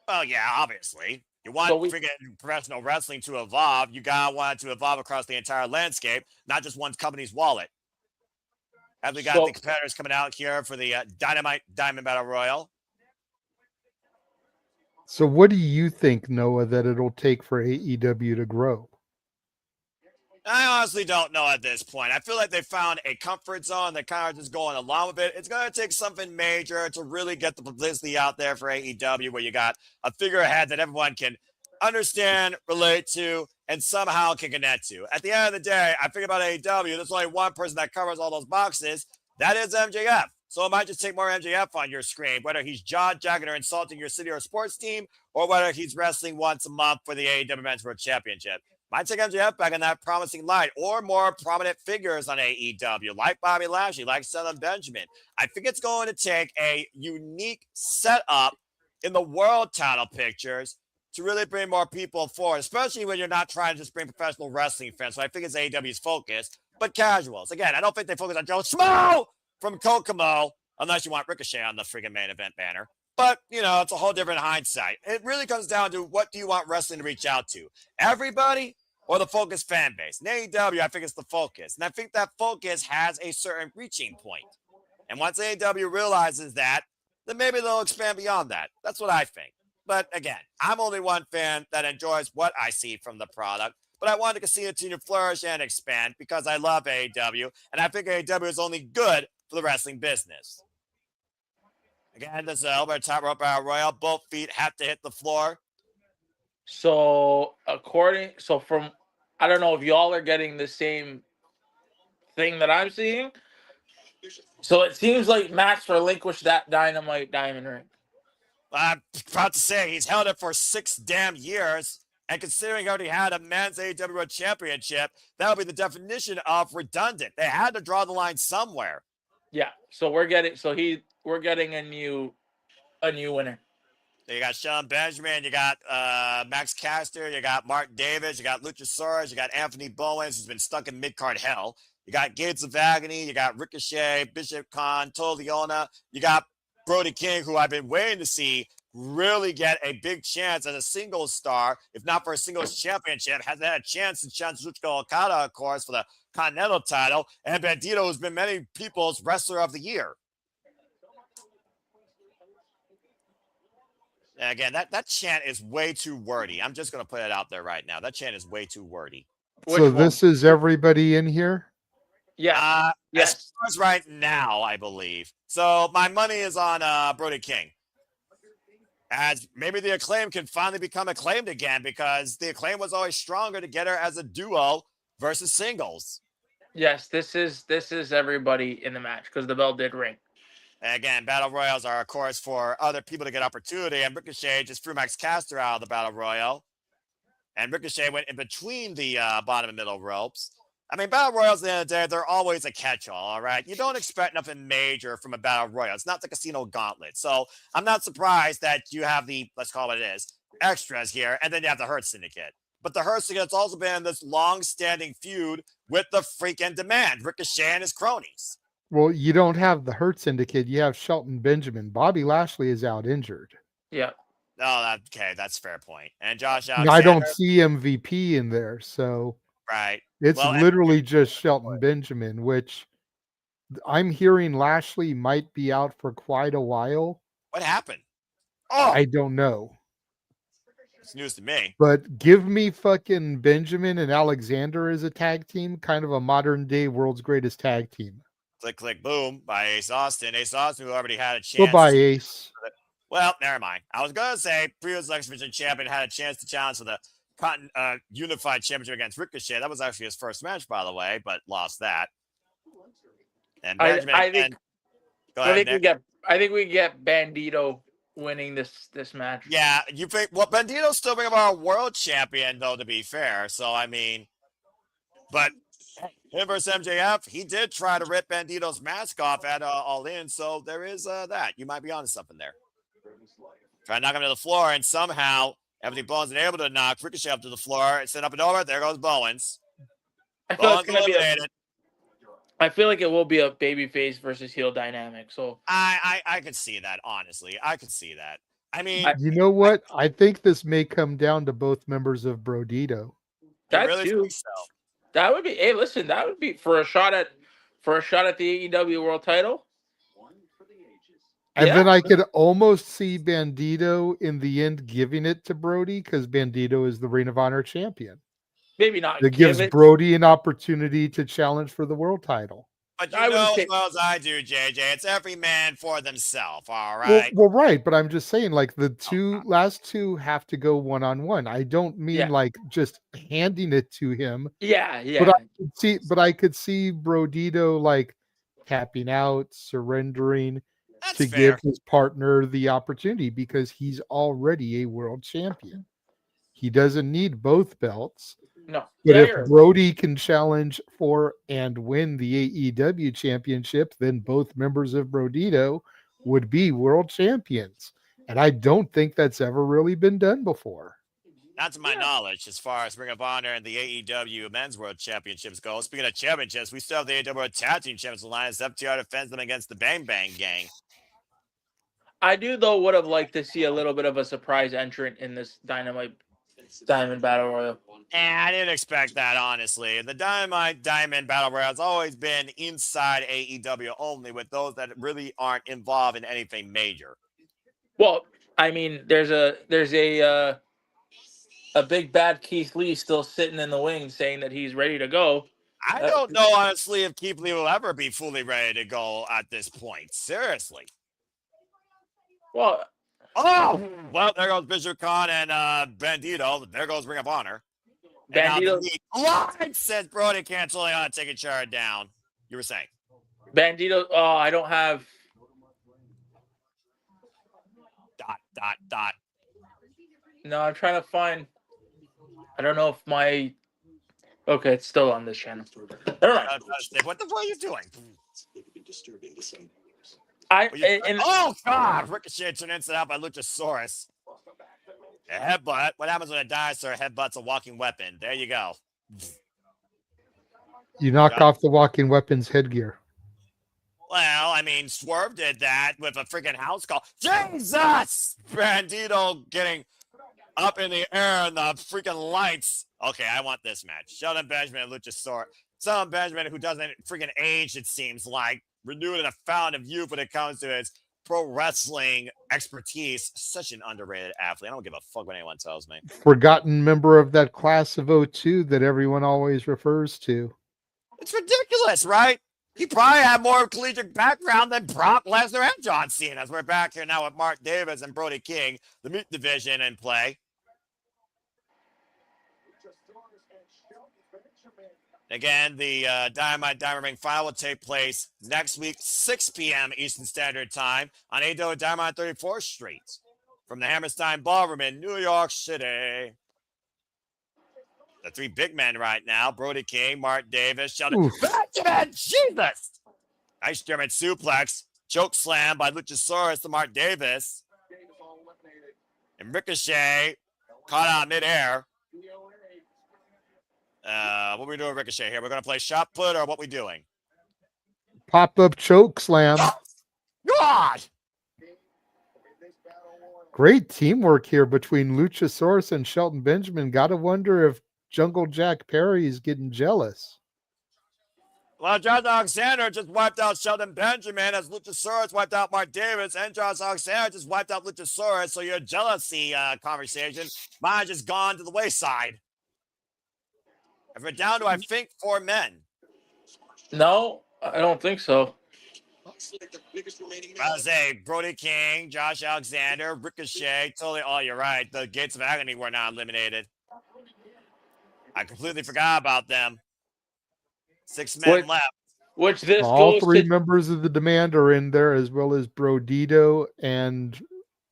Well, yeah, obviously. You want freaking professional wrestling to evolve, you gotta want it to evolve across the entire landscape, not just one company's wallet. Have we got the competitors coming out here for the Dynamite Diamond Battle Royal? So what do you think, Noah, that it'll take for AEW to grow? I honestly don't know at this point. I feel like they found a comfort zone. They're kind of just going along with it. It's going to take something major to really get the publicity out there for AEW, where you got a figurehead that everyone can understand, relate to, and somehow can connect to. At the end of the day, I think about AEW, there's only one person that covers all those boxes. That is MJF. So it might just take more MJF on your screen, whether he's jaw-jacking or insulting your city or sports team, or whether he's wrestling once a month for the AEW Men's World Championship. Might take MJF back in that promising light, or more prominent figures on AEW, like Bobby Lashley, like Shelton Benjamin. I think it's going to take a unique setup in the world title pictures to really bring more people forward, especially when you're not trying to just bring professional wrestling fans. So I think it's AEW's focus, but casuals. Again, I don't think they focus on Joe Schmo from Kokomo Unless you want Ricochet on the friggin' main event banner. But, it's a whole different hindsight. It really comes down to what do you want wrestling to reach out to? Everybody or the focus fan base? In AEW, I think it's the focus. And I think that focus has a certain reaching point. And once AEW realizes that, then maybe they'll expand beyond that. That's what I think. But again, I'm only one fan that enjoys what I see from the product. But I want to continue to flourish and expand because I love AEW. And I think AEW is only good for the wrestling business. Again, this is Elbow top rope battle royal. Both feet have to hit the floor. So from, I don't know if y'all are getting the same thing that I'm seeing. So it seems like Max relinquished that Dynamite diamond ring. I'm about to say he's held it for 6 damn years. And considering he already had a men's AEW World Championship, that would be the definition of redundant. They had to draw the line somewhere. Yeah. So we're getting a new winner. You got Sean Benjamin, you got Max Caster, you got Mark Davis, you got Luchasaurus, you got Anthony Bowens, who's been stuck in mid-card hell. You got Gates of Agony, you got Ricochet, Bishop Khan, Toliona, you got Brody King, who I've been waiting to see really get a big chance as a singles star, if not for a singles championship. Hasn't had a chance since Kazuchika Okada, of course, for the Continental title. And Bandito has been many people's Wrestler of the Year. And again, that chant is way too wordy. I'm just going to put it out there right now. That chant is way too wordy. So this is everybody in here? Yeah. Yes. As far as right now, I believe. So my money is on Brody King. As maybe the Acclaim can finally become acclaimed again, because the Acclaim was always stronger together as a duo versus singles. Yes, this is everybody in the match because the bell did ring. And again, Battle Royals are, of course, for other people to get opportunity. And Ricochet just threw Max Caster out of the Battle Royal. And Ricochet went in between the bottom and middle ropes. I mean, Battle Royals, at the end of the day, they're always a catch-all, all right? You don't expect nothing major from a Battle Royal. It's not the Casino Gauntlet. So I'm not surprised that you have the, let's call it what it is, extras here, and then you have the Hurt Syndicate. But the Hurt Syndicate's also been in this long-standing feud with the freaking Demand, Ricochet and his cronies. Well, you don't have the Hurt Syndicate. You have Shelton Benjamin. Bobby Lashley is out injured. Yeah. Oh, okay, that's a fair point. And Josh Alexander. I don't see MVP in there, so right. It's literally just Shelton Benjamin, which I'm hearing Lashley might be out for quite a while. What happened? Oh, I don't know. It's news to me. But give me fucking Benjamin and Alexander as a tag team, kind of a modern day world's greatest tag team. Click, click, boom by Ace Austin. Ace Austin, who already had a chance. Goodbye, Ace. Well, never mind. I was going to say previous X Division champion had a chance to challenge for the Unified Championship against Ricochet. That was actually his first match, by the way, but lost that. And Benjamin, I think we get Bandito winning this match. Yeah, you think? Well, Bandito's still being our world champion, though. To be fair, so I mean, but him versus MJF, he did try to rip Bandito's mask off at All In, so there is that. You might be onto something there. Try to knock him to the floor, and somehow Anthony Bowens is able to knock Ricochet up to the floor and set up and over. There goes Bowens. I feel like it will be a babyface versus heel dynamic. So I could see that, honestly. I could see that. I mean, you know what? I think this may come down to both members of Brodito. I really think so. That would be. Hey, listen, that would be for a shot at the AEW World Title. And then I could almost see Bandito in the end giving it to Brody because Bandito is the Ring of Honor champion. Maybe not. That gives Brody an opportunity to challenge for the world title. But you know as well as I do, JJ, it's every man for themselves, all right? Well, right, but I'm just saying, like, the last two have to go one-on-one. I don't mean, like, just handing it to him. Yeah. But I could see Brodito, like, tapping out, surrendering to give his partner the opportunity because he's already a world champion. He doesn't need both belts. No. But if Brody can challenge for and win the AEW championship, then both members of Brodito would be world champions. And I don't think that's ever really been done before. Not to my knowledge, as far as Ring of Honor and the AEW Men's World Championships go. Speaking of championships, we still have the AEW Tag Team Champions Alliance. FTR defends them against the Bang Bang Gang. I do, though, would have liked to see a little bit of a surprise entrant in this Dynamite Diamond Battle Royal. I didn't expect that, honestly. The Dynamite Diamond Battle Royal has always been inside AEW only, with those that really aren't involved in anything major. Well, I mean, there's a big bad Keith Lee still sitting in the wings saying that he's ready to go. I don't know, honestly, if Keith Lee will ever be fully ready to go at this point. Seriously. Well, there goes Bishop Khan and Bandito. There goes Ring of Honor. Bandito line says Brody canceling on taking Shard down. You were saying Bandito. Oh, I don't have. ... No, I'm trying to find. I don't know if my. Okay, it's still on this channel. Never mind. What the fuck are you doing? Oh God! Ricochet turned inside out by Luchasaurus. A headbutt. What happens when a dinosaur headbutts a walking weapon? There you go. You knock off the walking weapon's headgear. Well, I mean, Swerve did that with a freaking house call. Jesus! Bandito getting up in the air and the freaking lights. Okay, I want this match. Shelton Benjamin and Luchasaurus. Shelton Benjamin, who doesn't freaking age, it seems like, renewed in a fountain of youth when it comes to his pro wrestling expertise. Such an underrated athlete. I don't give a fuck what anyone tells me. Forgotten member of that class of 02 that everyone always refers to. It's ridiculous, right? He probably had more collegiate background than Brock Lesnar and John Cena. As we're back here now with Mark Davis and Brody King, the meat division in play. Again, the Dynamite Diamond Ring final will take place next week, 6 p.m. Eastern Standard Time on AEW Dynamite 34th Street from the Hammerstein Ballroom in New York City. The three big men right now, Brody King, Mark Davis, Sheldon Benjamin, Jesus! Nice German suplex, choke slam by Luchasaurus to Mark Davis. And Ricochet caught out midair. What are we doing, Ricochet here? We're going to play shot put, or what we doing? Pop-up choke slam. God! Great teamwork here between Luchasaurus and Shelton Benjamin. Gotta wonder if Jungle Jack Perry is getting jealous. Well, Josh Alexander just wiped out Shelton Benjamin as Luchasaurus wiped out Mark Davis, and Josh Alexander just wiped out Luchasaurus, so your jealousy conversation might have just gone to the wayside. And we're down to, I think, 4 men. No, I don't think so. I was say Brody King, Josh Alexander, Ricochet, totally. Oh, you're right. The Gates of Agony were not eliminated. I completely forgot about them. 6 men left. Which this all goes 3 to members of the Demand are in there, as well as Brodito and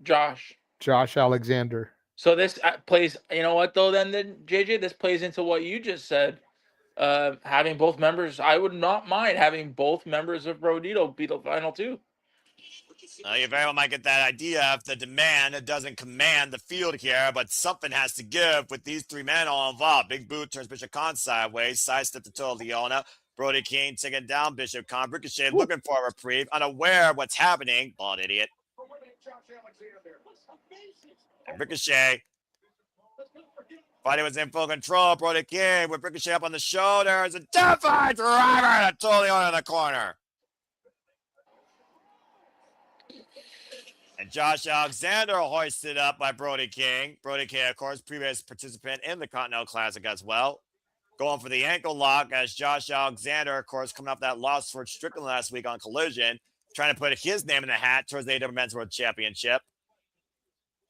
Josh Alexander. So this plays, you know what, though, then JJ, this plays into what you just said. Having both members, I would not mind having both members of Brodito be the final 2. You very well might get that idea if the Demand doesn't command the field here, but something has to give with these 3 men all involved. Big Boot turns Bishop Khan sideways, sidestep to Total Leona. Brody King taking down Bishop Khan. Ricochet looking for a reprieve, unaware of what's happening. Bald idiot. And Ricochet. Fighting was in full control. Brody King with Ricochet up on the shoulders. A defiant driver to Total Leona in the corner. And Josh Alexander hoisted up by Brody King. Brody King, of course, previous participant in the Continental Classic as well. Going for the ankle lock as Josh Alexander, of course, coming off that loss for Strickland last week on Collision. Trying to put his name in the hat towards the AEW Men's World Championship.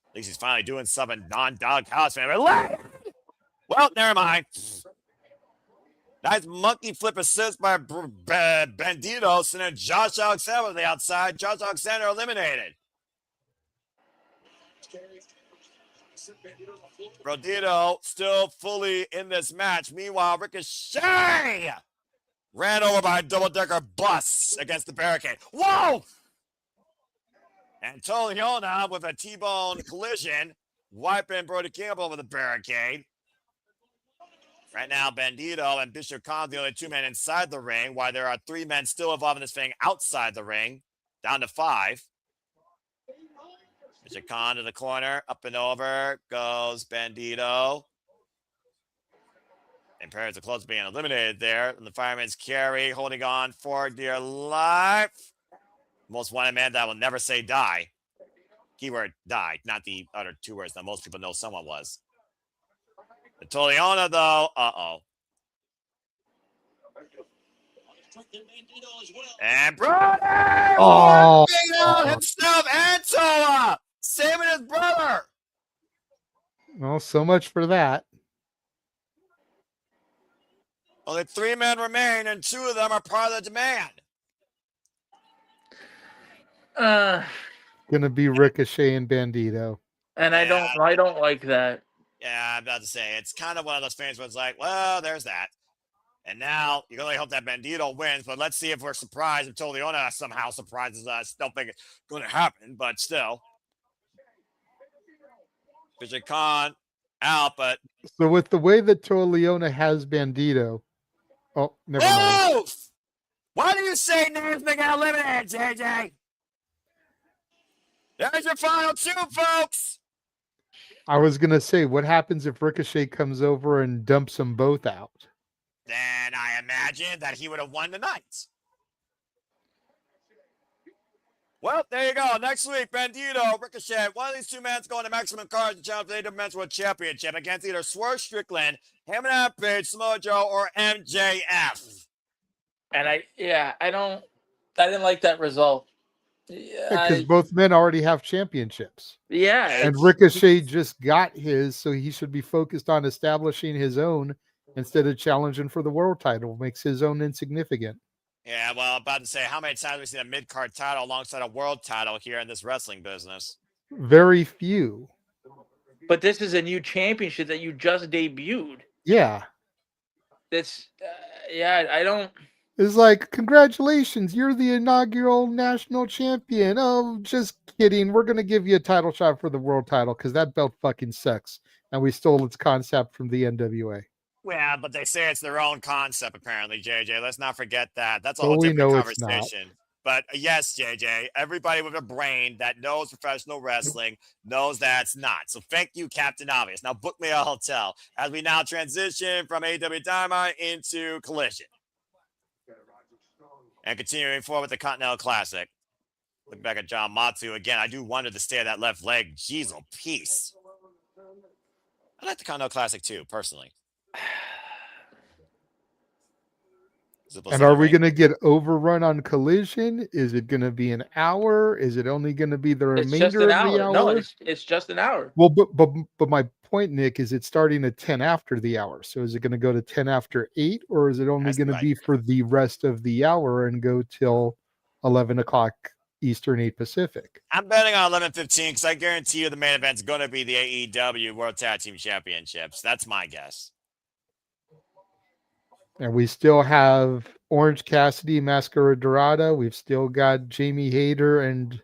At least he's finally doing something non-dog house fan. Well, never mind. Nice monkey flip assist by Bandito, sending Josh Alexander to the outside. Josh Alexander eliminated. Brodito still fully in this match. Meanwhile, Ricochet ran over by a double-decker bus against the barricade. Whoa! And Toliona with a T-bone collision wiping Brody King up over the barricade. Right now, Bandito and Bishop Khan, the only 2 men inside the ring, while there are 3 men still involved in this thing outside the ring, down to 5. Bishop Khan to the corner, up and over goes Bandito. And Perez are close to being eliminated there. And the fireman's carry, holding on for dear life. Most wanted man that will never say die. Keyword die, not the other 2 words that most people know someone was. The Toliona, though, And Brody! Oh. Out himself and Toa! Saving his brother! Well, so much for that. Only 3 men remain, and 2 of them are part of the demand. Gonna be Ricochet and Bandito. And I don't like that. Yeah, I'm about to say, it's kind of one of those things where it's like, well, there's that. And now, you can only hope that Bandito wins, but let's see if we're surprised if Toliona somehow surprises us. Don't think it's going to happen, but still. Bishop Khan out, but... So with the way that Toliona has Bandito... Oh, never mind. Why do you say names being eliminated, JJ? There's your final 2, folks! I was going to say, what happens if Ricochet comes over and dumps them both out? Then I imagine that he would have won tonight. Well, there you go. Next week, Bandito, Ricochet, one of these 2 men going to maximum cards to challenge for the AEW Men's World Championship against either Swerve Strickland, Hangman Page, Samoa Joe, or MJF. And I didn't like that result. Because both men already have championships. Yeah. And Ricochet just got his, so he should be focused on establishing his own instead of challenging for the world title. Makes his own insignificant. Yeah, well, I'm about to say, how many times have we seen a mid-card title alongside a world title here in this wrestling business? Very few. But this is a new championship that you just debuted. Yeah. It's, I don't... It's like, congratulations, you're the inaugural national champion. Oh, just kidding. We're going to give you a title shot for the world title because that belt fucking sucks. And we stole its concept from the NWA. Well, but they say it's their own concept, apparently, JJ. Let's not forget that. That's a whole different conversation. But yes, JJ, everybody with a brain that knows professional wrestling knows that's not. So thank you, Captain Obvious. Now book me a hotel as we now transition from AEW Dynamite into Collision. And continuing forward with the Continental Classic. Look back at John Matsu again. I do wonder to stay at that left leg. Jeez, oh, peace. I like the Continental Classic too, personally. And are we going to get overrun on Collision? Is it going to be an hour? Is it only going to be the remainder of the hour? No, it's just an hour. Well, but my point, Nick, is it's starting at 10 after the hour. So is it going to go to 10 after 8, or is it only going to be for the rest of the hour and go till 11 o'clock Eastern, 8 Pacific? I'm betting on 11:15 because I guarantee you the main event's going to be the AEW World Tag Team Championships. That's my guess. And we still have Orange Cassidy, Máscara Dorada. We've still got Jamie Hayter and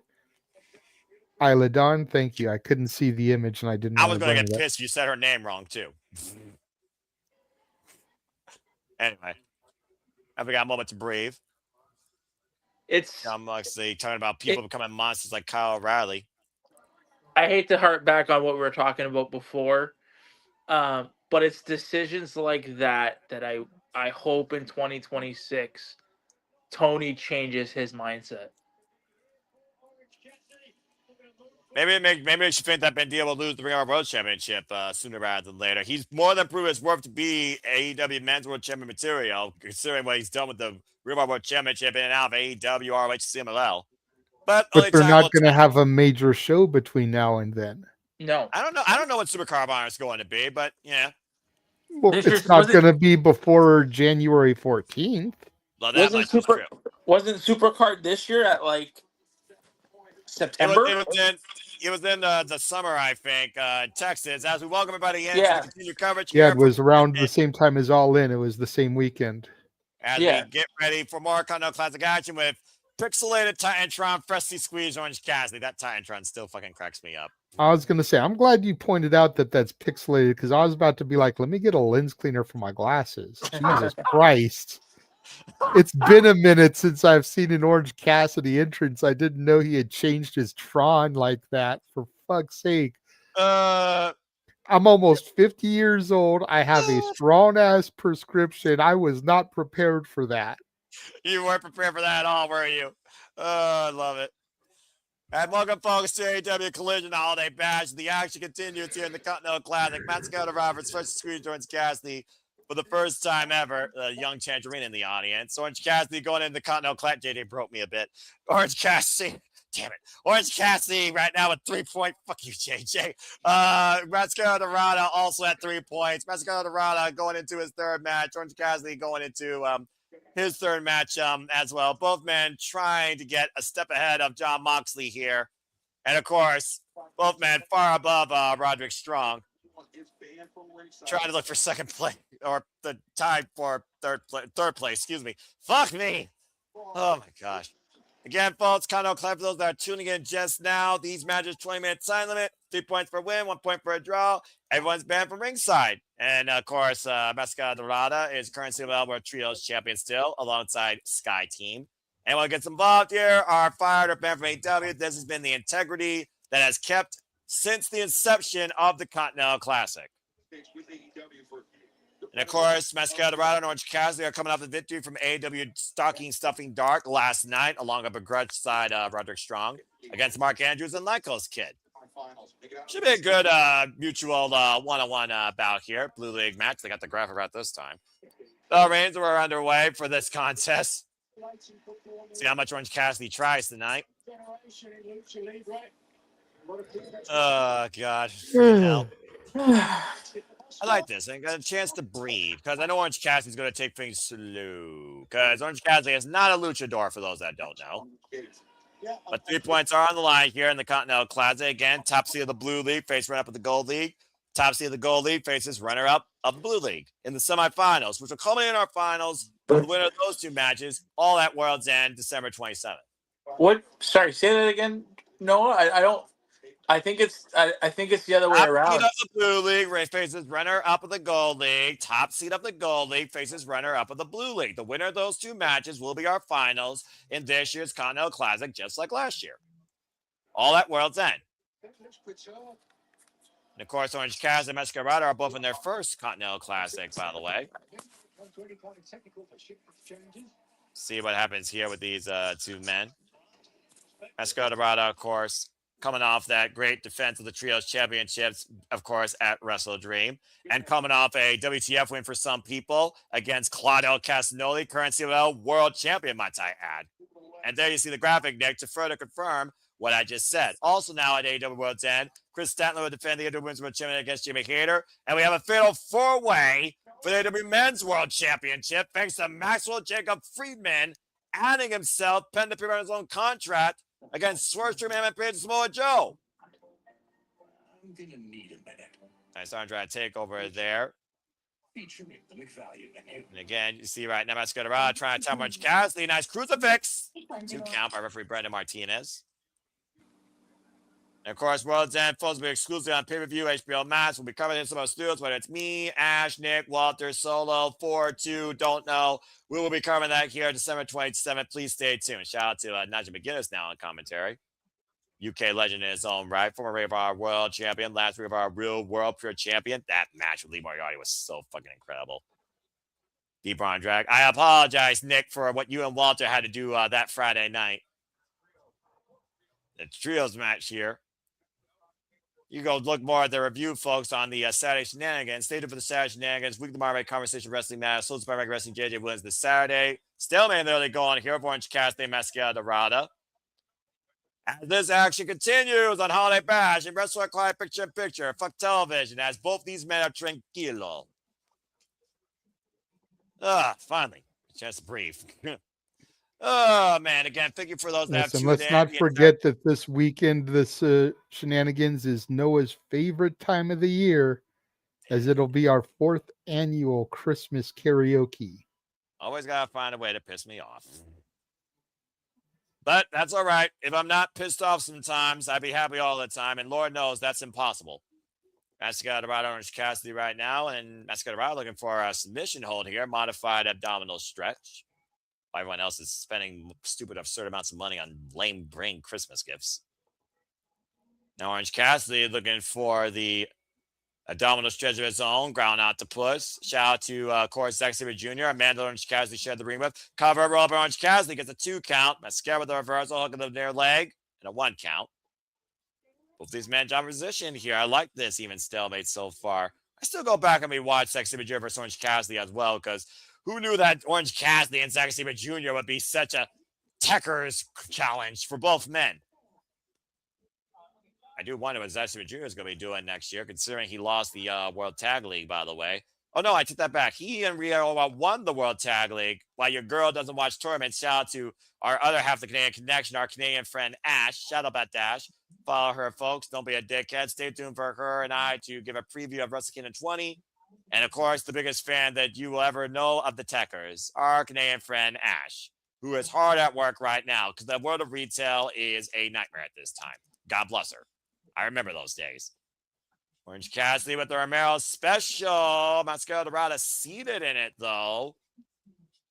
Isla Dawn. Thank you. I couldn't see the image, and I didn't. I was going to get pissed. You said her name wrong too. Anyway, have we got a moment to breathe? It's John Moxley talking about people becoming monsters like Kyle O'Reilly. I hate to harp back on what we were talking about before, but it's decisions like that that I hope in 2026 Toni changes his mindset. Maybe it should think that Bandito will lose the Ring of Honor World Championship sooner rather than later. He's more than proved his worth to be AEW Men's World Champion material, considering what he's done with the Ring of Honor World Championship in and out of AEW, ROH, CMLL. But they're not going to have a major show between now and then. No, I don't know what Supercard of Honor is going to be, but yeah. Well, it's not going to be before January 14th. Well, wasn't Supercard this year at like September? It was in the summer, I think, in Texas. As we welcome everybody in to continue coverage. Yeah, it was around the same time as All In. It was the same weekend. As we get ready for more Continental Classic action with pixelated Titantron, freshly squeezed Orange Cassidy. That Titantron still fucking cracks me up. I was going to say, I'm glad you pointed out that that's pixelated because I was about to be like, let me get a lens cleaner for my glasses. Jesus Christ. It's been a minute since I've seen an Orange Cassidy entrance. I didn't know he had changed his Tron like that, for fuck's sake. I'm almost 50 years old. I have a strong-ass prescription. I was not prepared for that. You weren't prepared for that at all, were you? I love it. And welcome, folks, to AEW Collision Holiday Bash. The action continues here in the Continental Classic. Máscara Roberts first squeeze Orange Cassidy for the first time ever. Young Tangerine in the audience. Orange Cassidy going into the Continental Classic. JJ broke me a bit. Orange Cassidy. Damn it. Orange Cassidy right now with 3 points. Fuck you, JJ. Máscara Dorada also at 3 points. Máscara Dorada going into his third match. Orange Cassidy going into his third match as well. Both men trying to get a step ahead of Jon Moxley here. And, of course, both men far above Roderick Strong. Trying to look for second place or the tie for third place. Excuse me. Fuck me. Oh, my gosh. Again, folks, Continental Classic for those that are tuning in just now. These matches, 20-minute time limit, 3 points for a win, 1 point for a draw. Everyone's banned from ringside. And, of course, Máscara Dorada is currently World Trios champion still, alongside Sky Team. Anyone gets involved here are fired or banned from AEW. This has been the integrity that has kept since the inception of the Continental Classic. And, of course, Máscara Dorada and Orange Cassidy are coming off the victory from AEW Stocking Stuffing Dark last night, along with a begrudged side Roderick Strong against Mark Andrews and Lyco's Kid. Should be a good mutual one-on-one bout here. Blue League match. They got the graphic right this time. The reigns were underway for this contest. See how much Orange Cassidy tries tonight. Oh, God. Hell. I like this. I got a chance to breathe because I know Orange Cassidy's going to take things slow. Because Orange Cassidy is not a luchador, for those that don't know. But 3 points are on the line here in the Continental Classic. Again, top seed of the Blue League face runner-up of the Gold League. Top seed of the Gold League faces runner-up of the Blue League in the semifinals, which will culminate in our finals. The winner of those two matches, all at World's End, December 27th. What? Sorry, say that again, Noah. I don't. I think it's the other way around. Top seed of the Blue League faces runner-up of the Gold League. Top seed of the Gold League faces runner-up of the Blue League. The winner of those two matches will be our finals in this year's Continental Classic, just like last year. All at World's End. And, of course, Orange Cassidy and Máscara are both in their first Continental Classic, by the way. See what happens here with these two men. Máscara, of course, coming off that great defense of the Trios Championships, of course, at Wrestle Dream. And coming off a WTF win for some people against Claudio Castagnoli, current CWL World Champion, might I add. And there you see the graphic, Nick, to further confirm what I just said. Also now at AEW World's End, Chris Statler will defend the AEW Women's World Championship against Jimmy Hayter. And we have a fatal four-way for the AEW Men's World Championship, thanks to Maxwell Jacob Friedman adding himself, pen to paper on his own contract, against Swerstrom and Page Samoa Joe. I'm gonna need a minute. Nice arm trying to take over there. And again, you see right now, Máscara trying to tap Orange Cassidy. Nice crucifix. 2 count by referee Brandon Martinez. And of course, World's End folks will be exclusively on pay-per-view, HBO Max. We'll be covering in some of the studios, whether it's me, Ash, Nick, Walter, Solo, 4-2, don't know. We will be covering that here December 27th. Please stay tuned. Shout out to Nigel McGuinness now on commentary. UK legend in his own right. Former Ring of Honor World Champion. Last Ring of Honor Real World Pure Champion. That match with Lee Moriarty was so fucking incredible. Deep on drag. I apologize, Nick, for what you and Walter had to do that Friday night. The trios match here. You go look more at the review, folks, on the Saturday Shenanigans. Stay tuned for the Saturday Shenanigans. Weekly Marvel Conversation Wrestling Matters. Sold by Reg Wrestling. JJ wins this Saturday. Stalemate in the early going here. Orange Cassidy, Máscara Dorada. As this action continues on Holiday Bash and Wrestler Clyde Picture in Picture. Fuck television as both these men are tranquilo. Finally. A chance to breathe. Oh, man. Again, thank you for those that have tuned in. Let's not forget that this weekend, this Shenanigans is Noah's favorite time of the year, as it'll be our 4th annual Christmas karaoke. Always got to find a way to piss me off. But that's all right. If I'm not pissed off sometimes, I'd be happy all the time. And Lord knows that's impossible. Máscara, Dorada, Orange Cassidy right now. And Máscara, Dorada looking for a submission hold here. Modified abdominal stretch. While everyone else is spending stupid, absurd amounts of money on lame brain Christmas gifts. Now Orange Cassidy looking for the abdominal stretch of his own, ground out to push. Shout out to, of course, Zack Sabre Jr. Amanda Orange Cassidy shared the ring with. Cover roll up Orange Cassidy gets a 2 count. Máscara with a reversal, hook of the near leg, and a 1 count. Both these men job position here. I like this even stalemate so far. I still go back and rewatch Zack Sabre Jr. versus Orange Cassidy as well, because who knew that Orange Cassidy and Zack Sabre Jr. would be such a techers challenge for both men? I do wonder what Zack Sabre Jr. is going to be doing next year, considering he lost the World Tag League, by the way. Oh, no, I took that back. He and Rio won the World Tag League. While your girl doesn't watch tournaments, shout out to our other half of the Canadian connection, our Canadian friend Ash. Shout out at Dash. Follow her, folks. Don't be a dickhead. Stay tuned for her and I to give a preview of Wrestle Kingdom 20. And, of course, the biggest fan that you will ever know of the Techers, our Canadian friend Ash, who is hard at work right now because the world of retail is a nightmare at this time. God bless her. I remember those days. Orange Cassidy with the Romero special. Máscara Dorada seated in it, though.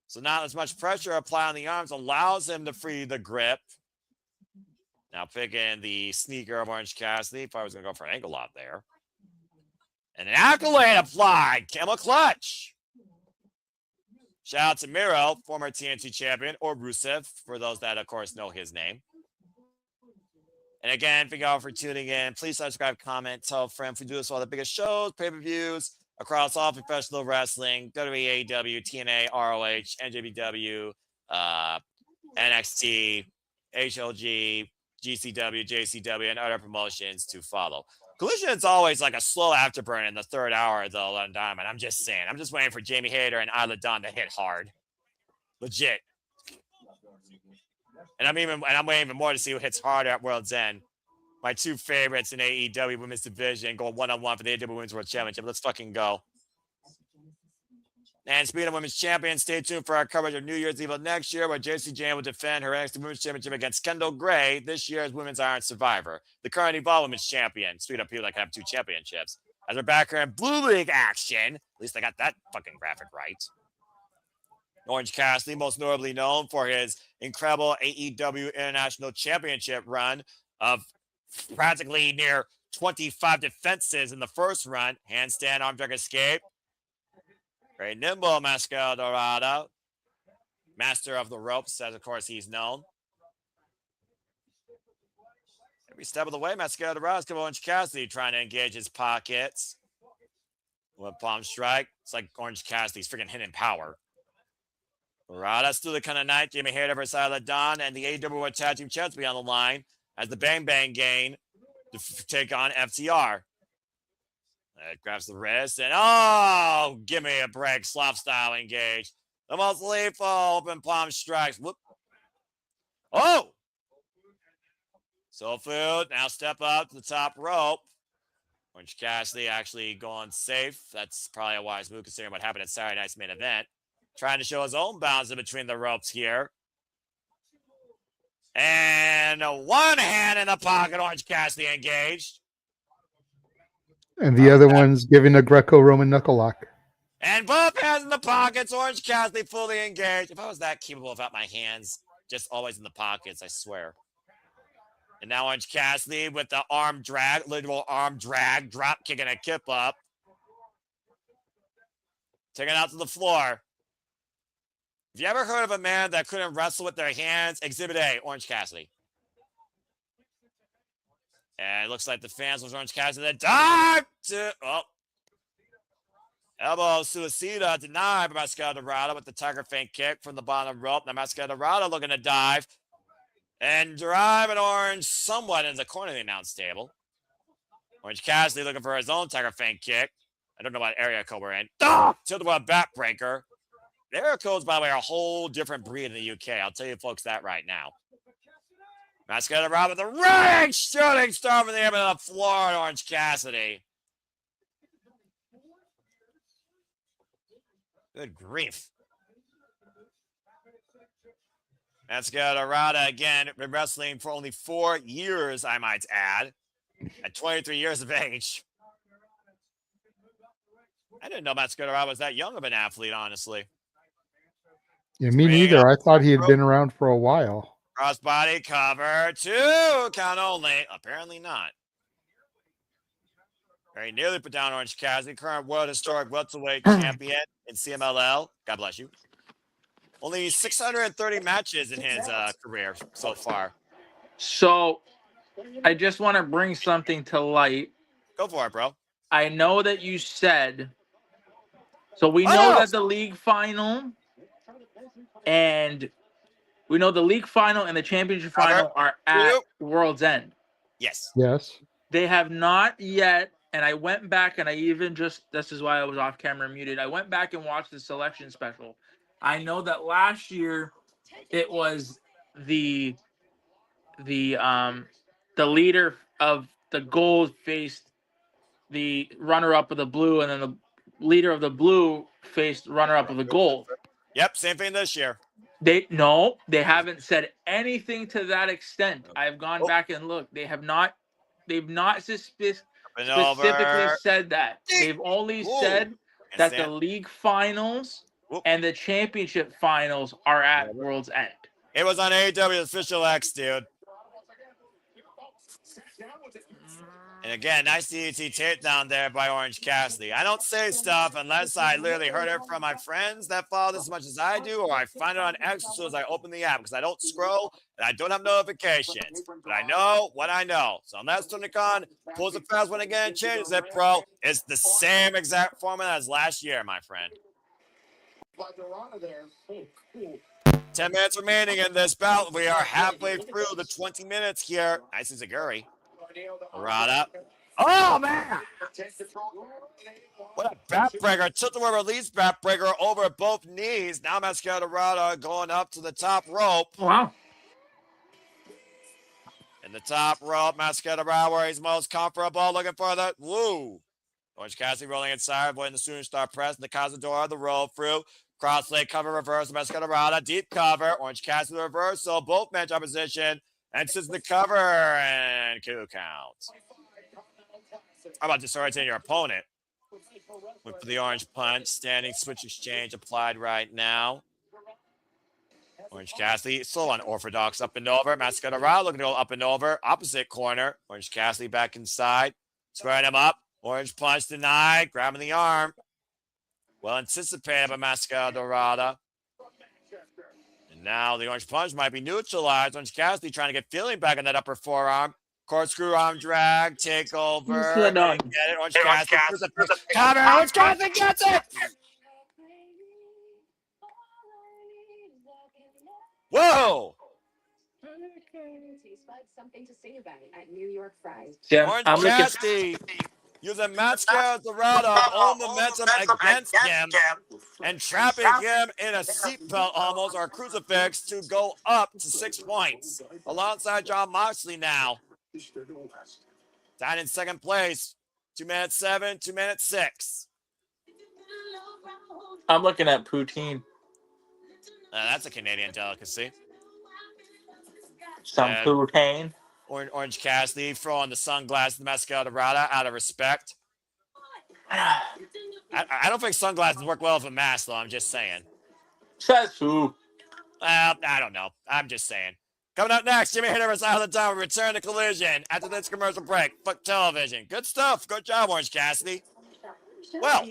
So not as much pressure applied on the arms allows him to free the grip. Now picking the sneaker of Orange Cassidy. If I was going to go for an ankle lock there. And an accolade applied. Camel clutch. Shout out to Miro, former TNT champion, or Rusev, for those that, of course, know his name. And again, thank you all for tuning in. Please subscribe, comment, tell a friend. We do this for all the biggest shows, pay-per-views across all professional wrestling, WWE, AEW, TNA, ROH, NJPW, NXT, HLG, GCW, JCW, and other promotions to follow. Collision is always like a slow afterburn in the third hour, though, on Diamond. I'm just saying. I'm just waiting for Jamie Hayter and Isla Dawn to hit hard. Legit. And I'm waiting even more to see who hits harder at World's End. My 2 favorites in AEW Women's Division going one-on-one for the AEW Women's World Championship. Let's fucking go. And speaking of Women's Champions, stay tuned for our coverage of New Year's Eve next year, where JC Jane will defend her NXT Women's Championship against Kendall Gray, this year's Women's Iron Survivor, the current Evolve Women's Champion. Speaking of people that can have 2 championships. As we're back here in Blue League action, at least I got that fucking graphic right. Orange Cassidy, most notably known for his incredible AEW International Championship run of practically near 25 defenses in the first run. Handstand, arm drag escape. Very nimble, Máscara Dorada. Master of the ropes, as of course he's known. Every step of the way, Máscara Dorada is coming Orange Cassidy trying to engage his pockets. With palm strike. It's like Orange Cassidy's freaking hidden power. Dorada still the kind of night. Jamie Hayter versus Isla Dawn and the AEW World Tag Team Champs be on the line as the Bang Bang Gang to take on FTR. Grabs the wrist and oh, give me a break. Slop style engage. The most lethal open palm strikes. Whoop. Oh! Soul Food now step up to the top rope. Orange Cassidy actually going safe. That's probably a wise move considering what happened at Saturday night's main event. Trying to show his own bounds in between the ropes here. And one hand in the pocket, Orange Cassidy engaged. And the other one's giving a Greco-Roman knuckle lock. And both hands in the pockets, Orange Cassidy fully engaged. If I was that capable without my hands, just always in the pockets, I swear. And now Orange Cassidy with the arm drag, literal arm drag, drop kicking a kip up. Taking it out to the floor. If you ever heard of a man that couldn't wrestle with their hands, Exhibit A, Orange Cassidy. And it looks like the fans was Orange Cassidy that dive to elbow suicida denied by Máscara Dorada with the Tiger Feint kick from the bottom rope. Now Máscara Dorada looking to dive and drive an Orange somewhat in the corner of the announce table. Orange Cassidy looking for his own Tiger Feint kick. I don't know what area code we're in. Tilt-a-whirl backbreaker. The area codes, by the way, are a whole different breed in the UK. I'll tell you folks that right now. Máscara Dorada with the ring shooting star from the air to the floor, Orange Cassidy. Good grief. Máscara Dorada, again, been wrestling for only 4 years, I might add, at 23 years of age. I didn't know Máscara Dorada was that young of an athlete, honestly. Yeah, me neither. I thought he had been around for a while. Crossbody cover, 2 count only. Apparently not. Very nearly put down Orange Cassidy, current world historic welterweight champion in CMLL. God bless you. Only 630 matches in his career so far. So, I just want to bring something to light. Go for it, bro. I know that you said. So we know that the league final and the championship final are at World's End. Yes. Yes. They have not yet, and I went back and I even this is why I was off camera muted. I went back and watched the selection special. I know that last year it was the leader of the gold faced the runner-up of the blue, and then the leader of the blue faced runner-up of the gold. Yep, same thing this year. They haven't said anything to that extent. I've gone back and looked. They've not specifically said that. They've only said that the league finals and the championship finals are at World's End. It was on AEW Official X, dude. And again, nice DDT takedown there by Orange Cassidy. I don't say stuff unless I literally heard it from my friends that follow this as much as I do, or I find it on X as soon as I open the app, because I don't scroll and I don't have notifications. But I know what I know. So unless Tony Khan pulls a fast one again and changes it, bro, it's the same exact format as last year, my friend. 10 minutes remaining in this bout. We are halfway through the 20 minutes here. Nice as a Guri. Dorada. Oh, man! What a backbreaker. Tilt-a-whirl release backbreaker over both knees. Now Máscara Dorada going up to the top rope. Wow. In the top rope, Máscara Dorada where he's most comfortable. Looking for the... Woo! Orange Cassidy rolling inside, avoiding the Superstar press. The Cazadora, the roll through. Cross-leg cover reverse. Máscara Dorada, deep cover. Orange Cassidy reversal. Both match opposition. And sits the cover and 2 counts. How about disorienting your opponent? Look for the orange punch. Standing switch exchange applied right now. Orange Cassidy still unorthodox up and over. Máscara Dorada looking to go up and over. Opposite corner. Orange Cassidy back inside. Squaring him up. Orange punch denied. Grabbing the arm. Well anticipated by Máscara Dorada. Now the orange punch might be neutralized. Orange Cassidy trying to get feeling back on that upper forearm. Corkscrew arm drag, takeover. Get it. Orange Cassidy. Cover. Orange Cassidy gets it. Whoa. Orange Cassidy using Máscara Dorada all momentum against him and trapping him in a seatbelt almost, or a crucifix, to go up to 6 points. Alongside John Moxley now. Tied in second place. 2 minutes 7, 2 minutes 6. I'm looking at poutine. That's a Canadian delicacy. Some poutine. Orange Cassidy throwing the sunglasses to Máscara Dorada out of respect. I don't think sunglasses work well with a mask, though. I'm just saying. Says who? I don't know. I'm just saying. Coming up next, Jimmy Hitter vs. Island Town. Return to Collision after this commercial break. Fuck television. Good stuff. Good job, Orange Cassidy. Well,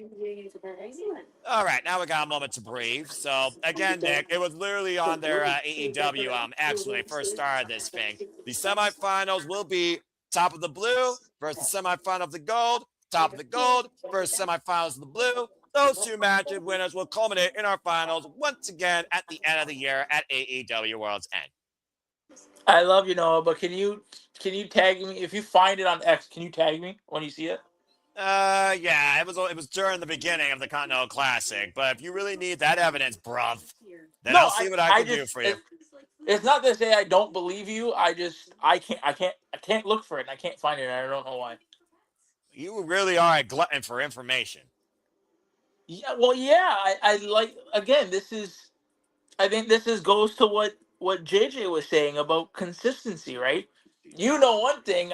all right, now we got a moment to breathe. So, again, Nick, it was literally on their AEW X when they first started this thing. The semifinals will be top of the blue versus the semifinal of the gold, top of the gold versus semifinals of the blue. Those 2 matches winners will culminate in our finals once again at the end of the year at AEW World's End. I love you, Noah, but can you tag me if you find it on X? Can you tag me when you see it? Yeah, it was during the beginning of the Continental Classic. But if you really need that evidence, bruv, then I'll see what I can do for you. It's not to say I don't believe you. I can't look for it and I can't find it. And I don't know why. You really are a glutton for information. Yeah, well, yeah. I like, again, I think this goes to what what JJ was saying about consistency, right? You know one thing,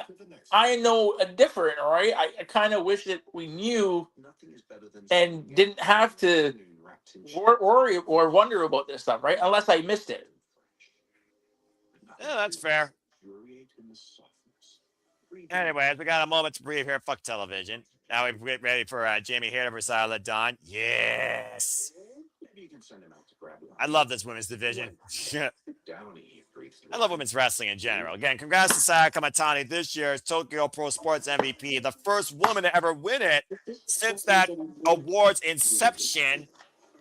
I know a different, right? I kind of wish that we knew and didn't have to worry or wonder about this stuff, right? Unless I missed it. Yeah, that's fair. Anyways, we got a moment to breathe here. Fuck television. Now we get ready for Jamie Hayter versus Isla Dawn. Yes. I love this women's division. I love women's wrestling in general. Again, congrats to Saya Kamatani, this year's Tokyo Pro Sports MVP, the first woman to ever win it since that award's inception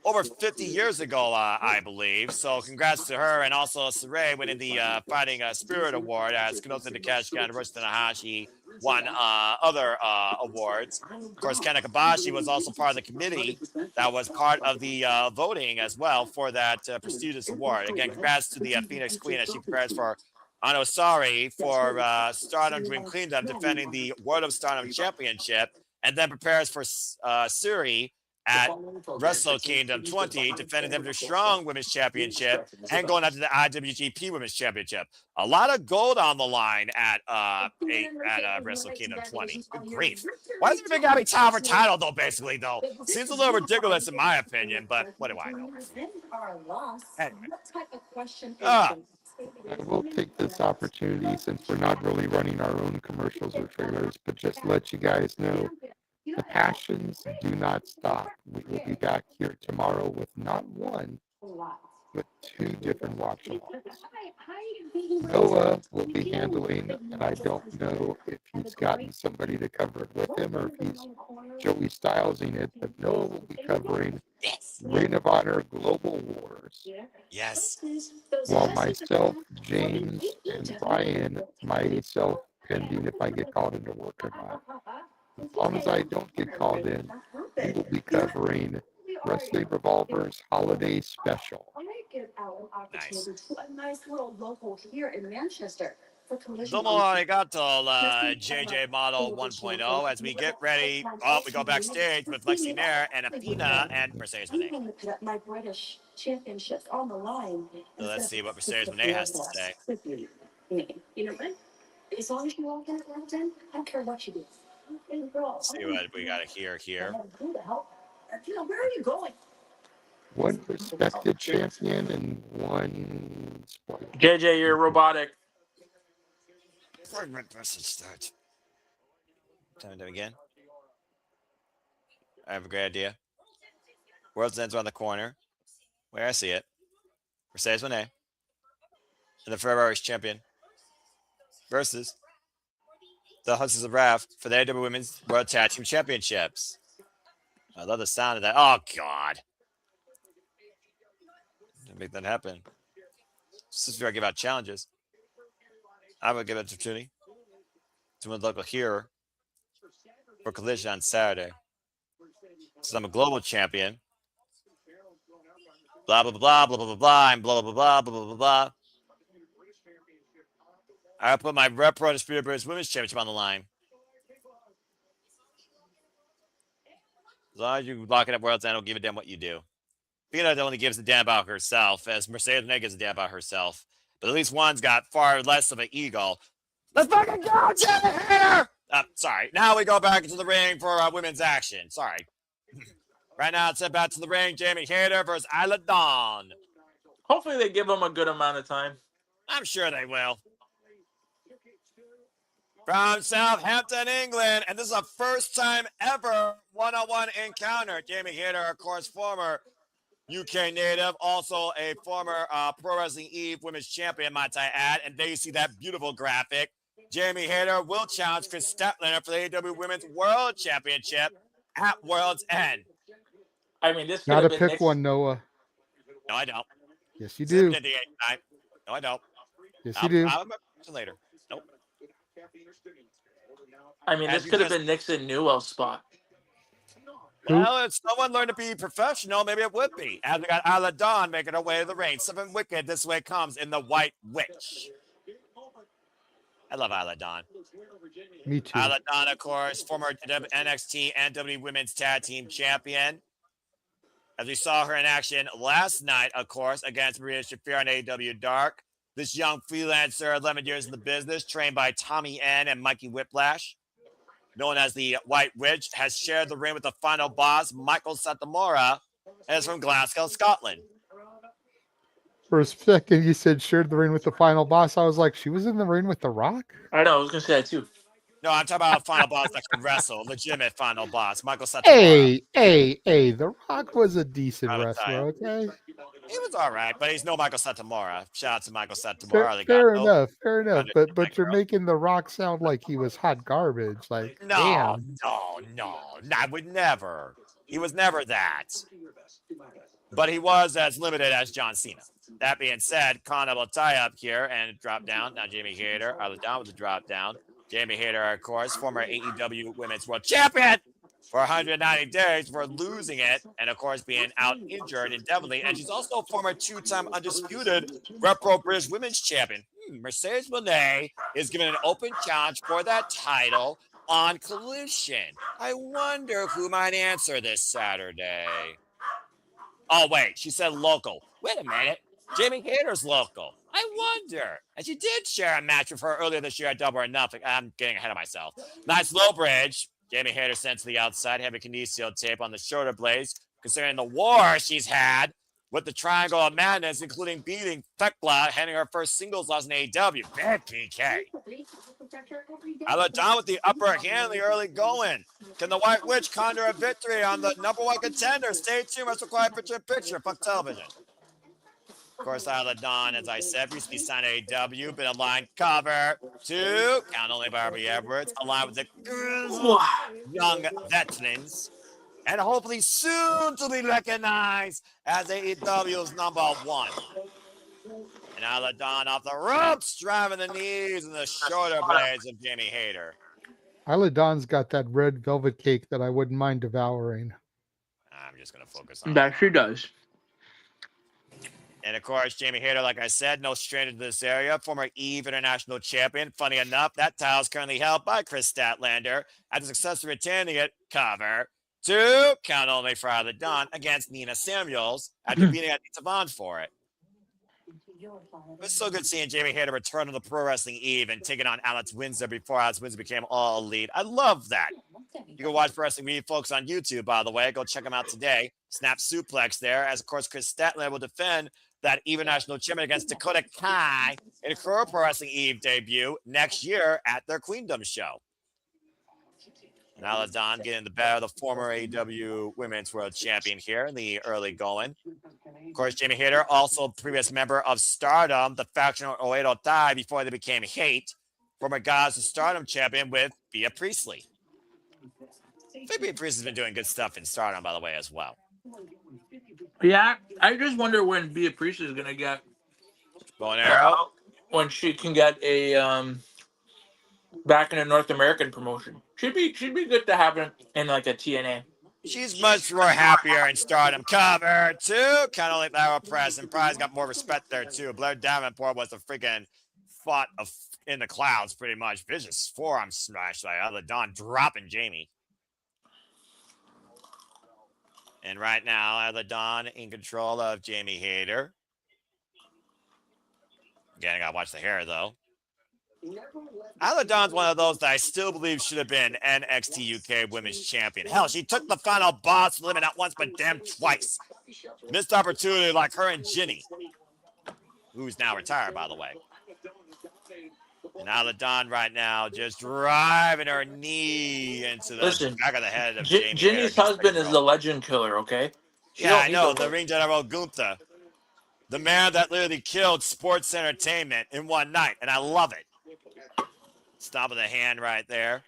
over 50 years ago, I believe. So congrats to her, and also Saray winning the Fighting Spirit Award as Kenoto Takeshita and Roshi Tanahashi won other awards. Of course, Ken Kabashi was also part of the committee that was part of the voting as well for that prestigious award. Again, congrats to the Phoenix Queen as she prepares for Anosari for Stardom Dream Kingdom, defending the World of Stardom Championship, and then prepares for Suri at Wrestle Kingdom 20, defending them to Strong Women's Championship and going after the IWGP Women's Championship. A lot of gold on the line at Wrestle Kingdom 20. Good grief. Why does everybody got to be tied for title, though, basically, though? Seems a little ridiculous in my opinion, but what do I know? Anyway. I will take this opportunity, since we're not really running our own commercials or trailers, but just let you guys know the passions do not stop. We will be back here tomorrow with not one, but two different watch-alongs. Noah will be handling, and I don't know if he's gotten somebody to cover it with him or if he's Joey Stylesing it, but Noah will be covering Ring of Honor Global Wars. Yes. While myself, James, and Brian, myself pending if I get called into work or not. As long as I don't get called in, we will be covering Wrestling Revolver's Holiday Special. Nice. Domo arigato, JJ Model 1.0, as we get ready. Oh, we go backstage with Lexi Nair and Athena and Mercedes Moné. So let's see what Mercedes Moné has to say. As long as you won't get it rubbed in, I don't care what you do. Let's see what we got here. Where are you going? One respected champion and one spoiler. JJ, you're robotic. Fragment message start. Time to do it again. I have a great idea. World's Ends around the corner. Where I see it. Mercedes Moné and the Ferrari's champion versus the Hunters of Wrath for the AEW Women's World Tag Team Championships. I love the sound of that. Oh, God. Didn't make that happen. This is where I give out challenges. I would give an opportunity to a local hero for Collision on Saturday. Since I'm a global champion. Blah, blah, blah, blah, blah, blah, blah. I'm blah, blah, blah, blah, blah, blah, blah. I put my Rep Pro Spirit British Women's Championship on the line. As long as you lock it up World's End, I don't give a damn what you do. Mina only gives a damn about herself, as Mercedes Moné gives a damn about herself. But at least one's got far less of an ego. Let's fucking go, Jamie Hayter! Sorry. Now we go back into the ring for women's action. Sorry. Right now, it's back to the ring. Jamie Hayter versus Isla Dawn. Hopefully they give him a good amount of time. I'm sure they will. From Southampton, England, and this is a first time ever one-on-one encounter. Jamie Hayter, of course, former UK native, also a former Pro Wrestling Eve Women's Champion, might I add. And there you see that beautiful graphic. Jamie Hayter will challenge Chris Statlander for the AEW Women's World Championship at World's End. I mean, this Gotta pick one, Noah. No, I don't. Yes, you do. No, I don't. Yes, you do. I'll mention later. Nope. I mean, this could have been Nixon Newell's spot. Well, if someone learned to be professional, maybe it would be. As we got Isla Dawn making her way to the ring. Something wicked this way comes in the White Witch. I love Isla Dawn. Me too. Isla Dawn, of course, former NXT and WWE Women's Tag Team Champion. as we saw her in action last night, of course, against Marina Shafir on AEW Dark. This young freelancer, 11 years in the business, trained by Tommy N and Mikey Whiplash, known as the White Witch, has shared the ring with the final boss, Michael Satomura, and is from Glasgow, Scotland. For a second, you said shared the ring with the final boss. I was like, she was in the ring with The Rock? I know, I was going to say that too. No, I'm talking about a final boss that can wrestle, legitimate final boss, Michael Satomura. Hey, The Rock was a decent wrestler, okay? He was all right, but he's no Michael Satomura. Shout out to Michael Satomura. Fair enough. But you're making The Rock sound like he was hot garbage. Like, no, damn. I would never. He was never that. But he was as limited as John Cena. That being said, Connor will tie up here and drop down. Now Jamie Hayter, down with the drop down. Jamie Hayter, of course, former AEW Women's World Champion for 190 days for losing it, and of course being out injured indefinitely. And she's also a former two-time undisputed Repro British Women's Champion. Mercedes Moné is given an open challenge for that title on Collision. I wonder who might answer this Saturday. Oh, wait, she said local. Wait a minute. Jamie Hayter's local. I wonder. And she did share a match with her earlier this year at Double or Nothing. I'm getting ahead of myself. Nice low bridge. Jamie Hayter sent to the outside, heavy kinesio tape on the shoulder blades, considering the war she's had with the Triangle of Madness, including beating Thekla, handing her first singles loss in AEW. Bad PK. Athena with the upper hand in the early going. Can the White Witch conjure a victory on the number 1 contender? Stay tuned. Must require picture-in-picture. Fuck television. Of course, Dawn, as I said, recently signed AEW, been a line cover to count only Barbie Edwards, along with the young veterans, and hopefully soon to be recognized as AEW's number 1. And Dawn off the ropes, driving the knees and the shoulder blades of Jamie Hayter. Dawn's got that red velvet cake that I wouldn't mind devouring. I'm just going to focus on that. She does. And of course, Jamie Hayter, like I said, no stranger to this area, former EVE International Champion. Funny enough, that title is currently held by Chris Statlander after successfully retaining it. Cover 2, count only for Dawn against Nina Samuels after beating Anita Vaughn for it. It's so good seeing Jamie Hayter return to the Pro Wrestling EVE and taking on Alex Windsor before Alex Windsor became All Elite. I love that. You can watch Pro Wrestling EVE, folks, on YouTube, by the way. Go check them out today. Snap suplex there, as of course Chris Statlander will defend that EVE National Champion against Dakota Kai in a Pro Wrestling EVE debut next year at their Queendom show. Now Dawn getting the better of the former AEW Women's World Champion here in the early going. Of course, Jamie Hayter, also previous member of Stardom, the faction of Oedo Tai before they became Hate. Former Gods of Stardom champion with Bea Priestley. I think Bea Priestley's been doing good stuff in Stardom, by the way, as well. Yeah, I just wonder when Bea Priestley is going to get Bow and arrow. When she can get a back in a North American promotion. She'd be good to have in like a TNA. She's much more happier in Stardom. Cover 2, kind of like Lara Press, and probably got more respect there too. Blair Davenport was the freaking fought in the clouds pretty much. Vicious forearm smash by Dawn dropping Jamie. And right now, Dawn in control of Jamie Hayter. Again, I gotta watch the hair though. Dawn's one of those that I still believe should have been NXT UK Women's Champion. Hell, she took the final boss limit not once but damn twice. Missed opportunity like her and Ginny, who's now retired, by the way. And Dawn right now just driving her knee into the back of the head of Jamie. Ginny's husband is the legend killer, okay? Yeah, I know. The ring general Gunther. The man that literally killed sports entertainment in one night. And I love it. Stop with a hand right there.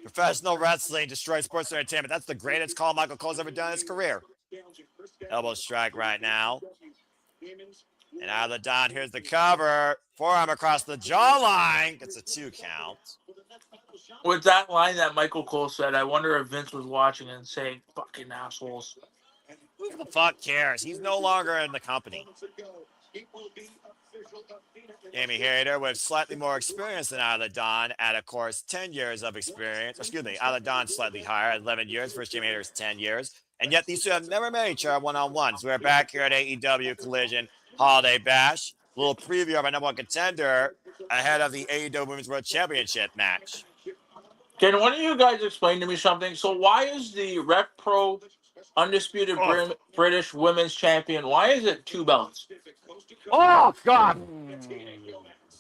Professional wrestling destroys sports entertainment. That's the greatest call Michael Cole's ever done in his career. Elbow strike right now. And Dawn, here's the cover. Forearm across the jawline. Gets a 2 count. With that line that Michael Cole said, I wonder if Vince was watching and saying, fucking assholes. Who the fuck cares? He's no longer in the company. Jamie Hayter with slightly more experience than Dawn at, of course, 10 years of experience. Excuse me, Dawn slightly higher, 11 years versus Jamie Hayter's 10 years. And yet these two have never met each other one-on-one. So we're back here at AEW Collision Holiday Bash. A little preview of our number one contender ahead of the AEW Women's World Championship match. Can one of you guys explain to me something? So why is the Rep Pro Undisputed British Women's Champion, why is it 2 belts? Oh, God.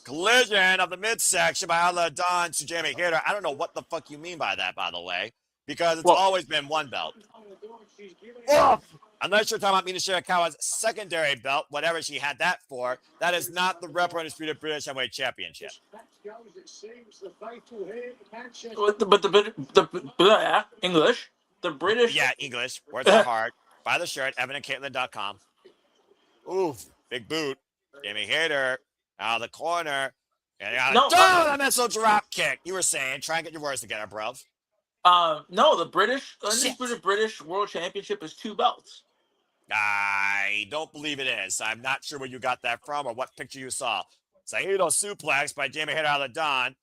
Collision of the midsection by Outlaw Dawn to Jamie Hayter. I don't know what the fuck you mean by that, by the way, because it's always been 1 belt. Unless you're talking about Mina Shirakawa's secondary belt, whatever she had that for, that is not the Rep Pro Undisputed British Heavyweight Championship. But the English, the British. Yeah, English. Words are hard. Buy the shirt, evanandcaitlin.com. Oof, big boot. Jamie Hayter out of the corner. And the missile drop kick. You were saying, try and get your words together, bro. No, the British Undisputed British World Championship is 2 belts. I don't believe it is. I'm not sure where you got that from or what picture you saw. Saito suplex by Jamie Hayter out of the Dawn.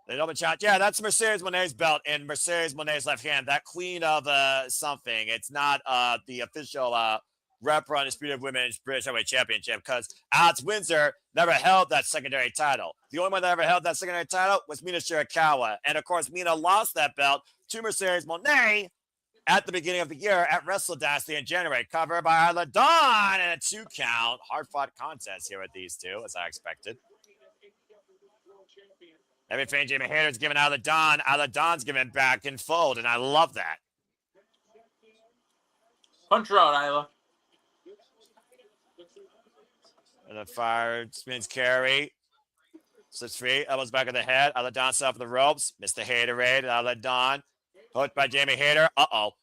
The double shot. Yeah, that's Mercedes Moné's belt in Mercedes Moné's left hand. That queen of something. It's not the official Rep Pro Undisputed Women's British Heavyweight Championship because Alex Windsor never held that secondary title. The only one that ever held that secondary title was Mina Shirakawa. And, of course, Mina lost that belt to Mercedes Moné at the beginning of the year at Wrestle Dynasty in January. Covered by Isla Dawn and a 2 count. Hard-fought contest here with these two, as I expected. Everything Jamie Hayter's giving Isla Dawn's giving back in fold, and I love that. Punch her out, Isla. And the fire spins carry. Slips free, elbows back of the head. Isla Dawn set up the ropes. Missed the Haterade. Isla Dawn hooked by Jamie Hayter. Uh-oh.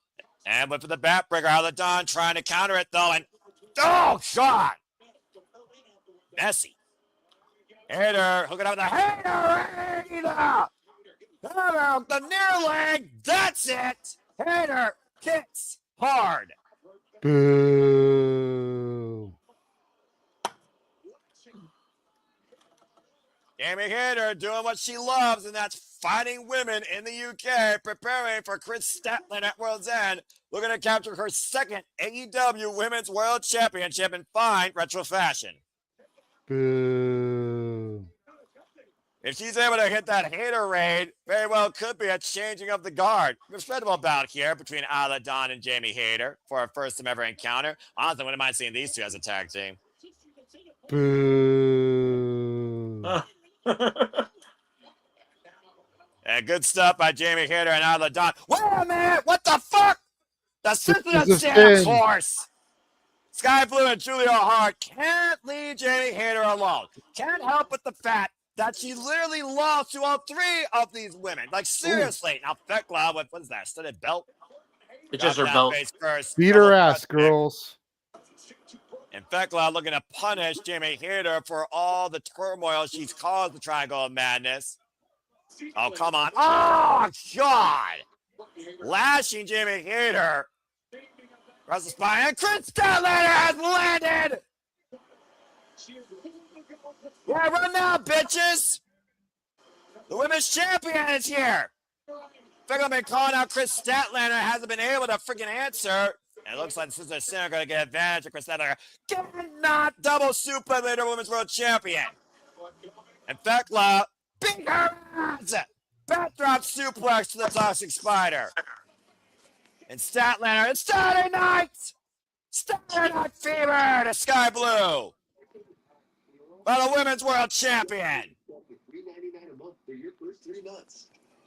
And went for the backbreaker. Isla Dawn trying to counter it, though. And, oh, God. Messy. Hayter hooking up with the Haterade. The near leg. That's it. Hayter kicks hard. Boo. Jamie Hayter doing what she loves, and that's fighting women in the UK, preparing for Chris Statlander at World's End, looking to capture her second AEW Women's World Championship in fine retro fashion. Boo. If she's able to hit that Hayter raid, very well could be a changing of the guard. Respectable bout here between Isla Dawn and Jamie Hayter for a first time ever encounter. Honestly, wouldn't mind seeing these two as a tag team. Boo. And good stuff by Jamie Hayter and Isla Dawn. Wait a minute! What the fuck? The System of Santa Claus! Sky Blue and Julia Hart can't leave Jamie Hayter alone. Can't help but the fact that she literally lost to all 3 of these women. Like, seriously. Ooh. Now, Thekla with, what is that, studded belt? It's just her belt. First. Beat her ass, girls. And Thekla looking to punish Jamie Hayter for all the turmoil she's caused the Triangle of Madness. Oh, come on. Oh, God. Lashing Jamie Hayter. Across the spine. And Chris Statlander has landed. Yeah, run now, bitches. The women's champion is here. They're been calling out Chris Statlander. Hasn't been able to freaking answer. And it looks like Sister Sinner going to get advantage of Chris Statlander. Cannot double suplex later women's world champion. And Thekla beat her ass. Backdrop suplex to the Toxic Spider. And Statlander, it's Saturday night. Saturday Night Fever to Sky Blue. By the women's world champion.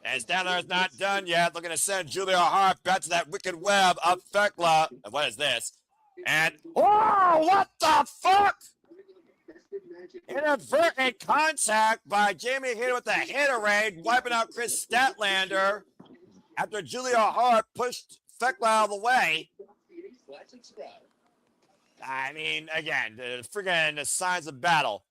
And Statlander is not done yet. Looking to send Julia Hart back to that wicked web of Thekla. And what is this? And, oh, what the fuck? Inadvertent contact by Jamie Hayter with the Haterade, wiping out Chris Statlander after Julia Hart pushed Thekla out of the way. I mean, again, the friggin' signs of battle.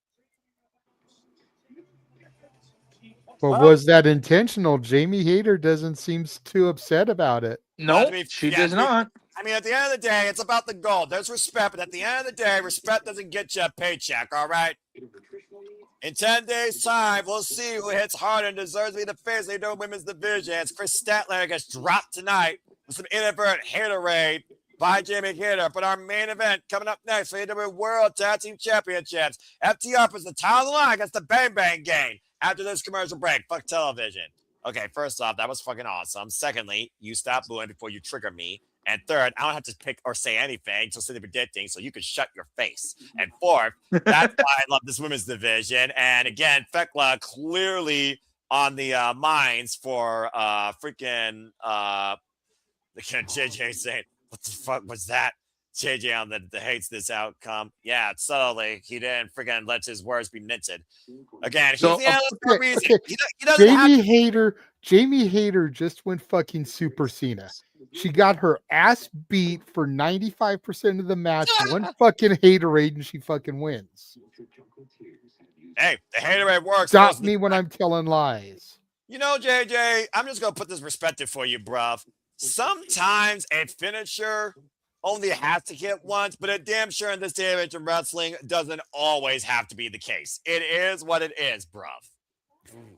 Well, was that intentional? Jamie Hayter doesn't seem too upset about it. No, she does not. I mean, at the end of the day, it's about the goal. There's respect, but at the end of the day, respect doesn't get you a paycheck, all right? In 10 days' time, we'll see who hits harder and deserves to be the face of the women's division as Chris Statlander gets dropped tonight with some inadvertent haterade by Jamie Hayter. But our main event coming up next for AEW World Tag Team Championships. FTR puts the title on the line against the Bang Bang Gang after this commercial break. Fuck television. Okay, first off, that was fucking awesome. Secondly, you stop booing before you trigger me. And third, I don't have to pick or say anything to say the predicting, so you can shut your face. And fourth, that's why I love this women's division. And again, Fekla clearly on the minds for freaking JJ saying, what the fuck was that? JJ on the hates this outcome. Yeah, subtly, he didn't freaking let his words be minted. Again, he's the analyst for a reason. He doesn't Jamie Hayter just went fucking Super Cena. She got her ass beat for 95% of the match. One fucking haterade and she fucking wins. Hey, the haterade works. Stop me when I'm telling lies. You know, JJ, I'm just going to put this perspective for you, bruv. Sometimes a finisher only has to hit once, but it damn sure in this day and age of wrestling doesn't always have to be the case. It is what it is, bruv.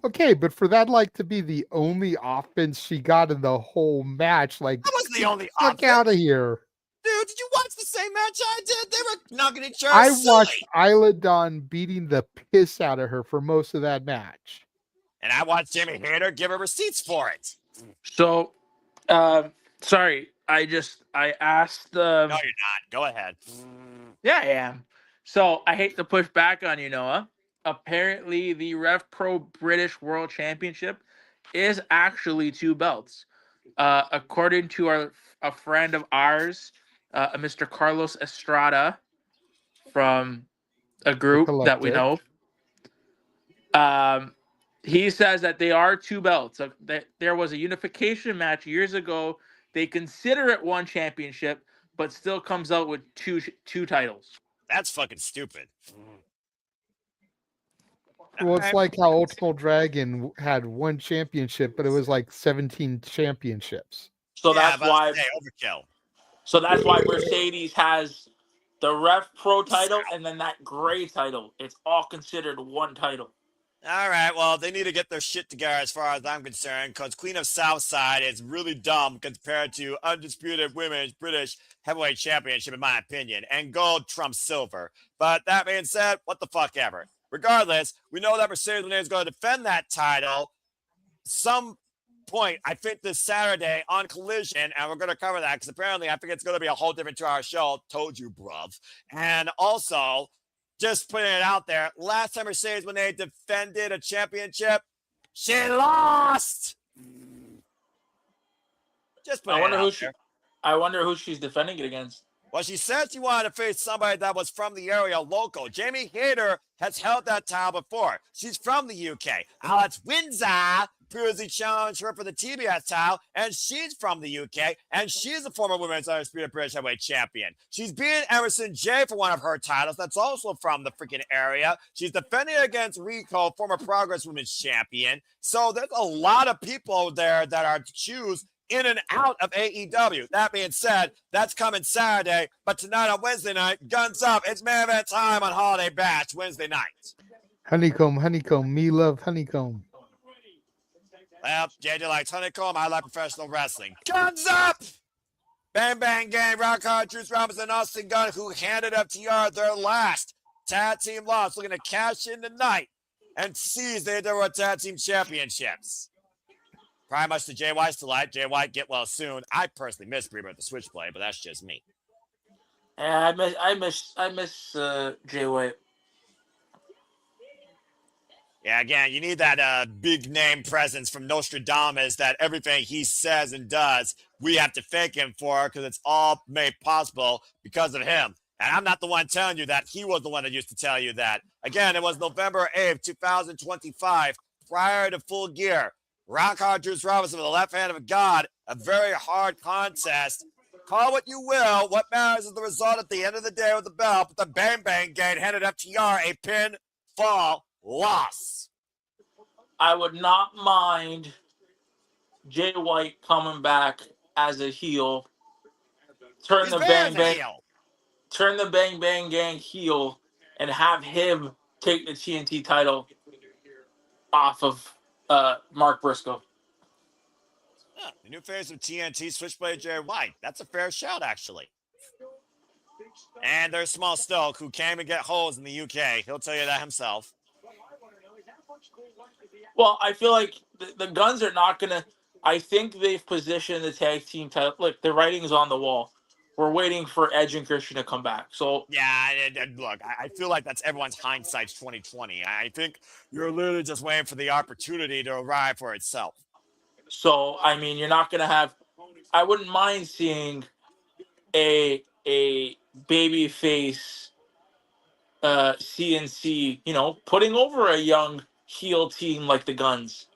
Okay, but for that to be the only offense she got in the whole match, that wasn't the only offense. Fuck out of here. Dude, did you watch the same match I did? They were knocking each other. I watched Isla Dawn beating the piss out of her for most of that match. And I watched Jamie Hayter give her receipts for it. So, sorry, I asked. No, you're not. Go ahead. Yeah, I am. So I hate to push back on you, Noah. Apparently, the Rev Pro British World Championship is actually 2 belts. According to a friend of ours, Mr. Carlos Estrada from a group that we know. He says that they are 2 belts. That there was a unification match years ago. They consider it 1 championship, but still comes out with two titles. That's fucking stupid. Well, it's like how Ultimate Dragon had 1 championship, but it was 17 championships. So that's why overkill. So that's why Mercedes has the Rev Pro title and then that gray title. It's all considered 1 title. All right, well, they need to get their shit together as far as I'm concerned, because Queen of Southside is really dumb compared to Undisputed Women's British Heavyweight Championship, in my opinion, and gold trumps silver. But that being said, what the fuck ever. Regardless, we know that Mercedes Moné is going to defend that title some point, I think this Saturday on Collision, and we're going to cover that because apparently I think it's going to be a whole different 2-hour show. Told you, bruv. And also, just putting it out there, last time Mercedes Moné defended a championship, she lost. Just put I wonder who she's defending it against. Well, she said she wanted to face somebody that was from the area local. Jamie Hayter has held that title before. She's from the UK. Alex Windsor previously challenged her for the TBS title, and she's from the UK, and she's a former Women's Undisputed British Heavyweight Champion. She's beaten Emerson J for one of her titles. That's also from the freaking area. She's defending against Rico, former Progress Women's Champion. So there's a lot of people there that are to choose in and out of AEW. That being said, that's coming Saturday, but tonight on Wednesday night, guns up. It's main event time on Holiday Bash Wednesday night. Honeycomb, me love honeycomb. Well, JJ likes honeycomb. I like professional wrestling. Guns up! Bang Bang Gang, Rock Hard, Truth Robinson, and Austin Gunn, who handed FTR their last tag team loss, looking to cash in tonight and seize the AEW Tag Team Championships. Pretty much to Jay White's delight. Jay White, get well soon. I personally miss Bremer at the Switchblade, but that's just me. Yeah, I miss Jay White. Yeah, again, you need that big name presence from Nostradamus that everything he says and does, we have to thank him for because it's all made possible because of him. And I'm not the one telling you that. He was the one that used to tell you that. Again, it was November 8th, 2025, prior to Full Gear. Rock Hard Juice Robinson with the left hand of God, a very hard contest. Call what you will. What matters is the result at the end of the day with the belt. But the Bang Bang Gang handed FTR a pinfall loss. I would not mind Jay White coming back as a heel. Turn the Bang Bang Gang heel and have him take the TNT title off of Mark Briscoe. Huh, the new face of TNT, Switchblade Jay White. That's a fair shout, actually. And there's Small Stoke, who came and get holes in the UK. He'll tell you that himself. Well, I feel like the Guns are not going to. I think they've positioned the tag team title. Look, the writing's on the wall. We're waiting for Edge and Christian to come back. So yeah, and look, I feel like that's everyone's hindsight's 2020. I think you're literally just waiting for the opportunity to arrive for itself. So I mean, you're not going to have. I wouldn't mind seeing a baby face CNC, putting over a young heel team like the Guns.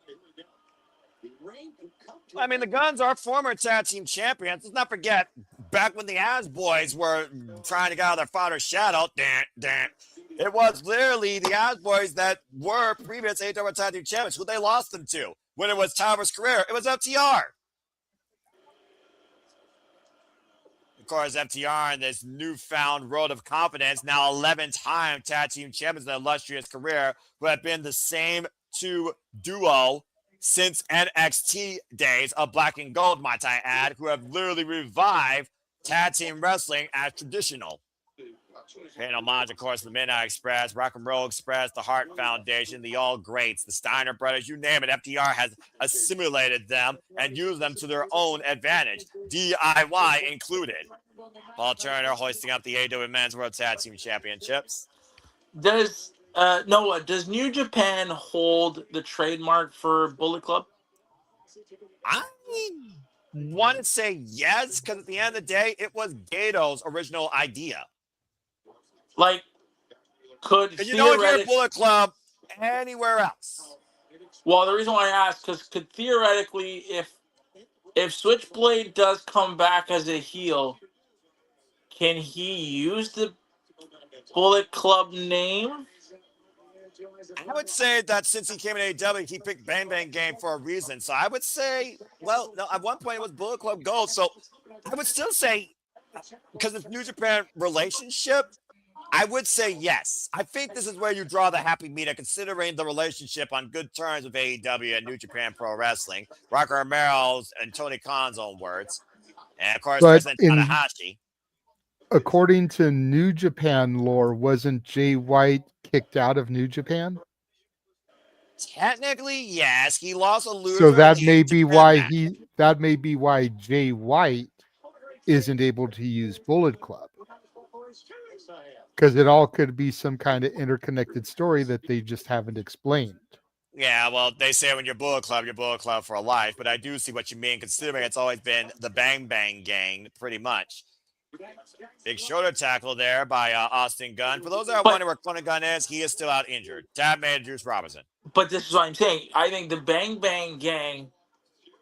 I mean, the Guns are former tag team champions. Let's not forget, back when the As Boys were trying to get out of their father's shadow, it was literally the As Boys that were previous AEW tag team champions, who they lost them to. When it was Tyler's career, it was FTR. Of course, FTR in this newfound road of confidence, now 11-time tag team champions in their illustrious career, who have been the same two duo since NXT days of Black and Gold, might I add, who have literally revived tag team wrestling as traditional. Paying homage, of course, the Midnight Express, Rock and Roll Express, the Hart Foundation, the All Greats, the Steiner Brothers, you name it. FTR has assimilated them and used them to their own advantage, DIY included. Paul Turner hoisting up the AEW Men's World Tag Team Championships. Does Noah, does New Japan hold the trademark for Bullet Club? I want to say yes, because at the end of the day, it was Gato's original idea. Like, could you don't hear Bullet Club anywhere else. Well, the reason why I asked, because could theoretically, if Switchblade does come back as a heel, can he use the Bullet Club name? I would say that since he came in AEW, he picked Bang Bang Game for a reason. So I would say, well, no, at one point it was Bullet Club Gold. So I would still say, because it's New Japan relationship, I would say yes. I think this is where you draw the happy medium, considering the relationship on good terms with AEW and New Japan Pro Wrestling. Rocker Romero's and Tony Khan's own words. And of course, President Tanahashi. According to New Japan lore, wasn't Jay White kicked out of New Japan? Technically, yes. He lost a loser. So that may be why Jay White isn't able to use Bullet Club. Because it all could be some kind of interconnected story that they just haven't explained. Yeah, well, they say when you're Bullet Club for life. But I do see what you mean, considering it's always been the Bang Bang Gang, pretty much. Big shoulder tackle there by Austin Gunn. For those that are wondering where Tony Gunn is, he is still out injured. Tab man Juice Robinson. But this is what I'm saying. I think the Bang Bang Gang,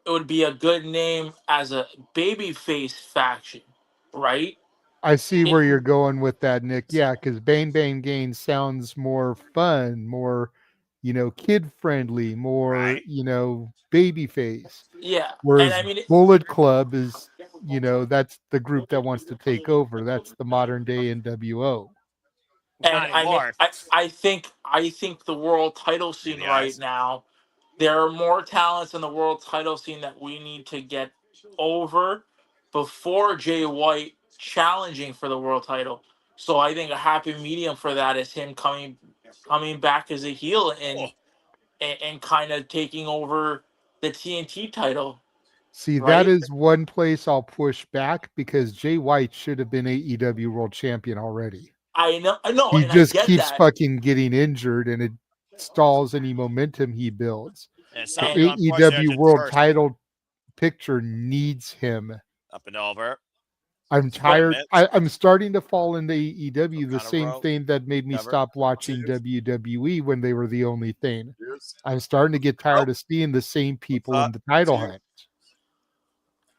it would be a good name as a babyface faction, right? I see where you're going with that, Nick. Yeah, because Bang Bang Gang sounds more fun, more, kid friendly, more, right. Babyface. Yeah. Whereas Bullet Club is, that's the group that wants to take over. That's the modern day NWO. And I think the world title scene right now, there are more talents in the world title scene that we need to get over before Jay White challenging for the world title. So I think a happy medium for that is him coming back as a heel and kind of taking over the TNT title. See, right? That is one place I'll push back, because Jay White should have been AEW World Champion already. I know. He just keeps fucking getting injured, and it stalls any momentum he builds. The AEW World Title picture needs him. Up and over. I'm tired. I'm starting to fall into AEW, the same thing that made me stop watching WWE when they were the only thing. I'm starting to get tired of seeing the same people in the title hunt.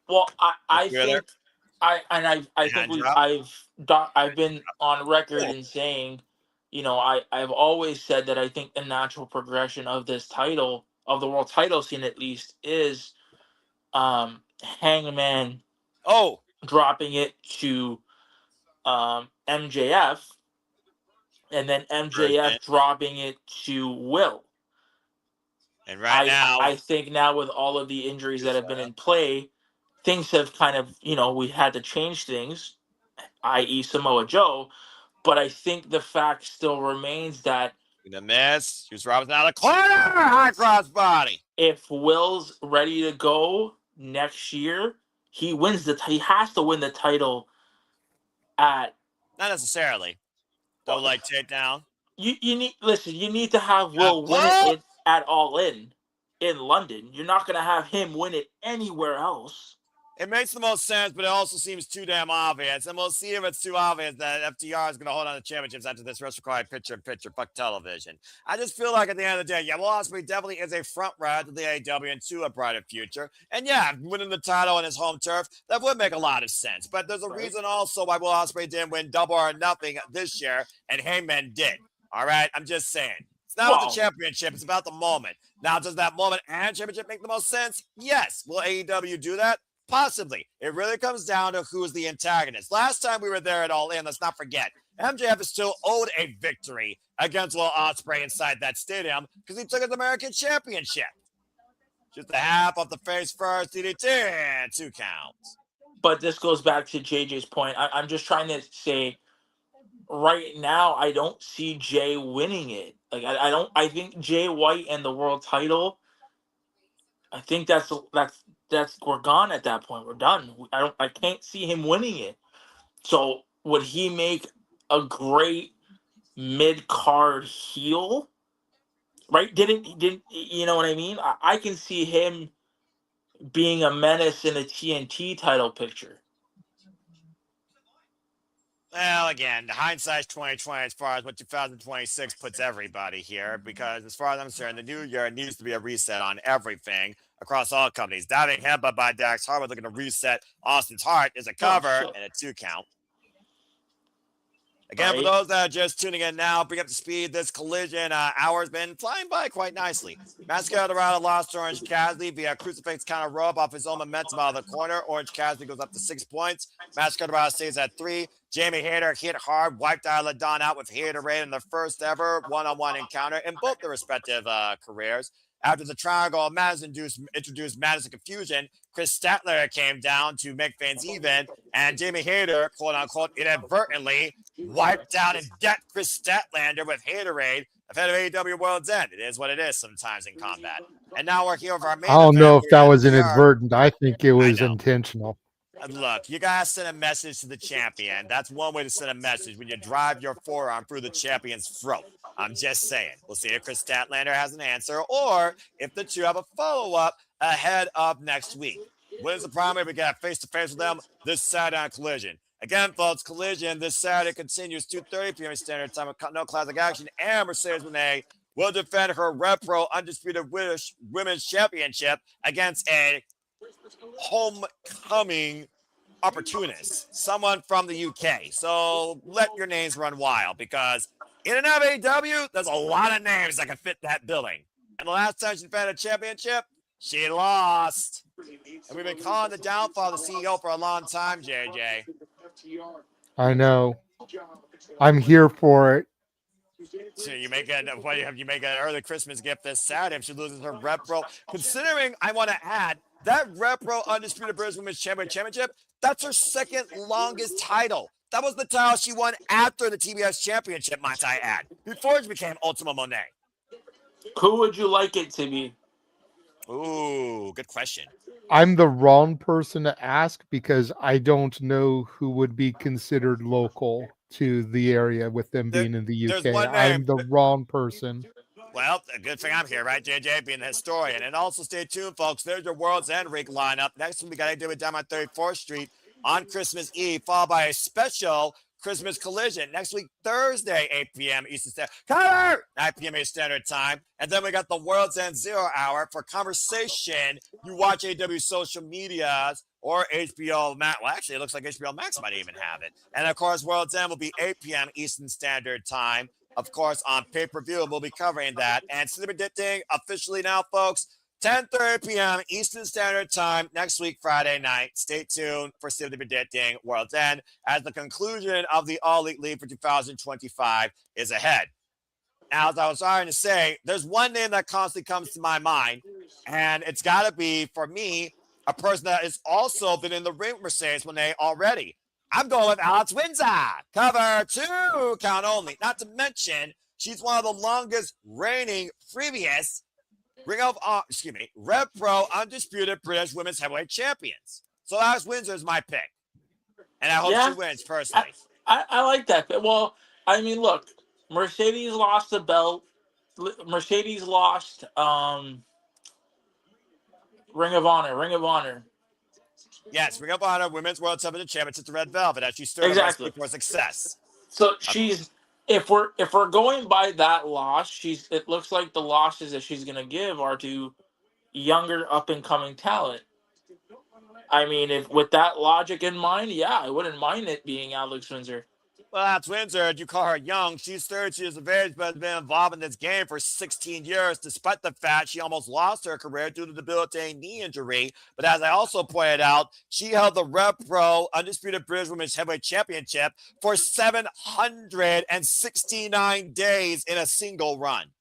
Well, I think I've been on record in saying, I've always said that I think the natural progression of this title, of the world title scene at least, is Hangman dropping it to MJF, and then MJF dropping it to Will. And right now, I think now with all of the injuries that have been in play, things have kind of, we had to change things, i.e. Samoa Joe. But I think the fact still remains that the miss. Here's Robinson out of the corner. High cross body. if Will's ready to go next year, he has to win the title at. Not necessarily. Double leg takedown. You need to have Will win it at All In London. You're not gonna have him win it anywhere else. It makes the most sense, but it also seems too damn obvious. And we'll see if it's too obvious that FTR is going to hold on to championships after this rest required picture-in-picture fuck television. I just feel like at the end of the day, Will Ospreay definitely is a front runner to the AEW and to a brighter future. And yeah, winning the title on his home turf, that would make a lot of sense. But there's a reason also why Will Ospreay didn't win Double or Nothing this year, and Heyman did. All right? I'm just saying. It's not about the championship. It's about the moment. Now, does that moment and championship make the most sense? Yes. Will AEW do that? Possibly. It really comes down to who's the antagonist. Last time we were there at All In, let's not forget, MJF is still owed a victory against Will Ospreay inside that stadium because he took his American Championship. Just a half of the face first, DDT, 2 counts. But this goes back to JJ's point. I'm just trying to say, right now, I don't see Jay winning it. Like I think Jay White and the world title, I think that's we're gone at that point. We're done. I can't see him winning it. So would he make a great mid-card heel? Right? Didn't you know what I mean? I can see him being a menace in a TNT title picture. Well, again, the hindsight's 2020 as far as what 2026 puts everybody here, because as far as I'm concerned, the new year needs to be a reset on everything across all companies. Diving headbutt by Dax Harwood looking to reset Austin's heart is a cover and a 2 count. Again, for those that are just tuning in now, bring up to speed. This collision hour's been flying by quite nicely. Máscara Dorada lost to Orange Cassidy via crucifix counter rope off his own momentum out of the corner. Orange Cassidy goes up to 6 points. Máscara Dorada stays at 3. Jamie Hayter hit hard, wiped Ladon out with Haterade in the first ever one-on-one encounter in both their respective careers. After the triangle of Madison introduced Madison confusion, Chris Statler came down to make things even, and Jamie Hayter, quote-unquote, inadvertently wiped out and decked Chris Statlander with Haterade ahead of AEW World's End. It is what it is sometimes in combat. And now we're here for our main I don't event. know if that was inadvertent. I think it was intentional. Look, you guys send a message to the champion. That's one way to send a message when you drive your forearm through the champion's throat. I'm just saying. We'll see if Chris Statlander has an answer or if the two have a follow-up ahead of next week. When is the primary? We got face-to-face with them this Saturday on Collision. Again, folks, Collision this Saturday continues 2:30 p.m. Standard Time with Continental Classic Action, and Mercedes Moné will defend her Rev Pro Undisputed Women's Championship against a homecoming opportunist, someone from the UK. So let your names run wild, because in and out of AEW, there's a lot of names that can fit that billing. And the last time she defended a championship, she lost. And we've been calling the downfall of the CEO for a long time, JJ. I know. I'm here for it. So you make an early Christmas gift this Saturday if she loses her Rev Pro. Considering, I want to add, that Rev Pro Undisputed British Women's Championship, that's her second longest title. That was the title she won after the TBS Championship, might I add, before she became Ultima Moné. Who would you like it to be? Ooh, good question. I'm the wrong person to ask because I don't know who would be considered local to the area with them being in the UK. I'm the wrong person. Well, a good thing I'm here, right, JJ, being the historian. And also stay tuned, folks. There's your World's End rig lineup. Next week, we got AEW Dynamite 34th Street on Christmas Eve, followed by a special Christmas Collision. Next week, Thursday, 8 p.m. Eastern Standard Time, 9 p.m. Eastern Standard Time. And then we got the World's End 0 Hour for conversation. You watch AEW social medias or HBO Max. Well, actually, it looks like HBO Max might even have it. And, of course, World's End will be 8 p.m. Eastern Standard Time. Of course, on pay-per-view, we'll be covering that. And Sleeping Predicting officially now, folks, 10:30 p.m. Eastern Standard Time next week, Friday night. Stay tuned for Sleeping Predicting World's End as the conclusion of the All Elite League for 2025 is ahead. Now, as I was starting to say, there's one name that constantly comes to my mind, and it's got to be, for me, a person that has also been in the ring with Mercedes Moné already. I'm going with Alex Windsor. Cover 2 count only. Not to mention, she's one of the longest reigning previous Rev Pro Undisputed British Women's Heavyweight Champions. So Alex Windsor is my pick. And I hope she wins, personally. I like that. Well, I mean, look, Mercedes lost the belt. Mercedes lost Ring of Honor. Yes, Ring of Honor Women's World Championship Championship to Red Velvet as she stood exactly for success. So she's if we're going by that loss, it looks like the losses that she's gonna give are to younger up and coming talent. I mean, if with that logic in mind, yeah, I wouldn't mind it being Alex Windsor. Well, that's Windsor. You call her young. She's 30 years of age, but has been involved in this game for 16 years, despite the fact she almost lost her career due to debilitating knee injury. But as I also pointed out, she held the Rev Pro Undisputed British Women's Heavyweight Championship for 769 days in a single run.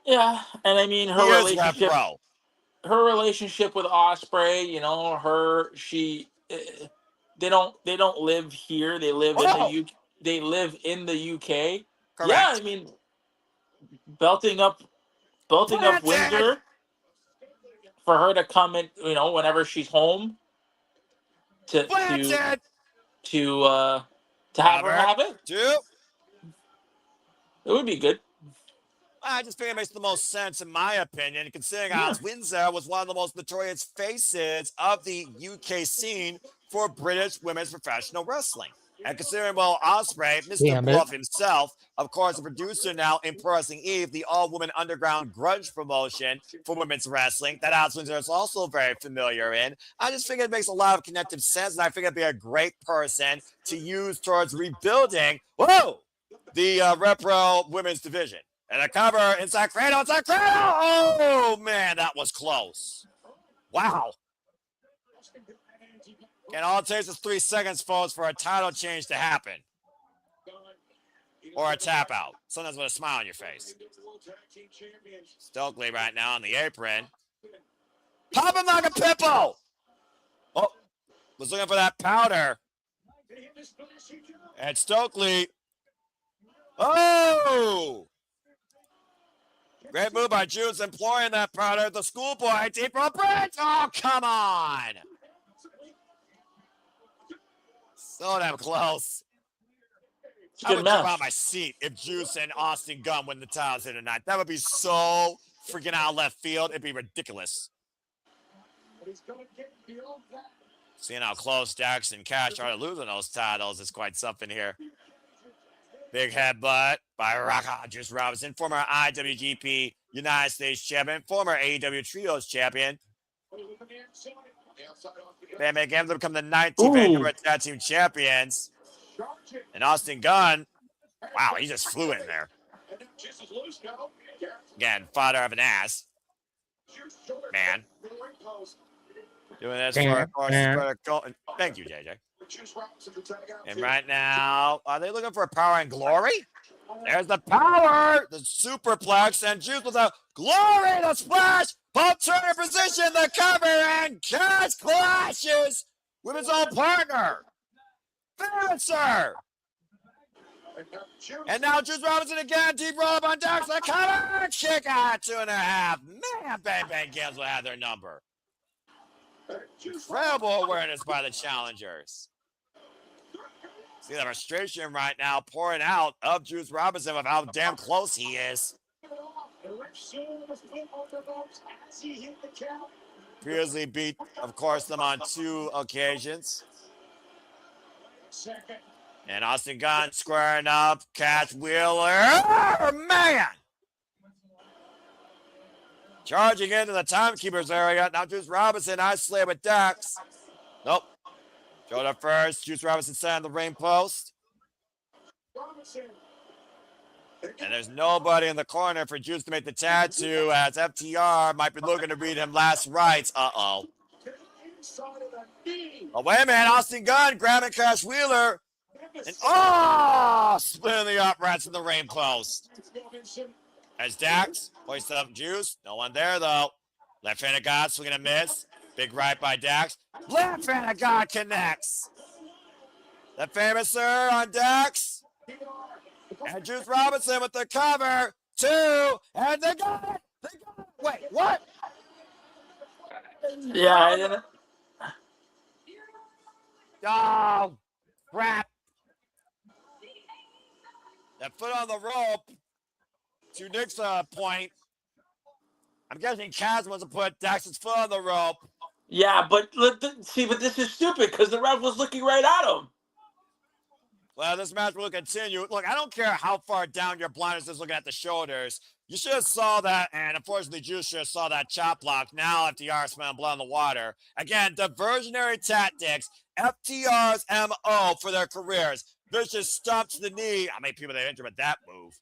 Yeah, and I mean her relationship with Ospreay, you know, they don't live here. They live in the UK. They live in the UK. Correct. Yeah, I mean, belting up Windsor for her to come in, you know, whenever she's home to have her have it. It would be good. I just think it makes the most sense, in my opinion, considering Alex Windsor was one of the most notorious faces of the UK scene for British women's professional wrestling. And considering, well, Ospreay, Mr. Bluff himself, of course, a producer now in Pro Wrestling Eve, the all-woman underground grudge promotion for women's wrestling that Alex Windsor is also very familiar in. I just think it makes a lot of connective sense, and I think it'd be a great person to use towards rebuilding, the Rev Pro women's division. And a cover inside Cradle. Oh, man, that was close. Wow. And all it takes is 3 seconds, folks, for a title change to happen. Or a tap out. Sometimes with a smile on your face. Stokely right now on the apron. Popping like a pimple. Oh, was looking for that powder. And Stokely. Oh! Great move by Juice, employing that powder. The schoolboy, deep rope bridge. Oh, come on. So damn close. I would jump out my seat if Juice and Austin Gunn win the titles here tonight. That would be so freaking out left field. It'd be ridiculous. Seeing how close Dax and Cash are to losing those titles is quite something here. Big headbutt by Juice Robinson, former IWGP United States champion, former AEW Trios champion. They make him become the 19th annual tag team champions. And Austin Gunn, wow, he just flew in there. Again, father of an ass. Man. Doing this for, of course, thank you, JJ. And right now, are they looking for a power and glory? There's the power, the superplex, and Juice with a glory, the splash, both turn position, the cover, and Cash clashes with his own partner. Fletcher. And now Juice Robinson again, deep roll up on Dax, the cover, kick out 2.5. Man, Bang Bang Gams will have their number. Incredible awareness by the challengers. See the frustration right now pouring out of Juice Robinson with how damn close he is. Previously beat, of course, them on 2 occasions. And Austin Gunn squaring up. Cash Wheeler. Oh, man! Charging into the timekeeper's area. Now Juice Robinson isolated with Dax. Nope. Shoulder first. Juice Robinson sat on the ring post. And there's nobody in the corner for Juice to make the tattoo, as FTR might be looking to read him last rites. Uh-oh. Oh, wait a minute. Austin Gunn grabbing Cash Wheeler. And splitting the uprights in the ring post. As Dax hoists up Juice. No one there, though. Left-handed God swinging a miss. Big right by Dax. Left-handed God connects. The famous sir on Dax. And Juice Robinson with the cover. 2. And they got it. They got it. Wait, what? Yeah. Oh, crap. That foot on the rope. To Nick's point. I'm guessing Kaz wants to put Dax's foot on the rope. Yeah, but this is stupid because the ref was looking right at him. Well, this match will continue. Look, I don't care how far down your blinders is looking at the shoulders. You should have saw that, and unfortunately, Juice should have saw that chop block. Now FTR smelling blood in the water. Again, diversionary tactics. FTR's MO for their careers. Vicious stomp to the knee. How many people they injured with that move?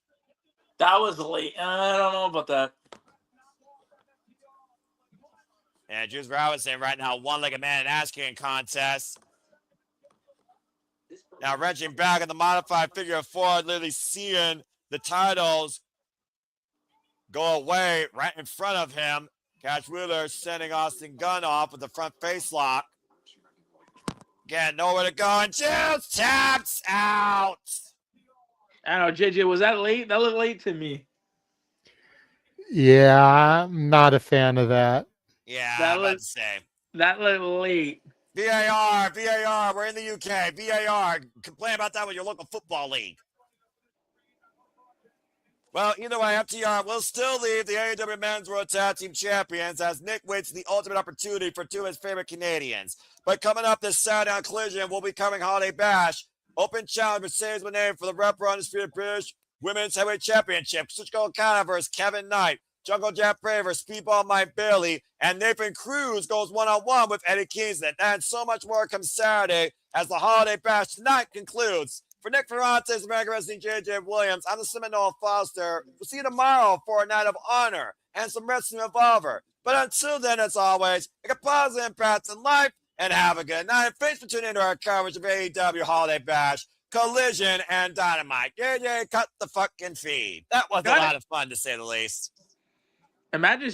That was late. I don't know about that. And Juice Robinson right now, one-legged man in ass-kicking contest. Now wrenching back in the modified figure of 4, literally seeing the titles go away right in front of him. Cash Wheeler sending Austin Gunn off with the front face lock. Again, nowhere to go, and Juice taps out. I don't know, JJ, was that late? That looked late to me. Yeah, I'm not a fan of that. Yeah, I was about to say. That looked late. VAR, we're in the UK. VAR, complain about that with your local football league. Well, either way, FTR will still leave the AEW Men's World Tag Team Champions as Nick waits the ultimate opportunity for 2 of his favorite Canadians. But coming up this Saturday on Collision, we'll be covering Holiday Bash. Open challenge Mercedes Moné for the Rep Undisputed British Women's Heavyweight Championship. Kazuchika Okada versus Kevin Knight. Jungle Jack Bray versus Speedball Mike Bailey. And Nathan Cruz goes one-on-one with Eddie Kingston. And so much more comes Saturday as the Holiday Bash tonight concludes. For Nick Ferrantes, American Wrestling JJ Williams, I'm the Seminole Foster. We'll see you tomorrow for a night of honor and some Wrestling Revolver. But until then, as always, make a positive impact in life and have a good night. Thanks for tuning into our coverage of AEW Holiday Bash, Collision, and Dynamite. JJ, cut the fucking feed. That was a lot of fun, to say the least. Imagine